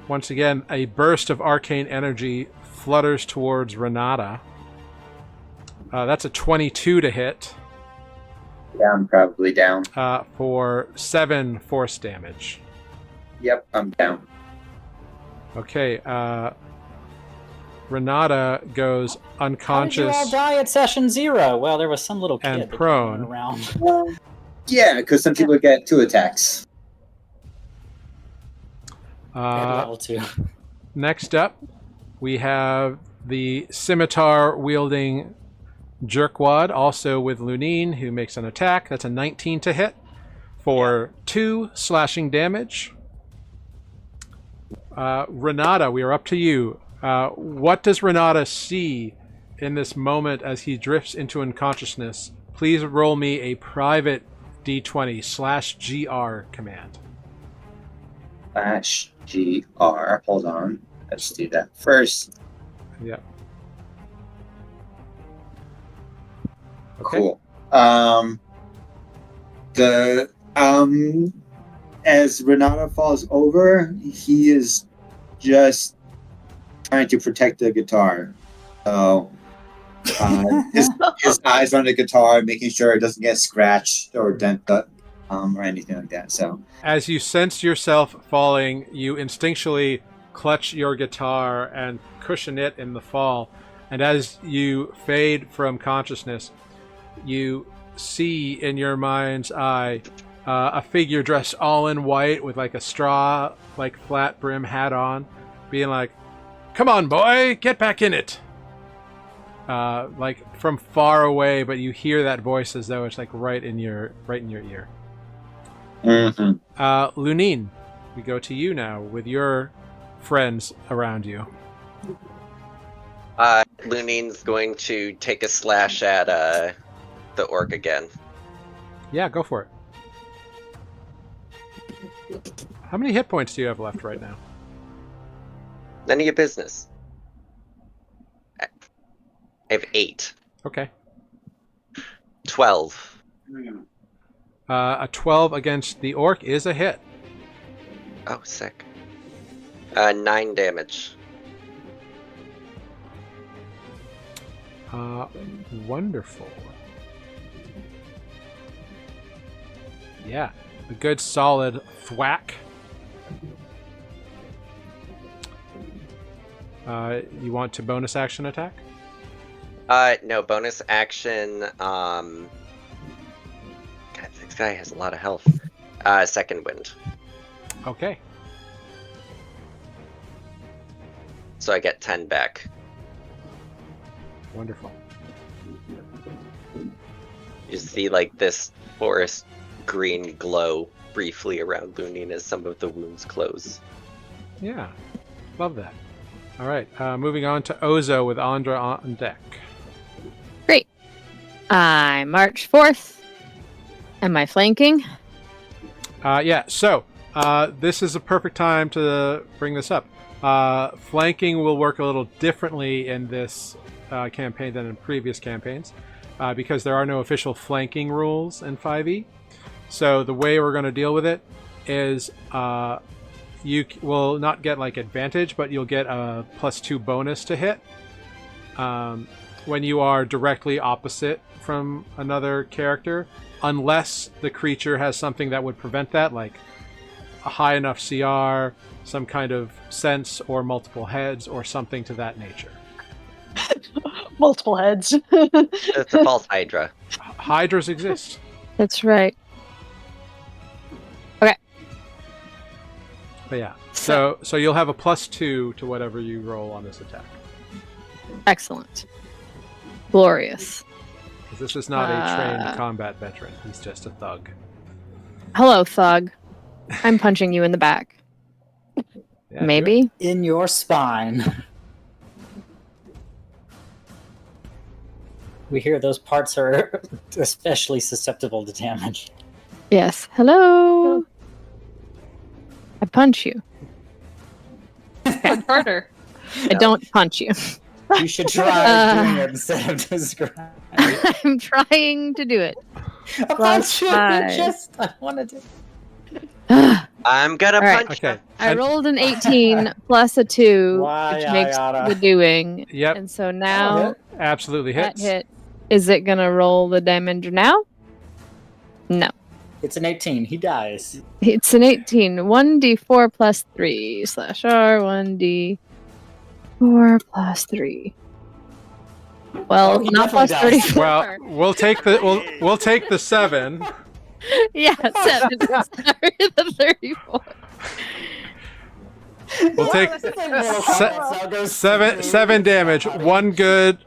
once again, a burst of arcane energy flutters towards Renata. That's a 22 to hit Yeah, I'm probably down. for 7 force damage. Yep, I'm down. Okay, Renata goes How did you unconscious. all die at session 0? Well, there was some little kid And that prone. came around. Yeah, because some people get 2 attacks. At level 2. Next up, we have the scimitar-wielding Jerkwad, also with Lunine, who makes an attack. That's a 19 to hit for 2 slashing damage. Renata, we are up to you. What does Renata see in this moment as he drifts into unconsciousness? please roll me a private d20/GR command. /GR. Hold on. Let's do that first. Yep. Okay. Cool. As Renata falls over, he is just trying to protect the guitar. So his eyes on the guitar, making sure it doesn't get scratched or dent up, or anything like that. So As you sense yourself falling, you instinctually clutch your guitar and cushion it in the fall. And as you fade from consciousness, you see in your mind's eye a figure dressed all in white with like a straw, like flat brim hat on, being like, "Come on, boy, get back in it." Like from far away, but you hear that voice as though it's like right in your ear. Mm-hmm. Lunine, we go to you now with your friends around you. Lunine's going to take a slash at the orc again. Yeah, go for it. How many hit points do you have left right now? None of your business. I have 8. Okay. 12. A 12 against the orc is a hit. Oh, sick. 9 damage. Wonderful. Yeah, a good solid thwack. You want to bonus action attack? No, bonus action, God, this guy has a lot of health. Second wind. Okay. So I get 10 back. Wonderful. You see, like, this forest green glow briefly around Lunine as some of the wounds close. Yeah, love that. All right, moving on to Ozo with Andra on deck. Great. I march forth. Am I flanking? Yeah, so this is a perfect time to bring this up. Flanking will work a little differently in this campaign than in previous campaigns because there are no official flanking rules in 5e. So the way we're going to deal with it is you will not get like advantage, but you'll get a +2 bonus to hit when you are directly opposite from another character, unless the creature has something that would prevent that, like a high enough CR, some kind of sense, or multiple heads, or something to that nature. Multiple heads. It's a false Hydra. Hydras exist. That's right. But yeah, so you'll have a +2 to whatever you roll on this attack. Excellent. Glorious. 'Cause this is not a trained combat veteran. He's just a thug. Hello, thug. I'm punching you in the back. Yeah, Maybe? In your spine. We hear those parts are especially susceptible to damage. Yes. Hello. I punch you. Punch harder. I don't punch you. You should try doing it instead of describing. I'm trying to do it. I Plus punch you in the 5. chest. I wanted to. I'm gonna All right. punch Okay. I rolled an 18 plus a 2, Why, which makes yada. the doing. Yep. And so now Absolutely that hits. hit. Is it gonna roll the damage now? No. It's an 18. He dies. It's an 18. 1d4 plus 3 /R 1d4 plus 3. Well, Oh, he not plus definitely dies. 34. Well, we'll take the 7. Yeah, 7. Sorry, the 34. We'll take seven damage. One good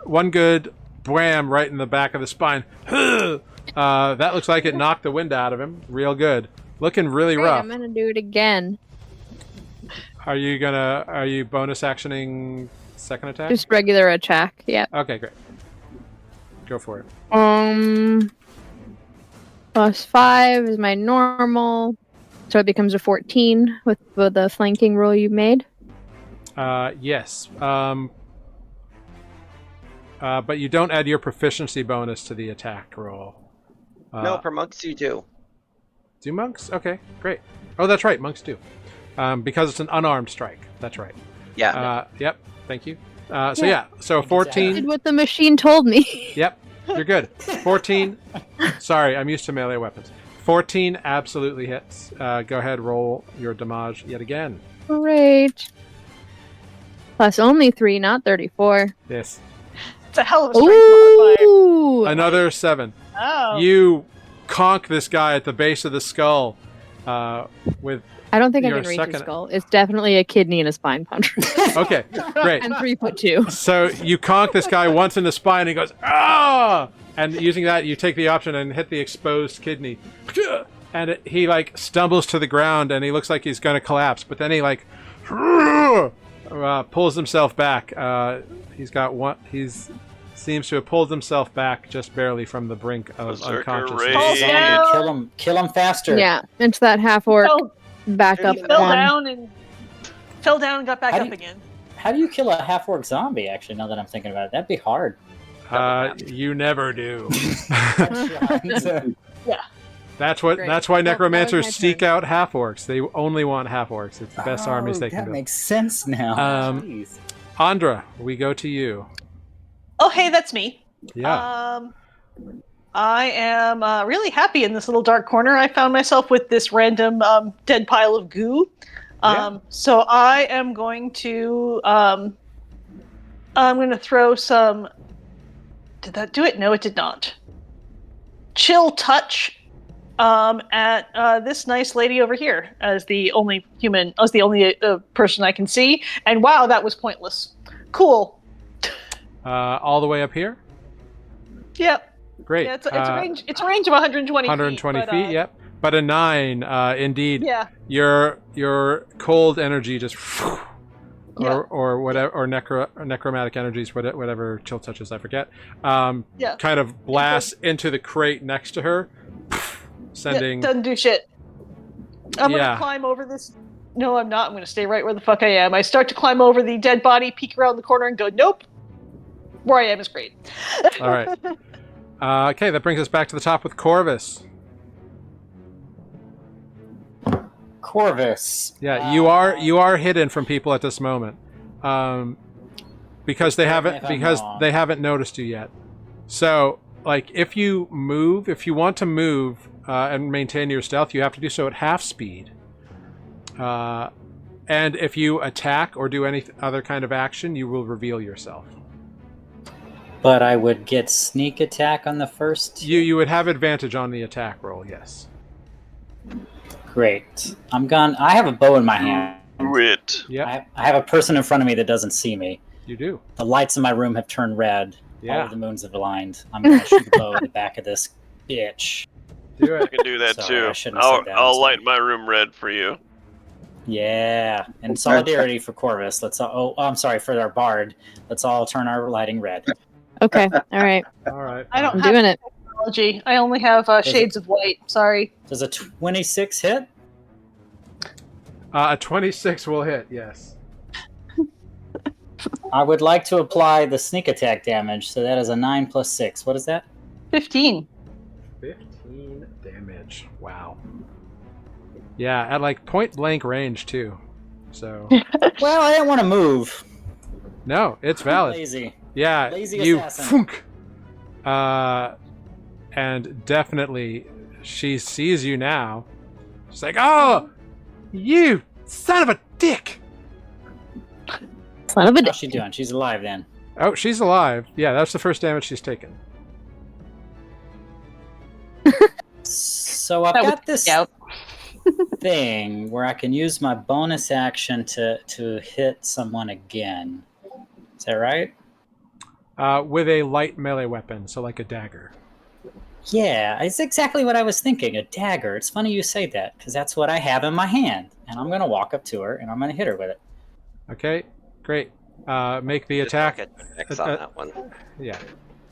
bwam right in the back of the spine. That looks like it knocked the wind out of him. Real good. Looking really Great, rough. I'm gonna do it again. Are you bonus actioning second attack? Just regular attack. Yep. Okay, great. Go for it. Plus 5 is my normal. So it becomes a 14 with the flanking roll you made. Yes. But you don't add your proficiency bonus to the attack roll. No, for monks you do. Do monks? Okay, great. Oh, that's right, monks do. Because it's an unarmed strike. That's right. Yeah. Yep, thank you. So Yeah. so I did 14. what the machine told me. Yep, you're good. 14. Sorry, I'm used to melee weapons. 14 absolutely hits. Go ahead, roll your damage yet again. Great. Plus only 3, not 34. Yes. It's a hell of a strength modifier. Ooh! Another 7. Oh. You conk this guy at the base of the skull with... I don't think I your can reach second- his skull. It's definitely a kidney and a spine puncher. Okay, great. And 3'2". So you conk this guy once in the spine, and he goes, ah! And using that, you take the option and hit the exposed kidney. And he, like, stumbles to the ground, and he looks like he's going to collapse. But then he, like, pulls himself back. He's got one... seems to have pulled himself back just barely from the brink of Berserker unconsciousness. rage. Zombie, kill him faster. Yeah, into that half orc. Fell, Back up fell one. down and got back How do up you- again. How do you kill a half-orc zombie, actually, now that I'm thinking about it? That'd be hard. You never do. Yeah. That's Great. why Well, that was necromancers my seek turn. out half orcs. They only want half orcs. It's the best armies they can That build. makes sense now. Jeez. Andra, we go to you. Oh, hey, that's me. Yeah. I am really happy in this little dark corner. I found myself with this random dead pile of goo. So I am going to throw some. Did that do it? No, it did not. Chill touch at this nice lady over here as the only person I can see. And wow, that was pointless. Cool. All the way up here? Yep. Great. Yeah, it's a range. It's a range of 120. 120 feet. feet, yep. But a 9, indeed. Yeah. Your cold energy just... Yeah. Or whatever, or necromantic energies, whatever chill touches, I forget. Yeah. Kind of blasts into the crate next to her, sending... Doesn't do shit. I'm Yeah. gonna climb over this. No, I'm not. I'm gonna stay right where the fuck I am. I start to climb over the dead body, peek around the corner, and go, nope. Where I am is great. All right. Okay, that brings us back to the top with Corvus. Corvus. Yeah, you are hidden from people at this moment, because they haven't noticed you yet. So, like, if you want to move and maintain your stealth, you have to do so at half speed. And if you attack or do any other kind of action, you will reveal yourself. But I would get sneak attack on the first. You would have advantage on the attack roll, yes. Great. I have a bow in my hand. Do it. Yep, I have a person in front of me that doesn't see me. you do. The lights in my room have turned red. Yeah. All of the moons have aligned. I'm going to shoot a bow at the back of this bitch. Do I it. can do that Sorry, too. I shouldn't have said that. I'll light my room red for you. Yeah. In solidarity for Corvus, I'm sorry, for our bard, let's all turn our lighting red. Okay, all right. All right. I don't I'm have doing it. technology. I only have shades of white. Sorry. Does a 26 hit? A 26 will hit, yes. I would like to apply the sneak attack damage, so that is a 9 plus 6. What is that? 15. 15 damage. Wow. Yeah, at like point blank range too. So Well, I didn't want to move. no, it's valid. Lazy. Yeah, Lazy you assassin. funk. And definitely she sees you now. She's like, "Oh, you son of a dick!" Son of a How's dick. she doing? She's alive then. Oh, she's alive. Yeah, that's the first damage she's taken. So I've That was got this out. thing where I can use my bonus action to hit someone again. Is that right? With a light melee weapon, so like a dagger. Yeah, it's exactly what I was thinking. A dagger. It's funny you say that, because that's what I have in my hand. And I'm going to walk up to her, and I'm going to hit her with it. Okay, great. Make the Just attack. look at X on that one. Yeah.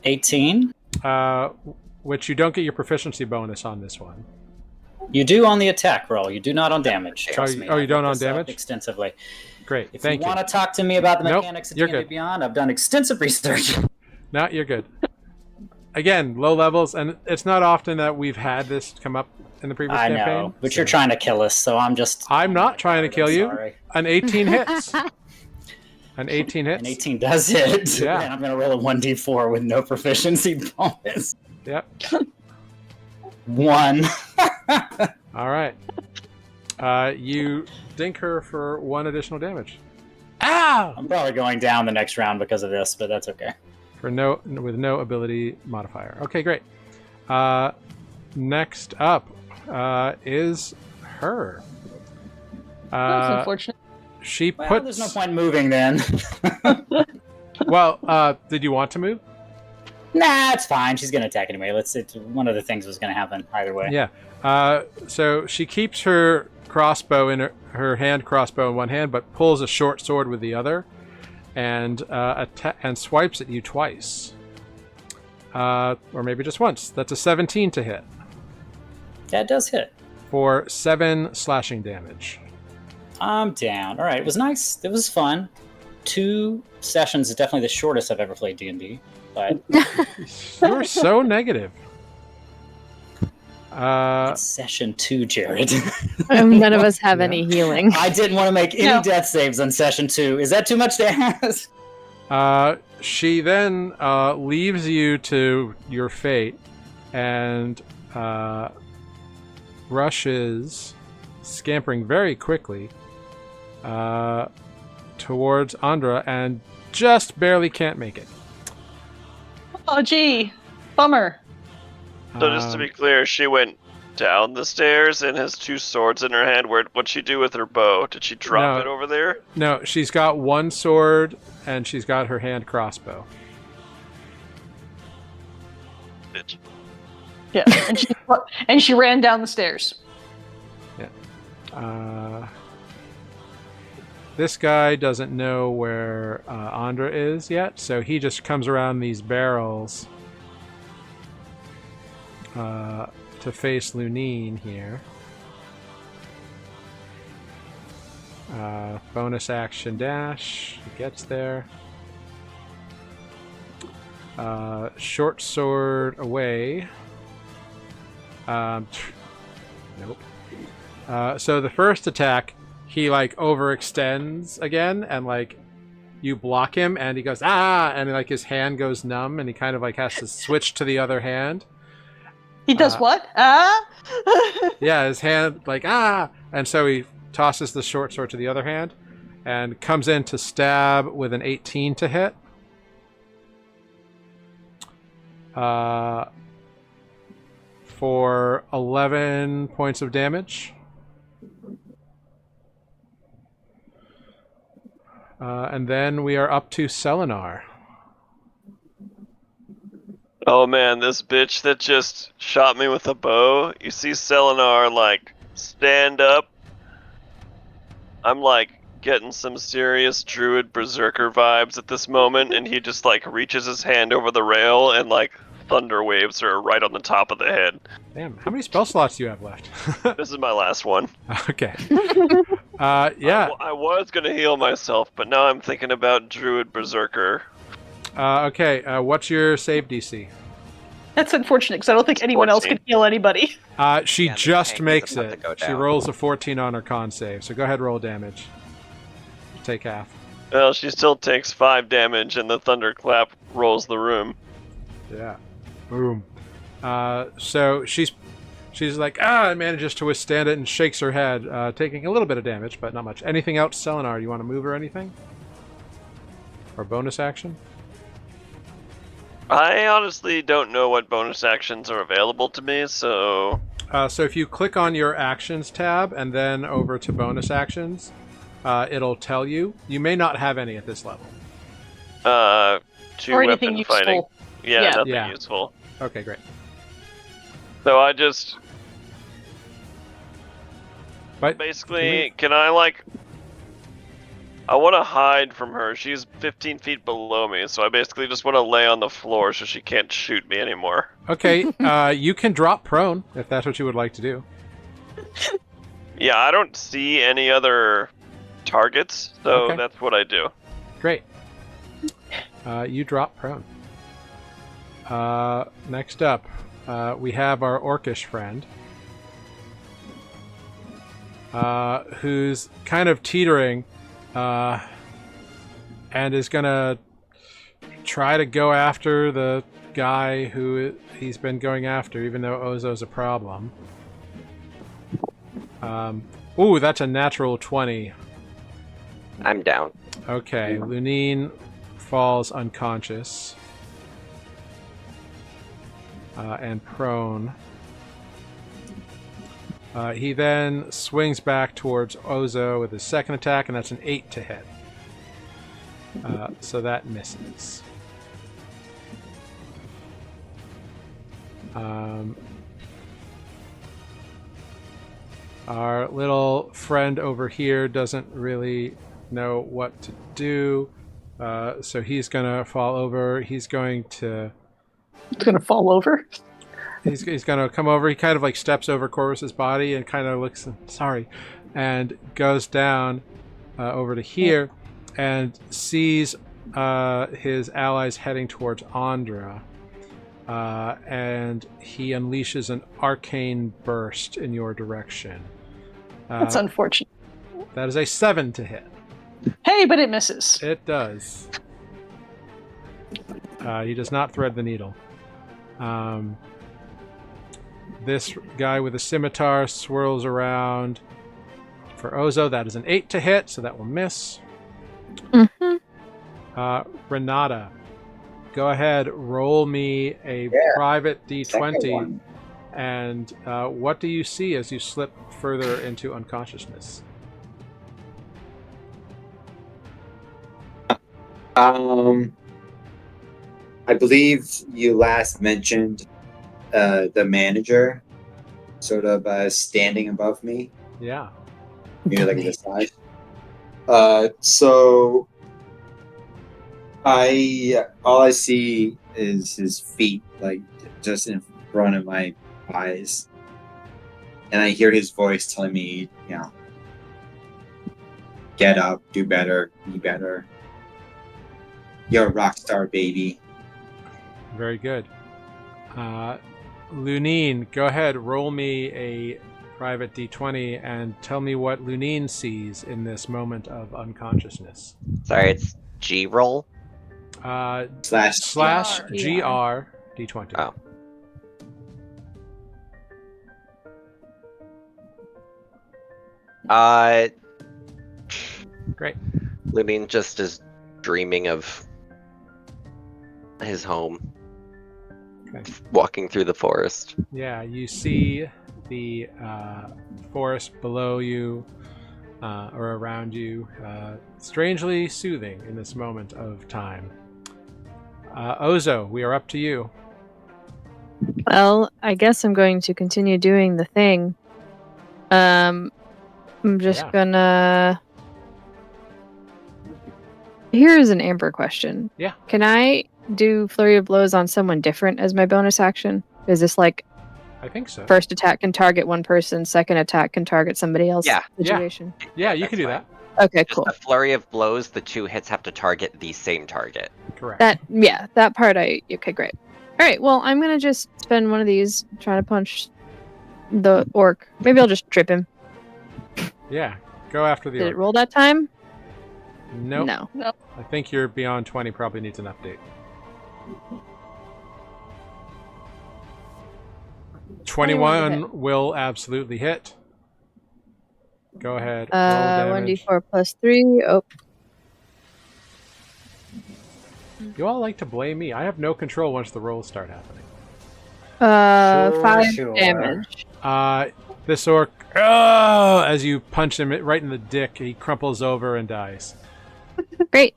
18. which you don't get your proficiency bonus on this one. You do on the attack roll. You do not on damage. Oh, Trust you- me. oh, you I've don't looked on this up damage? extensively. Great, If thank you you. want to talk to me about the Nope, mechanics of you're D&D good. Beyond, I've done extensive research. No, you're good. Again, low levels, and it's not often that we've had this come up in the previous I campaign. know, but so- you're trying to kill us, so I'm just. I'm on not my trying to guard, kill I'm you. sorry. An 18 hits. An 18 hits. An 18 does hit. Yeah. And I'm going to roll a 1d4 with no proficiency bonus. Yep. 1. All right. You dink her for 1 additional damage. Ow! I'm probably going down the next round because of this, but that's okay. With no ability modifier. Okay, great. Next up is her. That's unfortunate. She Well, puts. there's no point moving then. Well, did you want to move? Nah, it's fine. She's going to attack anyway. One of the things was going to happen either way. Yeah. So she keeps her crossbow in her hand crossbow in one hand, but pulls a short sword with the other, and and swipes at you twice, or maybe just once. That's a 17 to hit That does hit. for 7 slashing damage. I'm down. All right, it was nice. It was fun. 2 sessions is definitely the shortest I've ever played D&D. But You're so negative. it's session 2, Jared. None of us have any healing. I didn't want to make any No. death saves on session 2. Is that too much to ask? She then leaves you to your fate and rushes, scampering very quickly towards Andra and just barely can't make it. Oh, gee. Bummer. So just to be clear, she went down the stairs and has 2 swords in her hand. What'd she do with her bow? Did she drop No. it over there? No, she's got 1 sword and she's got her hand crossbow. Bitch. Yeah. And she ran down the stairs. This guy doesn't know where Andra is yet, so he just comes around these barrels to face Lunine here. Bonus action dash. He gets there. Short sword away. Nope. So the first attack, he like overextends again, and like you block him, and he goes and like his hand goes numb, and he kind of like has to switch to the other hand. He does what? Yeah, his hand like and so he tosses the short sword to the other hand, and comes in to stab with an 18 to hit. For 11 points of damage. And then we are up to Selenar. Oh man, this bitch that just shot me with a bow. You see Selenar like stand up. I'm like getting some serious druid berserker vibes at this moment, and he just like reaches his hand over the rail and like thunder waves her right on the top of the head. Damn, how many spell slots do you have left? This is my last one. Okay. Yeah. I was gonna heal myself, but now I'm thinking about druid berserker. Okay, what's your save DC? That's unfortunate because I don't think anyone else 14. can heal anybody. She Yeah, the just tank is makes about it. to go She down. rolls a 14 on her con save, so go ahead, roll damage. Take half. Well, she still takes 5 damage, and the thunderclap rolls the room. Yeah. Boom. So she's like, and manages to withstand it and shakes her head, taking a little bit of damage, but not much. Anything else, Selenar? You want to move or anything? Or bonus action? I honestly don't know what bonus actions are available to me, so So if you click on your actions tab and then over to bonus actions, it'll tell you. You may not have any at this level. 2 Or anything weapon fighting. useful. Yeah, Yeah. nothing Yeah. useful. Okay, great. So I just But basically, can I like I want to hide from her. She's 15 feet below me, so I basically just want to lay on the floor so she can't shoot me anymore. Okay, you can drop prone if that's what you would like to do. Yeah, I don't see any other targets, so Okay. that's what I do. Great. You drop prone. Next up, we have our orcish friend, who's kind of teetering, and is gonna try to go after the guy who he's been going after, even though Ozo's a problem. Ooh, that's a natural 20. I'm down. Okay, Lunine falls unconscious. And prone. He then swings back towards Ozo with his second attack, and that's an 8 to hit. So that misses. Our little friend over here doesn't really know what to do, so he's gonna fall over. He's going to fall over. He's gonna come over. He kind of like steps over Corvus's body and kind of looks sorry, and goes down over to here and sees his allies heading towards Andra, and he unleashes an arcane burst in your direction. That's unfortunate. That is a 7 to hit. Hey, but it misses. It does. He does not thread the needle. This guy with a scimitar swirls around for Ozo. That is an 8 to hit, so that will miss. Renata, go ahead, roll me a private Second D20. one. And what do you see as you slip further into unconsciousness? I believe you last mentioned the manager sort of standing above me, Yeah. maybe like the side. So all I see is his feet, like just in front of my eyes, and I hear his voice telling me, get up, do better, be better. You're a rock star, baby. Very good. Lunine, go ahead, roll me a private D20 and tell me what Lunine sees in this moment of unconsciousness. Sorry, it's G roll. Slash GR D20. Oh. Great. Lunine just is dreaming of his home. Okay. Walking through the forest. Yeah, you see the forest below you or around you, strangely soothing in this moment of time. Ozo, we are up to you. Well, I guess I'm going to continue doing the thing. I'm just gonna... Here's an Amber question. Yeah. Can I do Flurry of Blows on someone different as my bonus action? Is this like I think so. first attack can target one person, second attack can target somebody else situation? Yeah, you can do that. Okay, Just cool. a flurry of blows, the 2 hits have to target the same target. Correct. That part okay, great. Alright, well, I'm gonna just spend one of these trying to punch the orc. Maybe I'll just trip him. Yeah, go after the Did it orc. roll that time? Nope. No. I think you're beyond 20, probably needs an update. 21 will absolutely hit. Go ahead. Roll damage. 1d4 plus 3. Oh. You all like to blame me. I have no control once the rolls start happening. 5 Sure. damage. This orc, as you punch him right in the dick, he crumples over and dies. Great.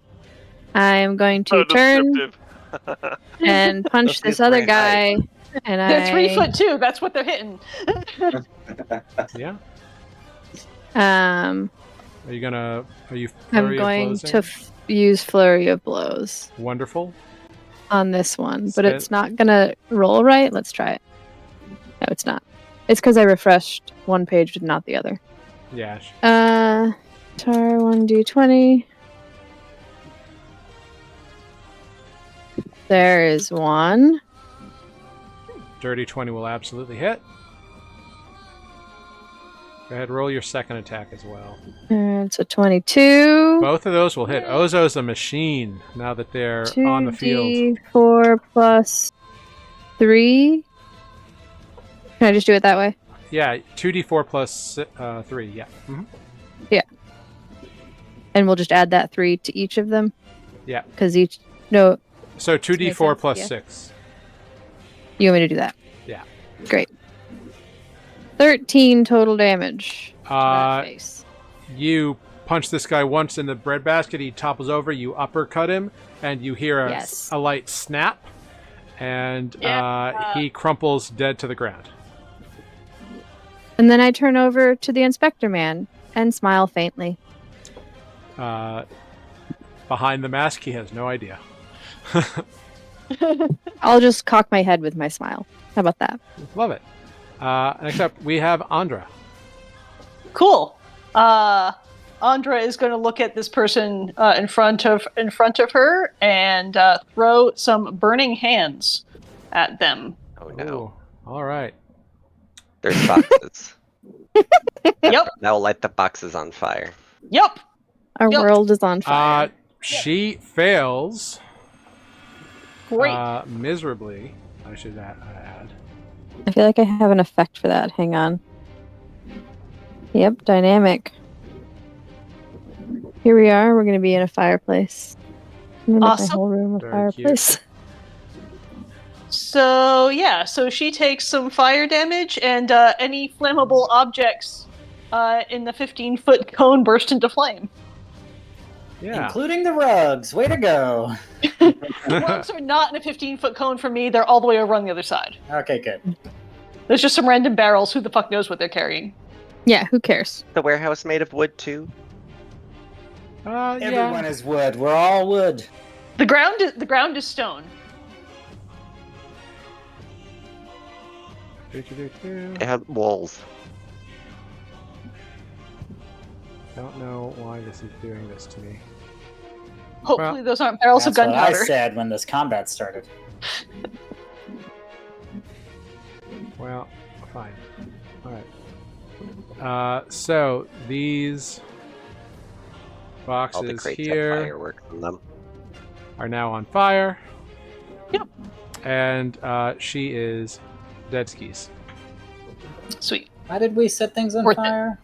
I'm going to turn Descriptive. and punch That's this other great height. guy. And They're 3'2". That's what they're hitting. Yeah. Are you I'm flurry of going blows to in? use Flurry of Blows Wonderful. on this one, but Spend- it's not gonna roll right. Let's try it. No, it's not. It's because I refreshed one page but not the other. Yeah. Tar 1d20. There is one. Dirty 20 will absolutely hit. Go ahead, roll your second attack as well. It's a 22. Both of those will hit. Ozo's a machine now that they're on the field. 2d4 plus 3. Can I just do it that way? Yeah, 2d4 plus 3, yeah. Mm-hmm. And we'll just add that 3 to each of them? Yeah. Because each... No, So 2d4 sense, plus yeah. 6. you want me to do that? Yeah. Great. 13 total damage to that face. You punch this guy once in the breadbasket, he topples over, you uppercut him, and you hear Yes. a light snap, and he crumples dead to the ground. And then I turn over to the inspector man and smile faintly. Behind the mask, he has no idea. I'll just cock my head with my smile. How about that? Love it. Next up, we have Andra. Cool. Andra is going to look at this person in front of her and throw some burning hands at them. Oh no. Ooh, all right. There's boxes. Yep. That will light the boxes on fire. Yep. Our Yep. world is on fire. She fails Great. miserably, I should add. I feel like I have an effect for that. Hang on. Yep, dynamic. Here we are. We're going to be in a fireplace. I'm gonna make Awesome. my whole room a Very fireplace. So she takes some fire damage, and any flammable objects in the 15-foot cone burst into flame. Yeah. Including the rugs. Way to go. The rugs are not in a 15-foot cone for me. They're all the way over on the other side. Okay, good. There's just some random barrels. Who the fuck knows what they're carrying? Yeah, who cares? The warehouse made of wood too. Everyone is wood. We're all wood. The ground is stone. It had walls. Don't know why this is doing this to me. Hopefully, those aren't barrels That's of what I gunpowder. said when this combat started. Well, fine. Alright. So, these All the boxes crates have here fireworks in them. are now on fire. Yep. And she is dead skis. Sweet. Why did we set things on Worth it. fire?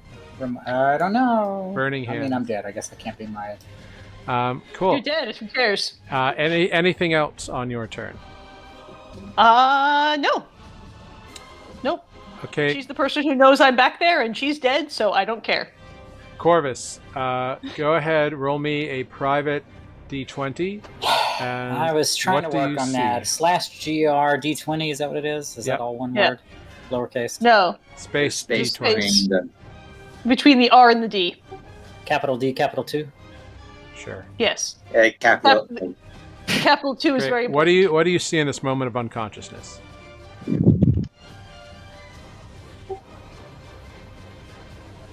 I don't know. Burning I mean, hands. I'm dead. I guess I can't be my... Cool. You're dead. Who cares? Anything else on your turn? No. Nope. Okay, She's the person who knows I'm back there, and she's dead, so I don't care. Corvus, go ahead, roll me a private d20. And I was trying what to do work you on see? that. /GR D20, is that what it is? Is Yep. that all one Yeah. word? Lowercase? No. Space Space d20. Space. between Between the R and the D. Capital D, capital 2? Sure. Yes. the capital. Capital 2 is Great. very What important. do you see in this moment of unconsciousness?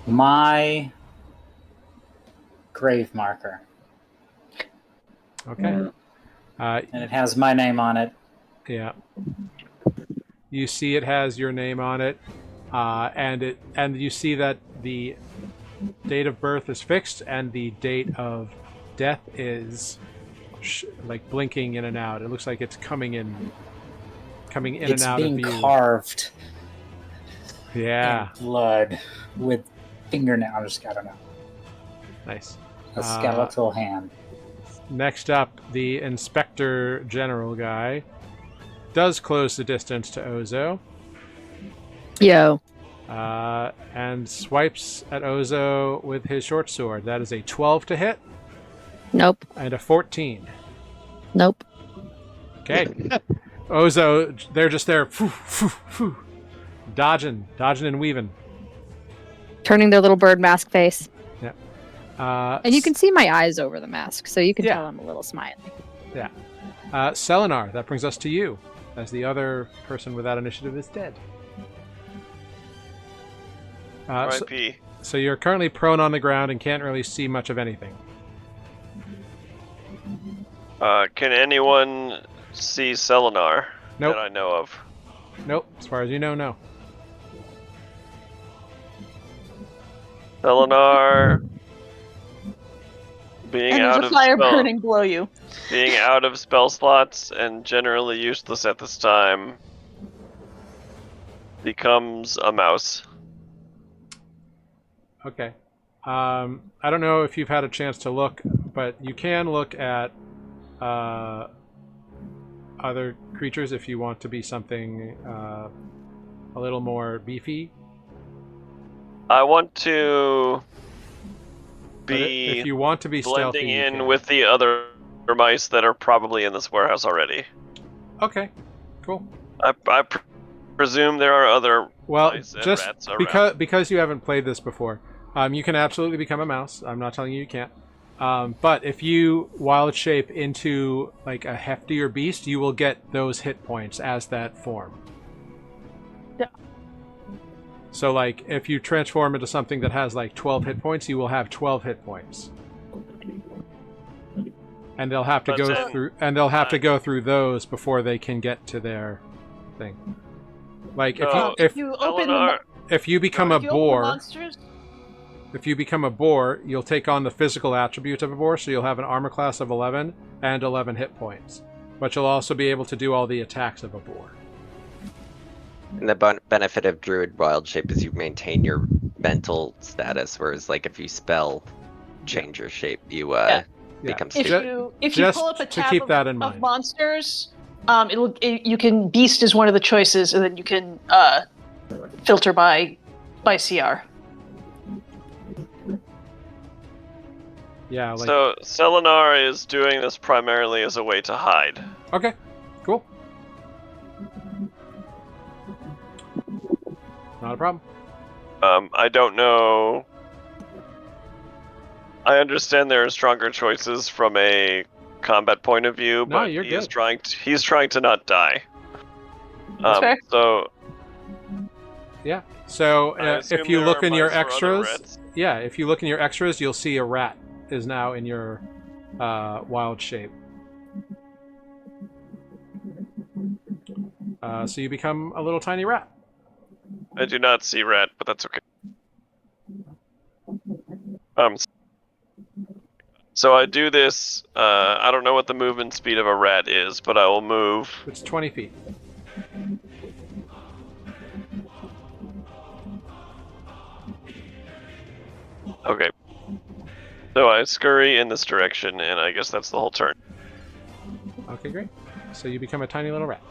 My grave marker. Okay. And it has my name on it. Yeah. You see it has your name on it, and you see that the date of birth is fixed and the date of death is like blinking in and out. It looks like it's coming in It's and out of being view. carved Yeah. in blood with fingernails. I don't know. Nice. A skeletal hand. Next up, the Inspector General guy does close the distance to Ozo. Yo. And swipes at Ozo with his short sword. That is a 12 to hit Nope. and a 14. Nope. Okay. Ozo, they're just there, dodging and weaving. Turning their little bird mask face. And you can see my eyes over the mask, so you can Yeah. tell I'm a little smiley. Selenar, that brings us to you, as the other person with that initiative is dead. So, R.I.P. so you're currently prone on the ground and can't really see much of anything. Can anyone see Selenar Nope. that I know of? Nope. As far as you know, no. Selenar being And there's out a of fire spell, burning below you. being out of spell slots and generally useless at this time, becomes a mouse. Okay. I don't know if you've had a chance to look, but you can look at other creatures if you want to be something a little more beefy. I want to But be if you want to be stealthy, blending you in can. with the other mice that are probably in this warehouse already. Okay, cool. I presume there are other Well, mice and just rats around. because you haven't played this before, you can absolutely become a mouse. I'm not telling you can't. But if you wild shape into like a heftier beast, you will get those hit points as that form. Yeah. So like if you transform into something that has like 12 hit points, you will have 12 hit points. And they'll have to But go then- through go through those before they can get to their thing. Like So, if You open Selenar, if you become a if you open the boar, monsters, if you become a boar, you'll take on the physical attributes of a boar, so you'll have an armor class of 11 and 11 hit points. But you'll also be able to do all the attacks of a boar. And the benefit of Druid Wild Shape is you maintain your mental status, whereas like if you spell change your shape, you Yeah. become if stupid. you just pull up a to tab keep that in of mind. monsters, you can beast is one of the choices, and then you can filter by CR. Yeah, like so Selenar is doing this primarily as a way to hide. okay, cool. Not a problem. I don't know. I understand there are stronger choices from a combat point of view, No, but you're he's good. trying to not die. fair. So Yeah. So I assume if you there look are in your mice or other extras, rats. yeah, if you look in your extras, you'll see a rat is now in your wild shape. So you become a little tiny rat. I do not see rat, but that's okay. So I do this. I don't know what the movement speed of a rat is, but I will move. It's 20 feet. Okay. So I scurry in this direction, and I guess that's the whole turn. Okay, great. So you become a tiny little rat.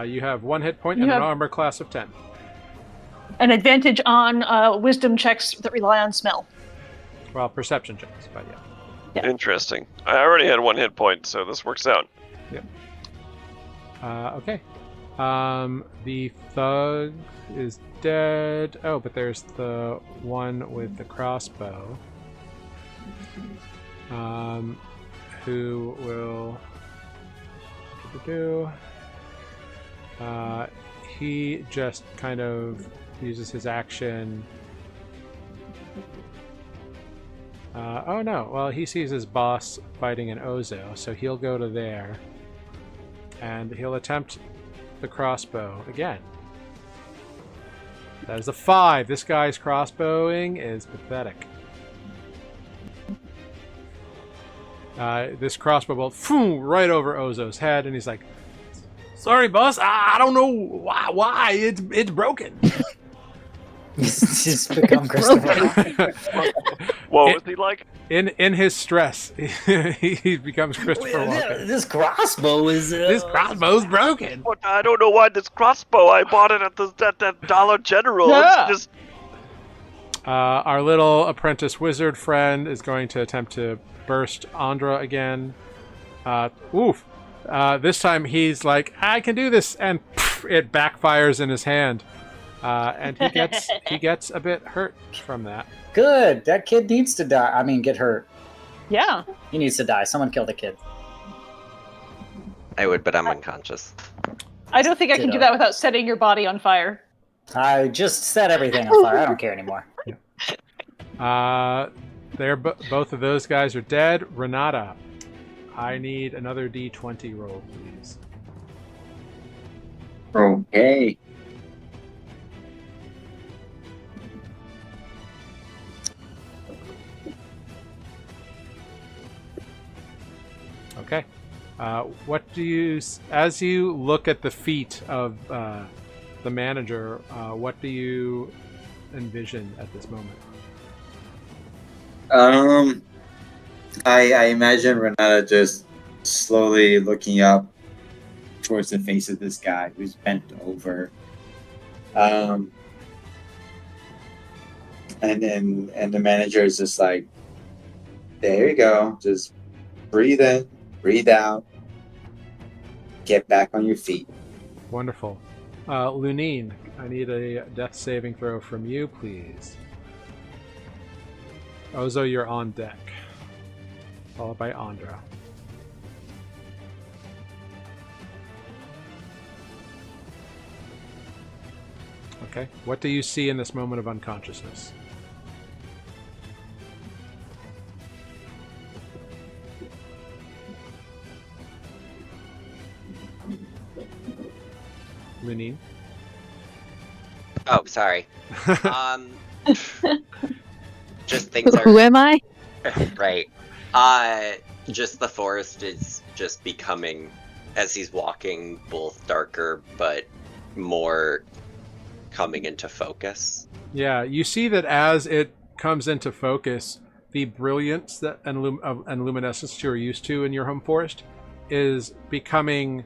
You have 1 hit point You and have- an armor class of 10. An advantage on wisdom checks that rely on smell. Well, perception checks, but yeah. Yeah. Interesting. I already had 1 hit point, so this works out. Okay. The thug is dead. Oh, but there's the one with the crossbow. Who will... he just kind of uses his action... oh no, well he sees his boss fighting an Ozo, so he'll go to there. And he'll attempt the crossbow again. That is a 5. This guy's crossbowing is pathetic. This crossbow bolt, right over Ozo's head, and he's like, "Sorry, boss. I don't know why. It's broken." He's become Christopher. What was he like? In his stress, he becomes Christopher Walken. This crossbow is. This crossbow's broken. What? I don't know why this crossbow. I bought it at that Dollar General. Yeah. It's just Our little apprentice wizard friend is going to attempt to burst Andra again. This time he's like, "I can do this," and it backfires in his hand. And he gets a bit hurt from that. Good. That kid needs to die. I mean, get hurt. Yeah. He needs to die. Someone kill the kid. I would, but I'm unconscious. I don't think I can do that without setting your body on fire. I just set everything on fire. I don't care anymore. Both of those guys are dead. Renata, I need another D20 roll, please. Okay. Okay. What do you, as you look at the feet of the manager, what do you envision at this moment? I imagine Renata just slowly looking up towards the face of this guy who's bent over. And the manager is just like, there you go. Just breathe in, breathe out. Get back on your feet. Wonderful. Lunine, I need a death saving throw from you, please. Ozo, you're on deck. Followed by Andra. Okay. What do you see in this moment of unconsciousness? Lunine? Oh, sorry. Just things are Who am I? right. Just the forest is just becoming, as he's walking, both darker but more coming into focus. Yeah, you see that as it comes into focus, the brilliance that and luminescence you're used to in your home forest is becoming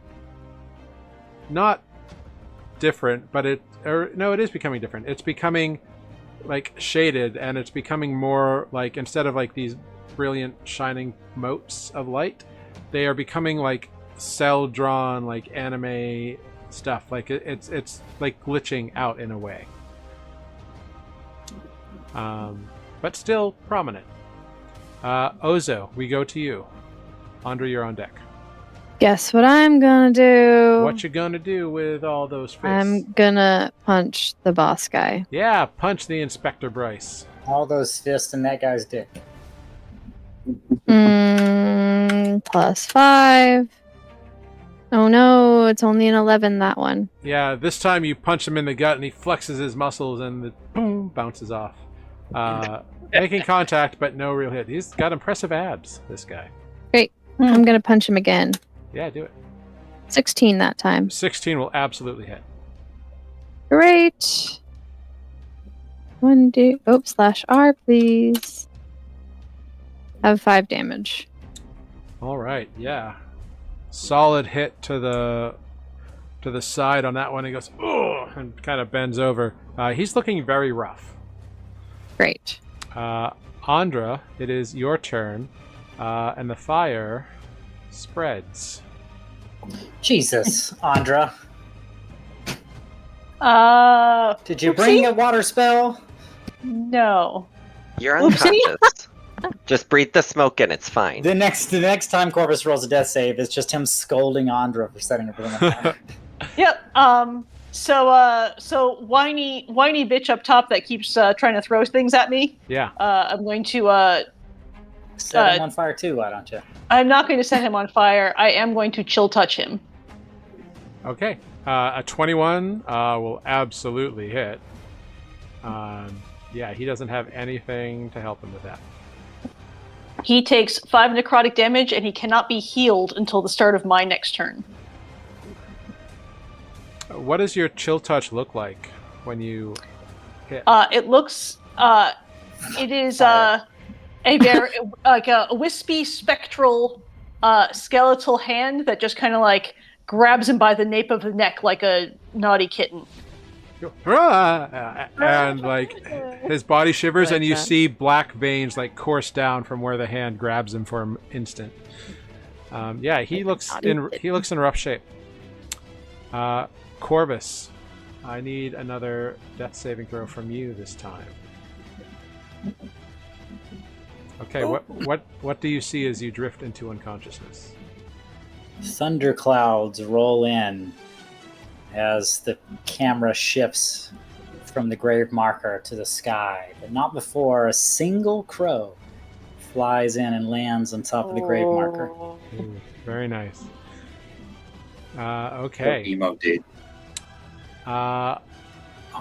not different, but it is becoming different. It's becoming like shaded, and it's becoming more like, instead of like these brilliant shining motes of light, they are becoming like cell drawn, like anime stuff. Like it's like glitching out in a way, but still prominent. Ozo, we go to you. Andra, you're on deck. Guess what I'm gonna do? What you gonna do with all those fists? I'm gonna punch the boss guy. Yeah, punch the Inspector Bryce. All those fists in that guy's dick. +5. Oh no, it's only an 11, that one. Yeah, this time you punch him in the gut and he flexes his muscles and the boom bounces off. Making contact, but no real hit. He's got impressive abs, this guy. Great. I'm gonna punch him again. Yeah, do it. 16 that time. 16 will absolutely hit. Great. /R, please. Have 5 damage. All right, yeah. Solid hit to the side on that one. He goes, ugh, and kind of bends over. He's looking very rough. Great. Andra, it is your turn, and the fire spreads. Jesus, Andra. Did you Oopsie? bring a water spell? No. You're Oopsie. unconscious. Just breathe the smoke in, it's fine. The next time Corvus rolls a death save, it's just him scolding Andra for setting everything on fire. Yep. So whiny bitch up top that keeps trying to throw things at me. Yeah. I'm going to Set him on fire too, why don't you? I'm not going to set him on fire. I am going to chill touch him. Okay. A 21 will absolutely hit. Yeah, he doesn't have anything to help him with that. He takes 5 necrotic damage, and he cannot be healed until the start of my next turn. What does your chill touch look like when you hit? It looks. It is a very like a wispy spectral skeletal hand that just kind of like grabs him by the nape of the neck like a naughty kitten. And like his body shivers, Like and you that. see black veins like course down from where the hand grabs him for an instant. Yeah, he looks in rough shape. Corvus, I need another death saving throw from you this time. Okay, what do you see as you drift into unconsciousness? Thunderclouds roll in as the camera shifts from the grave marker to the sky, but not before a single crow flies in and lands on top of the grave marker. Ooh, very nice. So Okay. emo dude. Oh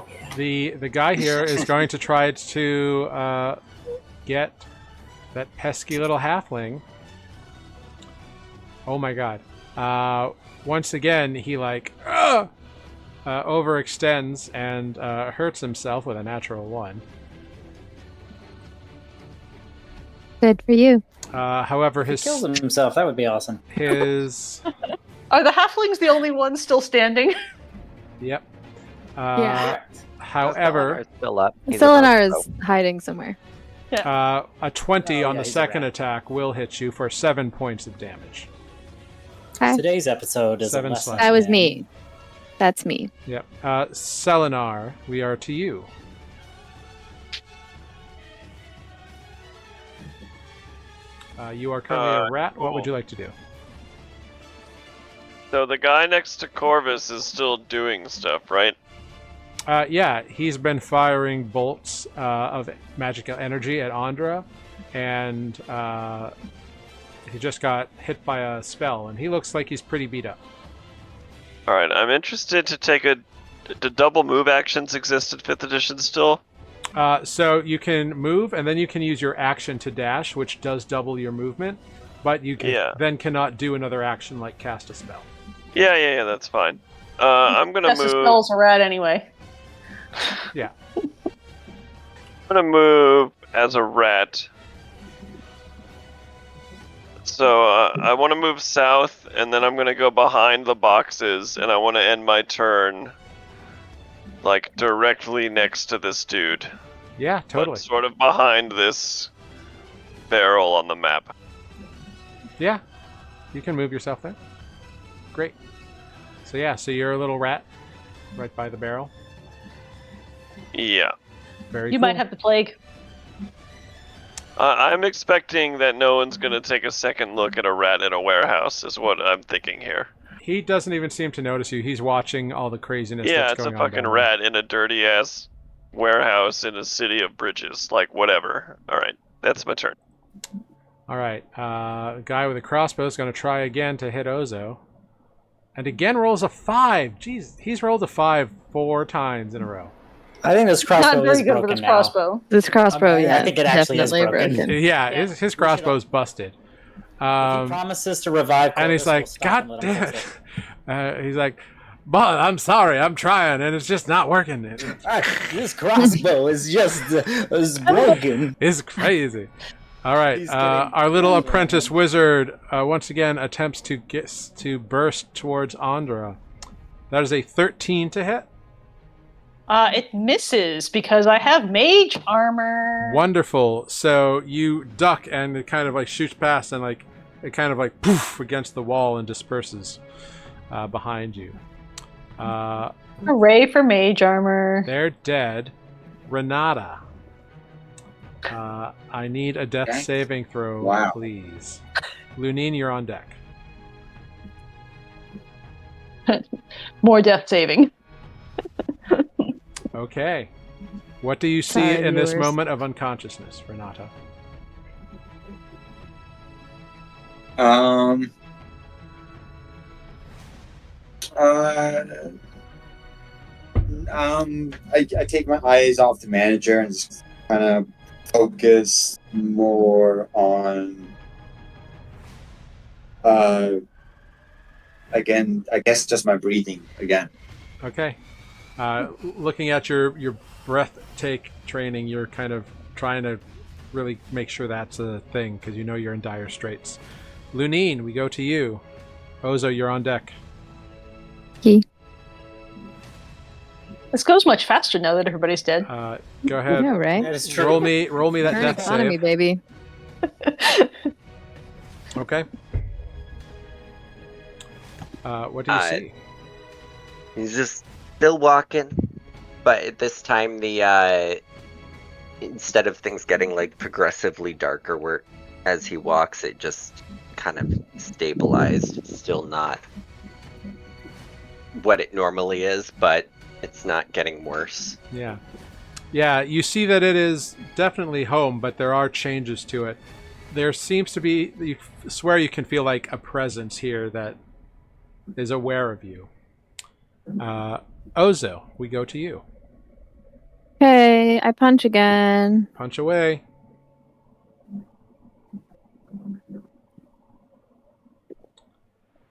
yeah. The guy here is going to try to get that pesky little halfling. Oh my god. Once again, he overextends and hurts himself with a natural 1. Good for you. However, If he kills himself, that would be awesome. his Are the halflings the only ones still standing? yep. Yeah. However, Stelinar's still up. He's above Selenar is Crow. hiding somewhere. a 20 Oh, on yeah, the he's second around. attack will hit you for 7 points of damage. Okay. Today's episode is 7 a lesson. slash. That was in- me. That's me. Yep. Selenar, we are to you. You are currently a rat. What would you like to do? So the guy next to Corvus is still doing stuff, right? Yeah, he's been firing bolts of magical energy at Andra, and he just got hit by a spell, and he looks like he's pretty beat up. All right, I'm interested to take a. Do double move actions exist in 5th edition still? So you can move, and then you can use your action to dash, which does double your movement, but you can, then cannot do another action like cast a spell. Yeah, that's fine. I'm gonna That's the move. spells are at anyway. Yeah. I'm gonna move as a rat. So I want to move south, and then I'm gonna go behind the boxes, and I want to end my turn like directly next to this dude. Yeah, totally. But sort of behind this barrel on the map. Yeah, you can move yourself there. Great. So yeah, so you're a little rat right by the barrel. Yeah. Very You cool. might have the plague. I'm expecting that no one's gonna take a second look at a rat in a warehouse, is what I'm thinking here. He doesn't even seem to notice you. He's watching all the craziness Yeah, that's it's a going on. fucking down rat in a dirty ass warehouse in a city of bridges. Like, whatever. Alright, that's my turn. there. All right. Guy with a crossbow is going to try again to hit Ozo. And again rolls a 5. Jeez, he's rolled a 5 4 times in a row. I think this crossbow Not very is good broken with this now. crossbow. This crossbow, I yeah, think it actually is definitely broken. Yeah, Yeah. his crossbow's busted. If he promises to revive And he's Corvus, we'll like, stop and God let him damn fix it. He's like, but I'm sorry, I'm trying, and it's just not working. This crossbow is just is broken. It's crazy. All right, He's getting our little older. apprentice wizard once again attempts to burst towards Andra. That is a 13 to hit. It misses because I have mage armor. Wonderful. So you duck, and it kind of like shoots past, and like it kind of like poof against the wall and disperses behind you. Hooray for mage armor. They're dead. Renata. I need a death Okay. saving throw, Wow. please. Lunine, you're on deck. More death saving. Okay. What do you see Sorry, in this viewers. moment of unconsciousness, Renata? I take my eyes off the manager and just kind of focus more on again, I guess just my breathing again. Okay. Looking at your breath take training, you're kind of trying to really make sure that's a thing because you know you're in dire straits. Lunine, we go to you. Ozo, you're on deck. This goes much faster now that everybody's dead. Go I ahead. know, right? That is true. Roll me that Current death economy, save. baby. Okay. What do you see? He's just Still walking, but this time the instead of things getting like progressively darker where as he walks it just kind of stabilized. Still not what it normally is, but it's not getting worse. Yeah. Yeah, you see that it is definitely home, but there are changes to it. There seems to be, you swear you can feel like a presence here that is aware of you. Ozo, we go to you. Okay, I punch again. Punch away.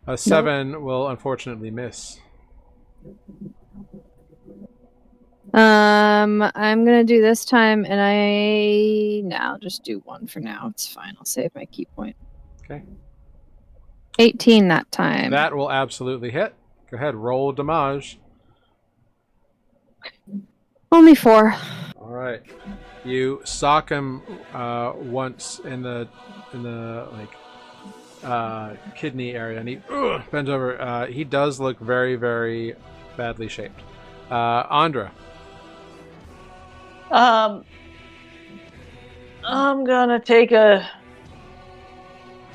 A 7 will unfortunately miss. I'm gonna do this time, and I'll just do one for now. It's fine. I'll save my key point. Okay. 18 that time. That will absolutely hit. Go ahead, roll damage. Only 4. All right. You sock him once in the kidney area, and he bends over. He does look very, very badly shaped. Andra. I'm gonna take a.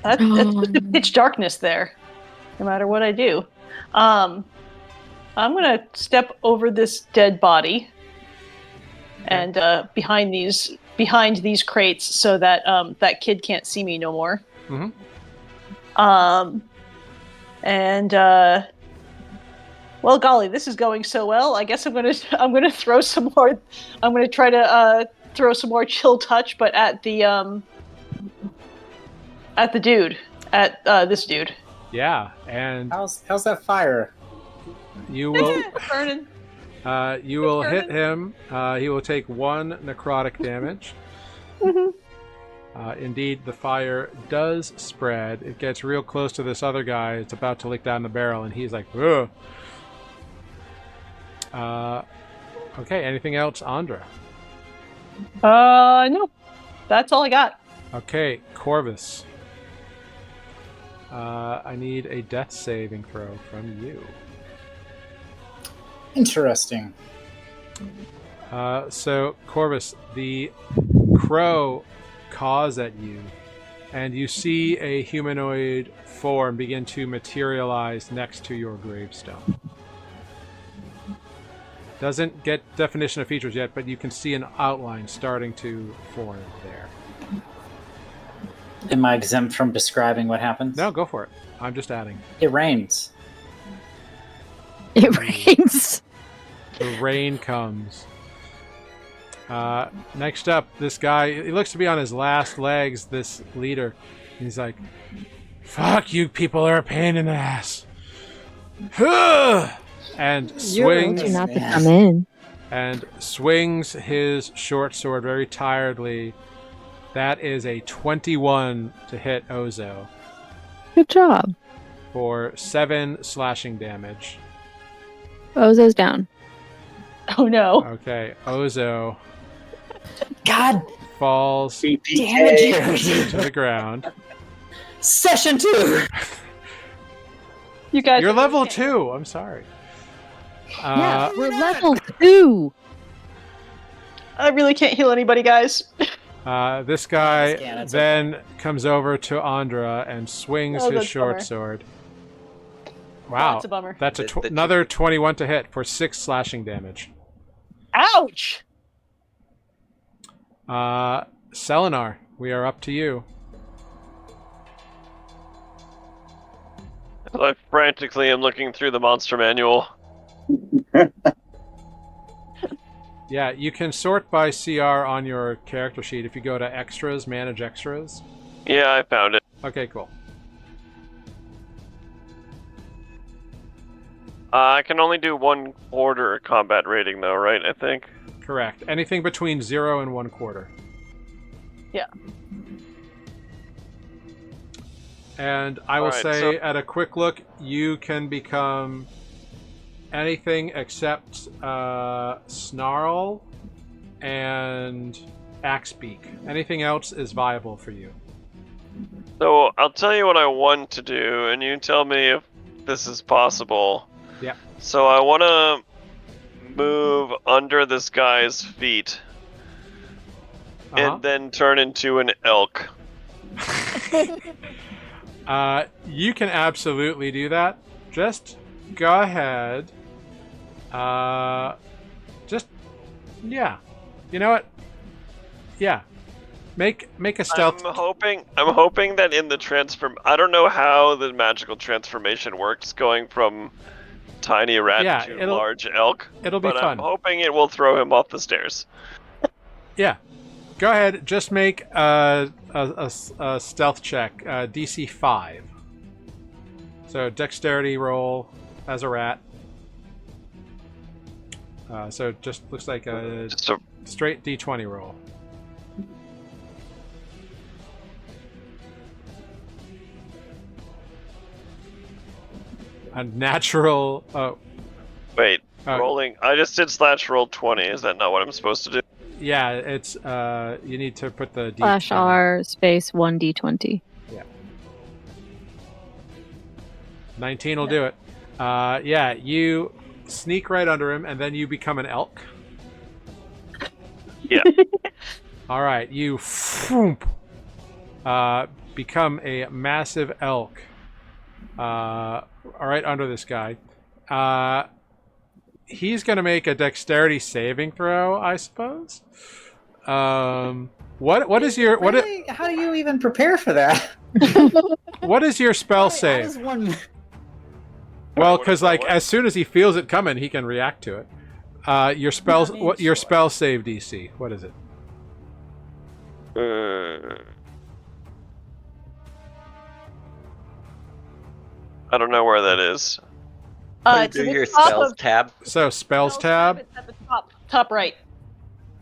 That's just a pitch darkness there. No matter what I do, I'm gonna step over this dead body, and behind these crates, so that that kid can't see me no more. Mm-hmm. Well, golly, this is going so well. I guess I'm gonna throw some more. I'm gonna try to throw some more chill touch, but at the dude, at this dude. Yeah, and How's that fire? you will Burning. you will hit him. He will take 1 necrotic damage. Indeed, the fire does spread. It gets real close to this other guy. It's about to lick down the barrel, and he's like, ugh. Okay, anything else, Andra? No. That's all I got. Okay, Corvus. I need a death saving throw from you. Interesting. So, Corvus, the crow caws at you, and you see a humanoid form begin to materialize next to your gravestone. Doesn't get definition of features yet, but you can see an outline starting to form there. Am I exempt from describing what happens? No, go for it. I'm just adding. It rains. It rains. The rain comes. Next up, this guy, he looks to be on his last legs, this leader. He's like, fuck, you people are a pain in the ass. And swings Not to come in. and swings his short sword very tiredly. That is a 21 to hit Ozo Good job. for 7 slashing damage. Ozo's down. Oh no. Okay, Ozo God falls to damn it! the ground. Session 2. You guys. You're are level okay. 2. I'm sorry. Yeah, we're level 2. I really can't heal anybody, guys. This guy Scan, it's then comes over to Andra and swings Oh, his that's short bummer. sword. Wow, That's a bummer. that's another 21 to hit for 6 slashing damage. Ouch! Selenar, we are up to you. I frantically am looking through the monster manual. Yeah, you can sort by CR on your character sheet if you go to extras, manage extras. Yeah, I found it. Okay, cool. I can only do 1/4 combat rating though, right? I think. Correct. Anything between 0 and 1/4. Yeah. And I will Alright, say, so- at a quick look, you can become anything except Snarl and Axebeak. Anything else is viable for you. So I'll tell you what I want to do, and you tell me if this is possible. Yeah. So I want to move under this guy's feet Uh-huh. and then turn into an elk. You can absolutely do that. Just go ahead. Yeah. You know what? Yeah. Make a stealth. I'm hoping that in the I don't know how the magical transformation works, going from tiny rat to large elk. It'll be but fun. I'm hoping it will throw him off the stairs. Yeah. Go ahead. Just make a stealth check. DC 5. So dexterity roll as a rat. So it just looks like a straight D20 roll. A natural. Oh. Wait. Rolling. I just did /roll 20. Is that not what I'm supposed to do? Yeah, it's you need to put the /R space 1d20. Yeah. 19 will do it. Yeah, you sneak right under him, and then you become an elk. Yeah. All right, you become a massive elk. All right, under this guy. He's going to make a dexterity saving throw, I suppose. What is your really? How do you even prepare for that? What is your spell save? How does one... Well, because like as soon as he feels it coming, he can react to it. Your spell save DC? What is it? I don't know where that is. Do your spells tab. So spells tab. It's at the top right.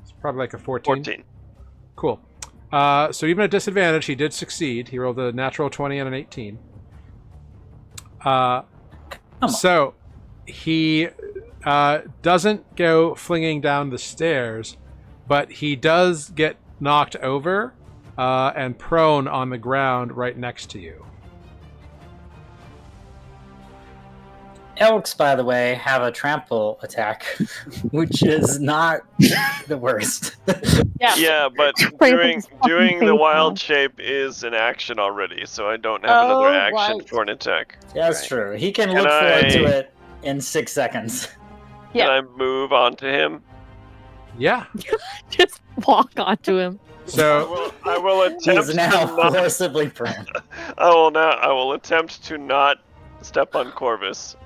It's probably like a 14. 14. Cool. So even at disadvantage, he did succeed. He rolled a natural 20 and an 18. So he doesn't go flinging down the stairs, but he does get knocked over and prone on the ground right next to you. Elks, by the way, have a trample attack, which is not the worst. Yeah, but doing the wild shape is an action already, so I don't have another action for an attack. Yeah, that's true. He can look forward to it in 6 seconds. Can I move on to him? Yeah. Just walk onto him. So I will attempt. He's now forcibly prone. I will attempt to not step on Corvus.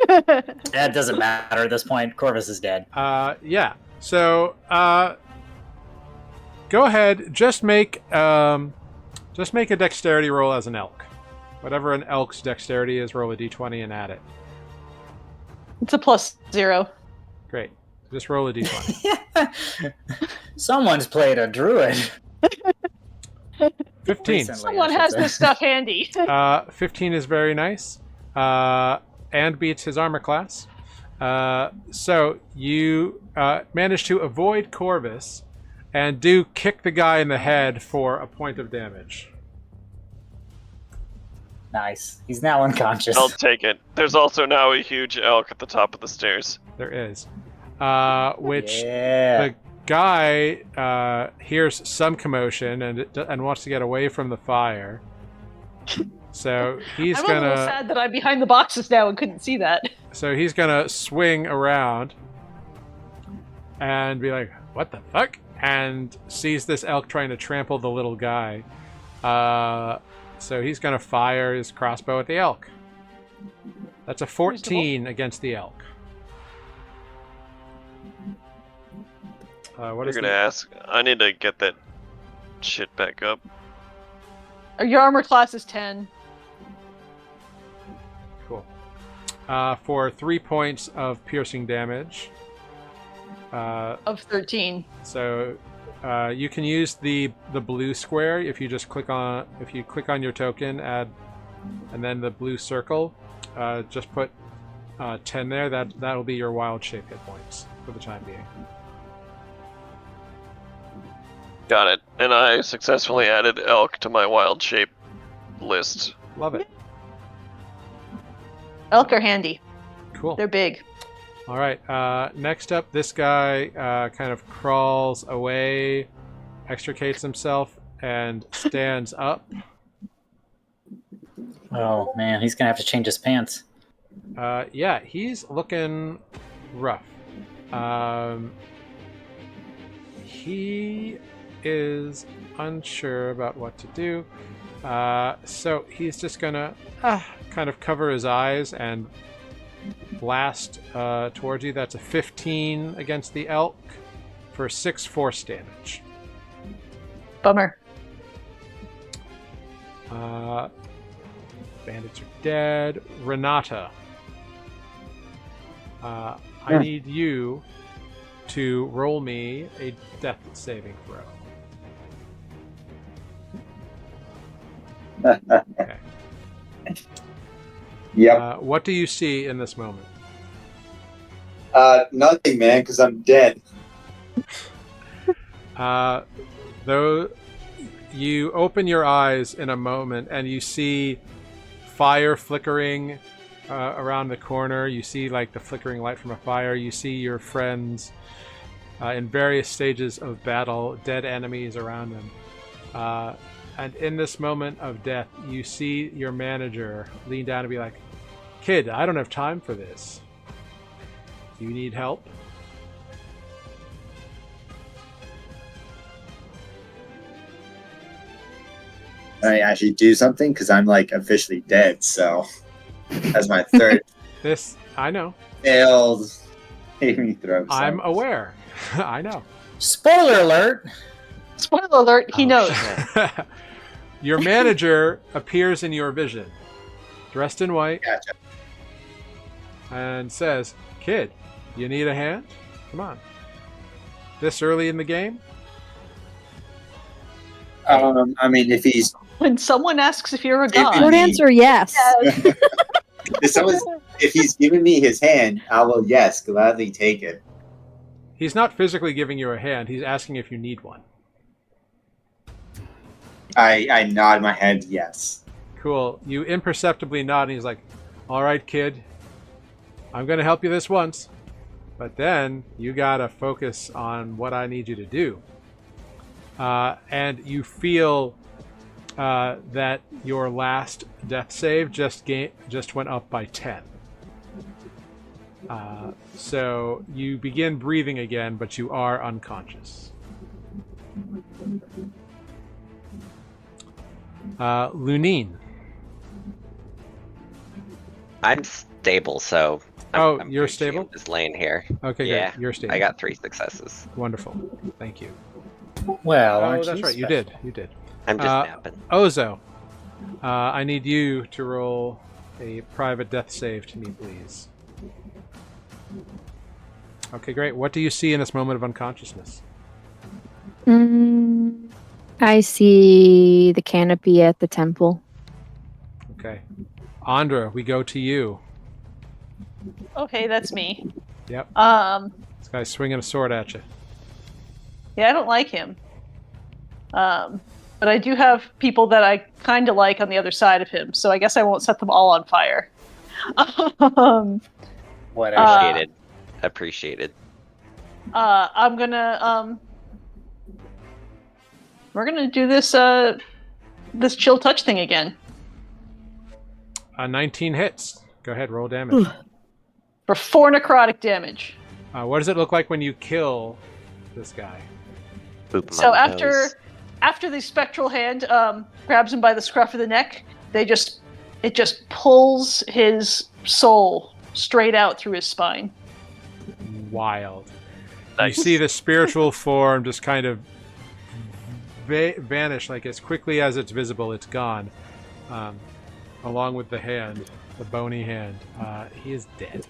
That doesn't matter at this point. Corvus is dead. Yeah. So go ahead. Just make a dexterity roll as an elk. Whatever an elk's dexterity is, roll a d20 and add it. It's a +0. Great. Just roll a d20. Someone's played a druid. 15. Recently, Someone has this stuff handy. 15 is very nice. And beats his armor class. So you manage to avoid Corvus and do kick the guy in the head for a point of damage. Nice. He's now unconscious. I'll take it. There's also now a huge elk at the top of the stairs. There is. Which the guy hears some commotion and wants to get away from the fire. So he's I'm gonna. a little sad that I'm behind the boxes now and couldn't see that. So he's gonna swing around and be like, "What the fuck?" and sees this elk trying to trample the little guy. So he's gonna fire his crossbow at the elk. That's a 14 against the elk. What You're is gonna ask? I need to get that shit back up. Your armor class is 10. Cool. For 3 points of piercing damage. Of 13. So you can use the blue square if you just click on your token, add, and then the blue circle. Just put 10 there. That'll be your wild shape hit points for the time being. Got it. And I successfully added elk to my wild shape list. Love it. Elk are handy. Cool. They're big. All right. Next up, this guy kind of crawls away, extricates himself, and stands up. Oh man, he's gonna have to change his pants. Yeah, he's looking rough. He is unsure about what to do. So he's just gonna kind of cover his eyes and blast towards you. That's a 15 against the elk for 6 force damage. Bummer. Bandits are dead. Renata, I need you to roll me a death saving throw. Okay. Yep. What do you see in this moment? Nothing, man, because I'm dead. Though you open your eyes in a moment and you see fire flickering around the corner. You see like the flickering light from a fire. You see your friends in various stages of battle, dead enemies around them. And in this moment of death, you see your manager lean down and be like, "Kid, I don't have time for this. Do you need help?" I actually do something because I'm like officially dead. So that's my third This, I know. failed saving throw. So. I'm aware. I know. Spoiler alert! Spoiler alert, he knows. Your manager appears in your vision, dressed in white, Gotcha. and says, "Kid, you need a hand? Come on. This early in the game?" I mean, if he's When someone asks if you're a Give god, Short answer, yes. if he's giving me his hand, I will gladly take it. He's not physically giving you a hand. He's asking if you need one. I nod my head yes. Cool. You imperceptibly nod, and he's like, "All right, kid. I'm going to help you this once. But then you got to focus on what I need you to do." And you feel that your last death save just went up by 10. So you begin breathing again, but you are unconscious. Lunine. I'm stable, so. I'm You're pretty stable? chill just laying here. Okay, Yeah, good. You're stable. I got 3 successes. Wonderful. Thank you. Well, Oh, aren't that's you right. You special? did. You did. I'm just napping. Ozo, I need you to roll a private death save to me, please. Okay, great. What do you see in this moment of unconsciousness? I see the canopy at the temple. Okay. Andra, we go to you. okay, that's me. Yep. This guy's swinging a sword at you. Yeah, I don't like him. But I do have people that I kind of like on the other side of him, so I guess I won't set them all on fire. Whatever. Appreciated. I'm gonna we're gonna do this this chill touch thing again 19 hits. Go ahead, roll damage. for 4 necrotic damage. What does it look like when you kill this guy? Boop him So on the nose. after the spectral hand grabs him by the scruff of the neck, it just pulls his soul straight out through his spine. Wild. Nice. You see the spiritual form just kind of vanish, like as quickly as it's visible, it's gone. Along with the hand, the bony hand. He is dead.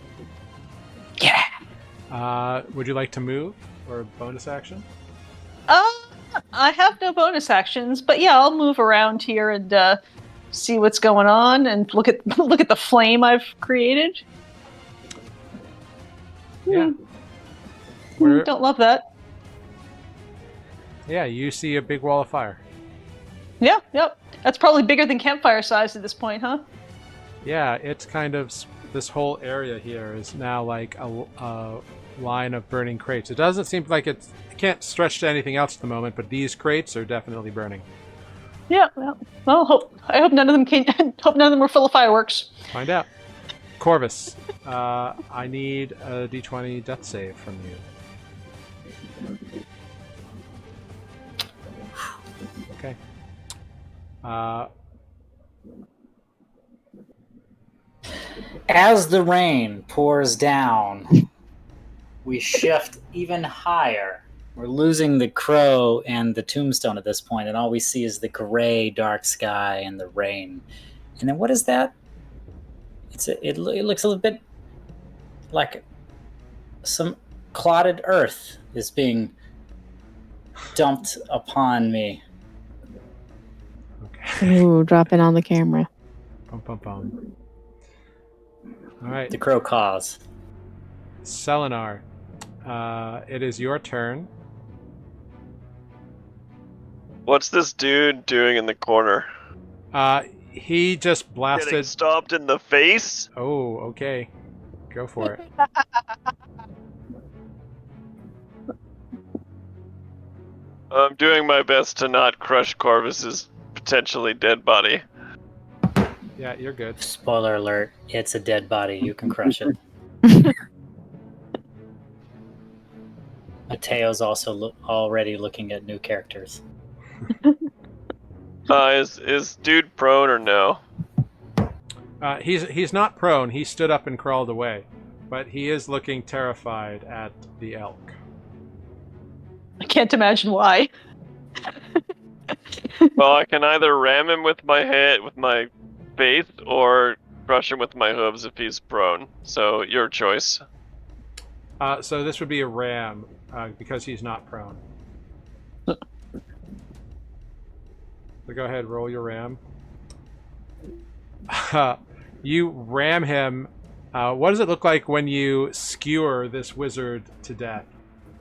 Yeah. Would you like to move or a bonus action? I have no bonus actions, but yeah, I'll move around here and see what's going on and look at the flame I've created. Yeah. Where- Don't love that. Yeah, you see a big wall of fire. Yeah, yep. That's probably bigger than campfire size at this point, huh? Yeah, it's kind of this whole area here is now like a line of burning crates. It doesn't seem like it can't stretch to anything else at the moment, but these crates are definitely burning. Yeah, well, I hope none of them hope none of them were full of fireworks. Find out. Corvus, I need a d20 death save from you. Okay. As the rain pours down, we shift even higher. We're losing the crow and the tombstone at this point, and all we see is the gray, dark sky and the rain. And then what is that? It looks a little bit like some clotted earth is being dumped upon me. Okay. Ooh, drop it on the camera. Bum, bum, bum. All right. The crow caws. Selenar, it is your turn. What's this dude doing in the corner? He just Getting blasted. stomped in the face? Oh, okay. Go for it. I'm doing my best to not crush Corvus's potentially dead body. Yeah, you're good. Spoiler alert, it's a dead body. You can crush it. Mateo's also already looking at new characters. Is dude prone or no? He's not prone. He stood up and crawled away, but he is looking terrified at the elk. I can't imagine why. Well, I can either ram him with my head, with my face, or crush him with my hooves if he's prone. So, your choice. So this would be a ram because he's not prone. So go ahead, roll your ram. You ram him. What does it look like when you skewer this wizard to death?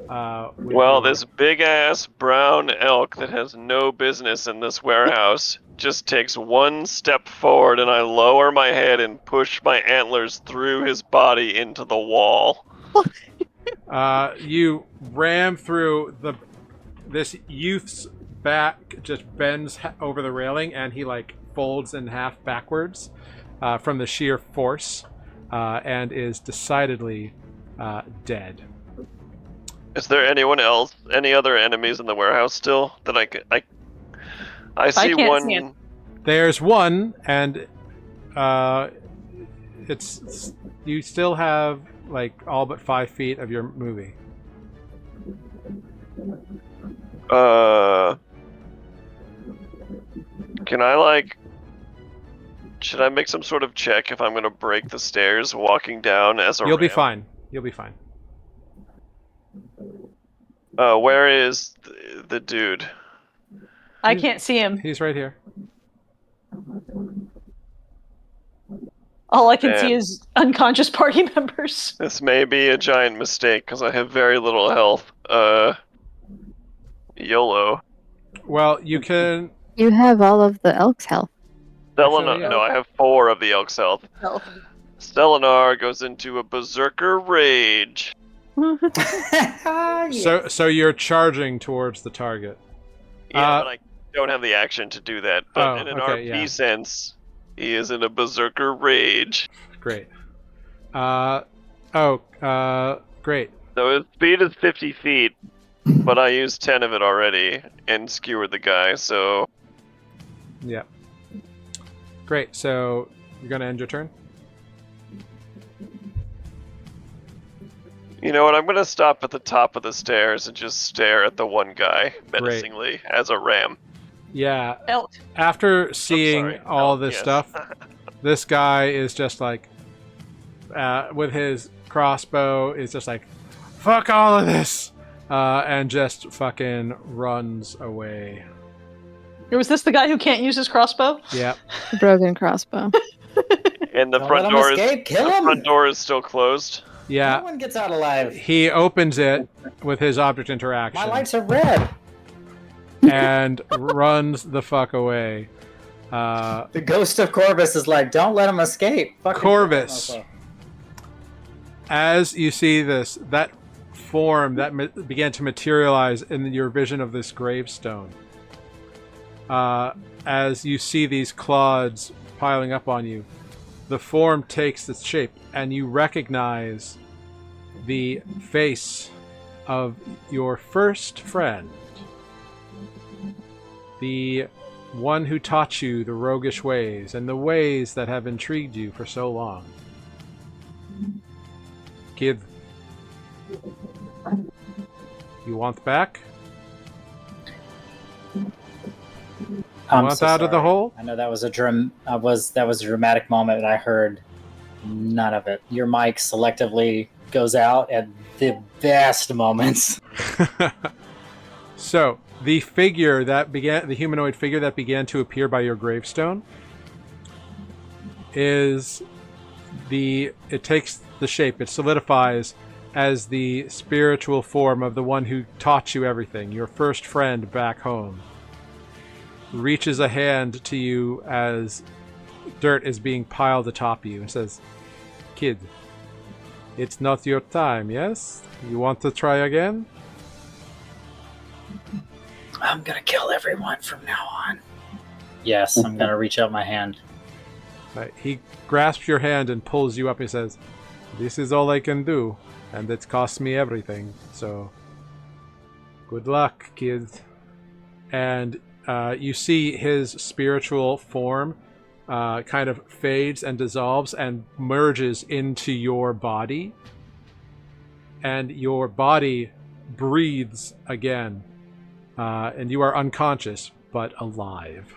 Well, this big-ass brown elk that has no business in this warehouse just takes one step forward, and I lower my head and push my antlers through his body into the wall. You ram through this youth's back, just bends over the railing, and he like folds in half backwards from the sheer force, and is decidedly dead. Is there anyone else? Any other enemies in the warehouse still that I see can't one. see him. There's one, and it's you still have like all but 5 feet of your movie. Can I should I make some sort of check if I'm gonna break the stairs walking down as a You'll be ram? fine. You'll be fine. Where is the dude? I can't see him. He's right here. All I can see Man. is unconscious party members. This may be a giant mistake because I have very little health. YOLO. Well, you can. You have all of the elk's health. Selenar, yeah. no, I have 4 of the elk's health. Oh. Selenar goes into a berserker rage. So you're charging towards the target. Yeah, but I don't have the action to do that. But in an okay, RP yeah. sense, he is in a berserker rage. Great. Great. So his speed is 50 feet, but I used 10 of it already and skewered the guy, so... Yeah. Great. So you're gonna end your turn. You know what, I'm gonna stop at the top of the stairs and just stare at the one guy menacingly as a ram. Yeah. Elk. After seeing sorry. all Oh, this yes. stuff, this guy is just like, with his crossbow, is just like, fuck all of this, and just fucking runs away. Was this the guy who can't use his crossbow? Yeah. Broken crossbow. And the Don't front let him door escape, kill the him! front door is still closed. Yeah. No one gets out alive. He opens it with his object My interaction lights are red. and runs the fuck away. The ghost of Corvus is like, don't let him escape. Fucking Corvus, as you see this, that form that began to materialize in your vision of this gravestone, as you see these clods piling up on you, the form takes its shape, and you recognize the face of your first friend, the one who taught you the roguish ways and the ways that have intrigued you for so long. Kid, you want back? I'm Want so out of the sorry. hole? I know that was a dramatic moment, and I heard none of it. Your mic selectively goes out at the best moments. So, the humanoid figure that began to appear by your gravestone it takes the shape, it solidifies as the spiritual form of the one who taught you everything, your first friend back home. Reaches a hand to you as dirt is being piled atop you and says, "Kid, it's not your time, yes? You want to try again?" I'm gonna kill everyone from now on. Yes, I'm gonna reach out my hand. Right. He grasps your hand and pulls you up and says, "This is all I can do, and it costs me everything, so good luck, kid." And you see his spiritual form kind of fades and dissolves and merges into your body. And your body breathes again. And you are unconscious, but alive.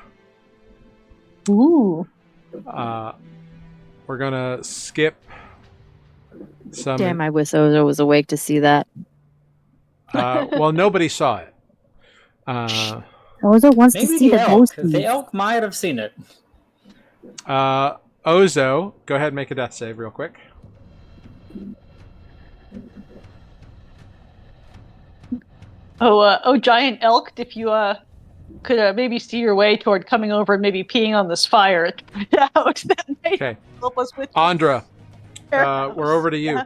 Ooh. We're going to skip some... Damn, I wish Ozo was awake to see that. well, nobody saw it. Ozo wants to Maybe see the the elk. ghosties. The elk might have seen it. Ozo, go ahead and make a death save real quick. Giant elk, if you could maybe see your way toward coming over and maybe peeing on this fire to put it out, that might Okay. help us with Andra, we're over to you.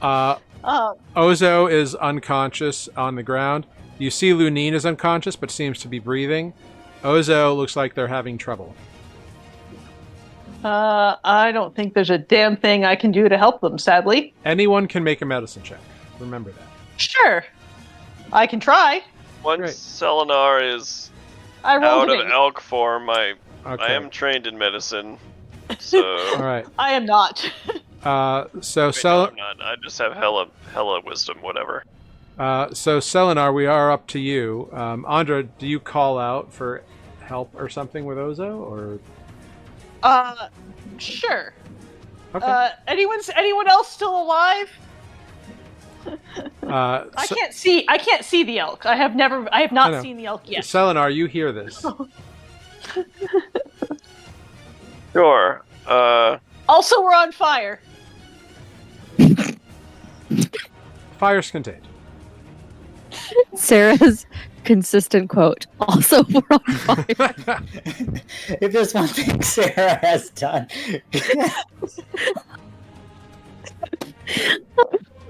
Uh, Ozo is unconscious on the ground. You see Lunine is unconscious, but seems to be breathing. Ozo looks like they're having trouble. I don't think there's a damn thing I can do to help them, sadly. Anyone can make a medicine check. Remember that. Sure. I can try. Once Great. Selenar is I rolled out a of elk form, I Okay. am trained in medicine. So All right. I am not. So wait, no, I'm not. I just have hella wisdom, whatever. So Selenar, we are up to you. Andra, do you call out for help or something with Ozo, or? Sure. Okay. Anyone else still alive? I can't see the elk. I have I not know. seen the elk yet. Selenar, you hear this? Sure. Also, we're on fire. Fire's contained. Sarah's consistent quote. Also, we're on fire. If there's one thing Sarah has done.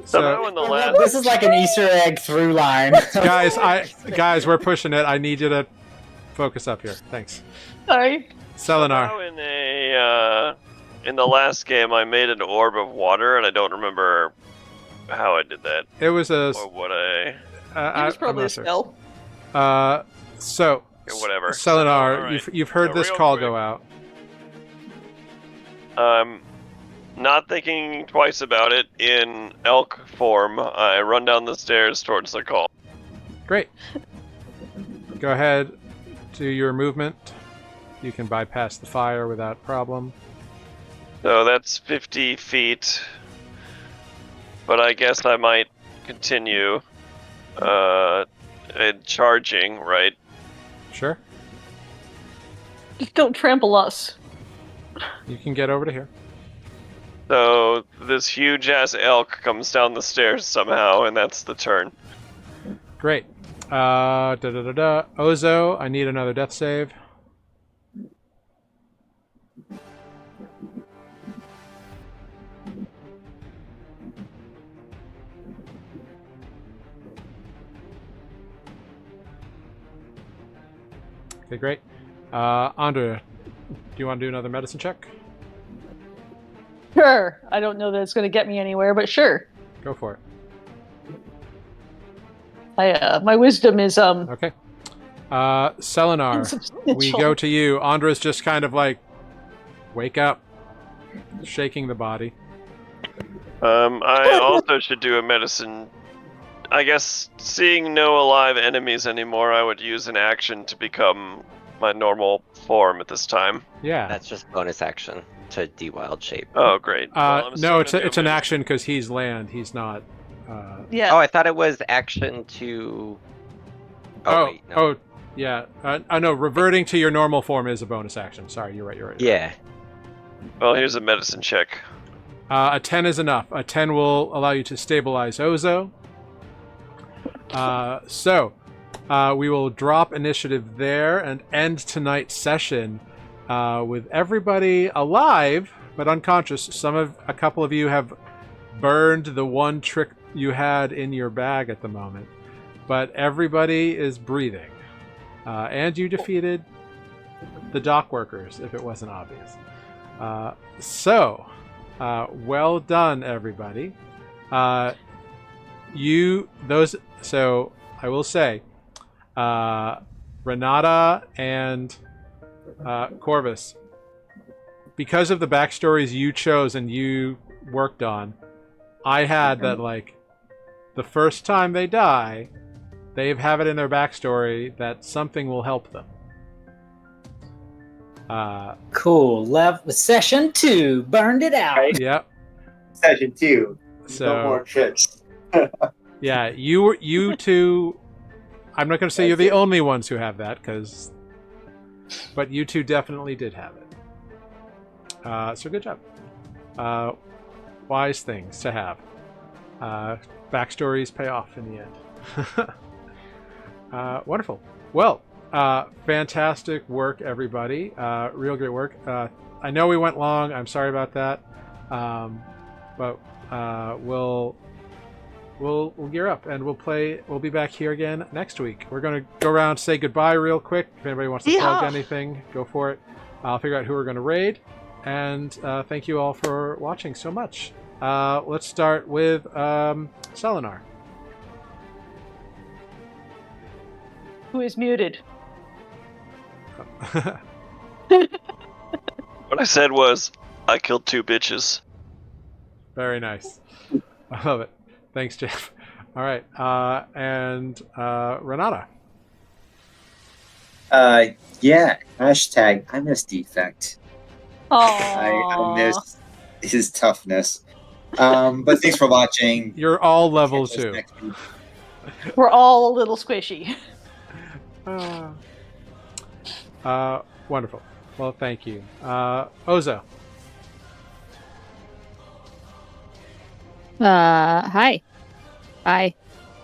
Somehow in the last This is like an Easter egg through line. guys, we're pushing it. I need you to focus up here. Thanks. Sorry. Selenar. somehow in the last game I made an orb of water, and I don't remember how I did that It was a. or what I. It was probably I'm a not sure. spell. So, Okay, whatever. Selenar, Alright. you've heard So this real call quick. go out. Not thinking twice about it, in elk form, I run down the stairs towards the call. Great. Go ahead, do your movement. You can bypass the fire without problem. So that's 50 feet. But I guess I might continue charging, right? Sure. Just don't trample us. You can get over to here. So this huge ass elk comes down the stairs somehow, and that's the turn. Great. Ozo, I need another death save. Okay, great. Andrea, do you want to do another medicine check? Sure. I don't know that it's going to get me anywhere, but sure. Go for it. My wisdom is Okay. Selenar, insubstantial. we go to you. Andra's just kind of like, wake up, shaking the body. I also should do a medicine. I guess seeing no alive enemies anymore, I would use an action to become my normal form at this time. Yeah. That's just bonus action to de-wild shape. Oh, great. Well, I'm No, still it's gonna an do a action because he's land. He's not. Yeah. Oh, I thought it was action to. Oh, wait, no. Yeah. No, reverting to your normal form is a bonus action. Sorry, you're right. Yeah. Well, here's a medicine check. A 10 is enough. A 10 will allow you to stabilize Ozo. We will drop initiative there and end tonight's session with everybody alive but unconscious. A couple of you have burned the one trick you had in your bag at the moment, but everybody is breathing. And you defeated the dock workers, if it wasn't obvious. Well done, everybody. So I will say, Renata and Corvus, because of the backstories you chose and you worked on, I had that, like, the first time they die, they have it in their backstory that something will help them. Cool. Session 2. Burned it out. Right. Yep. Session 2. So No more tricks. yeah, you two. I'm not going to say you're the only ones who have that, but you two definitely did have it. So good job. Wise things to have. Backstories pay off in the end. Wonderful. Well, fantastic work, everybody. Real great work. I know we went long. I'm sorry about that. But we'll gear up and we'll be back here again next week. We're going to go around, say goodbye real quick. If anybody wants to plug anything, go for it. I'll figure out who we're going to raid. And thank you all for watching so much. Let's start with Selenar. Who is muted? What I said was, I killed 2 bitches. Very nice. I love it. Thanks, Jeff. All right. And Renata. Yeah. Hashtag I miss Defect. Oh, I miss his toughness. But thanks for watching. You're all level Catch us 2. next week. we're all a little squishy. Wonderful. Well, thank you. Ozo. Hi. Bye.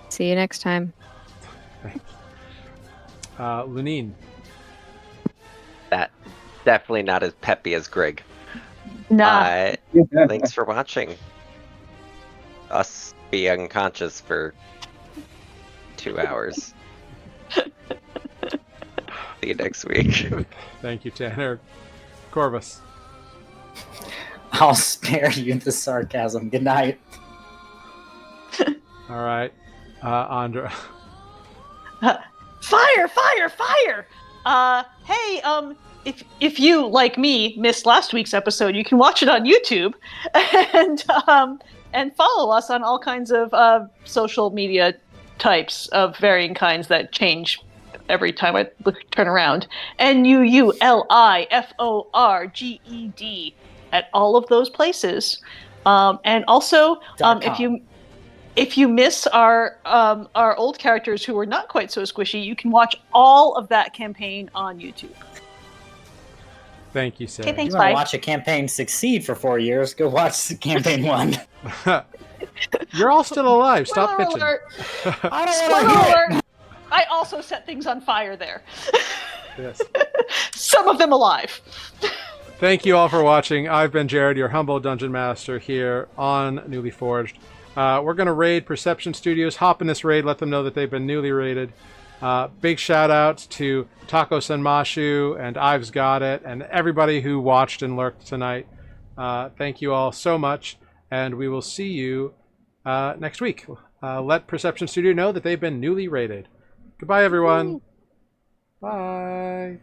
See you next time. Thanks. Lunine. That definitely not as peppy as Greg. Nah. Thanks for watching us be unconscious for 2 hours. See you next week. Thank you, Tanner. Corvus. I'll spare you the sarcasm. Good night. All right. Andra. Fire! Hey, if you, like me, missed last week's episode, you can watch it on YouTube and follow us on all kinds of social media types of varying kinds that change every time I turn around. NUULIFORGED at all of those places. And also, if you miss our old characters who were not quite so squishy, you can watch all of that campaign on YouTube. Thank you, Sarah. Okay, thanks. You want Bye. to watch a campaign succeed for 4 years? Go watch campaign 1. You're all still alive. Stop Spoiler bitching. alert. I don't Spoiler want to hear alert. I also set things on fire there. Yes. Some of them alive. Thank you all for watching. I've been Jared, your humble dungeon master here on Nuuli Forged. We're going to raid Perception Studios. Hop in this raid. Let them know that they've been newly raided. Big shout outs to Taco Senmashu and Ives Got It and everybody who watched and lurked tonight. Thank you all so much, and we will see you next week. Let Perception Studio know that they've been newly rated. Goodbye, everyone. Bye.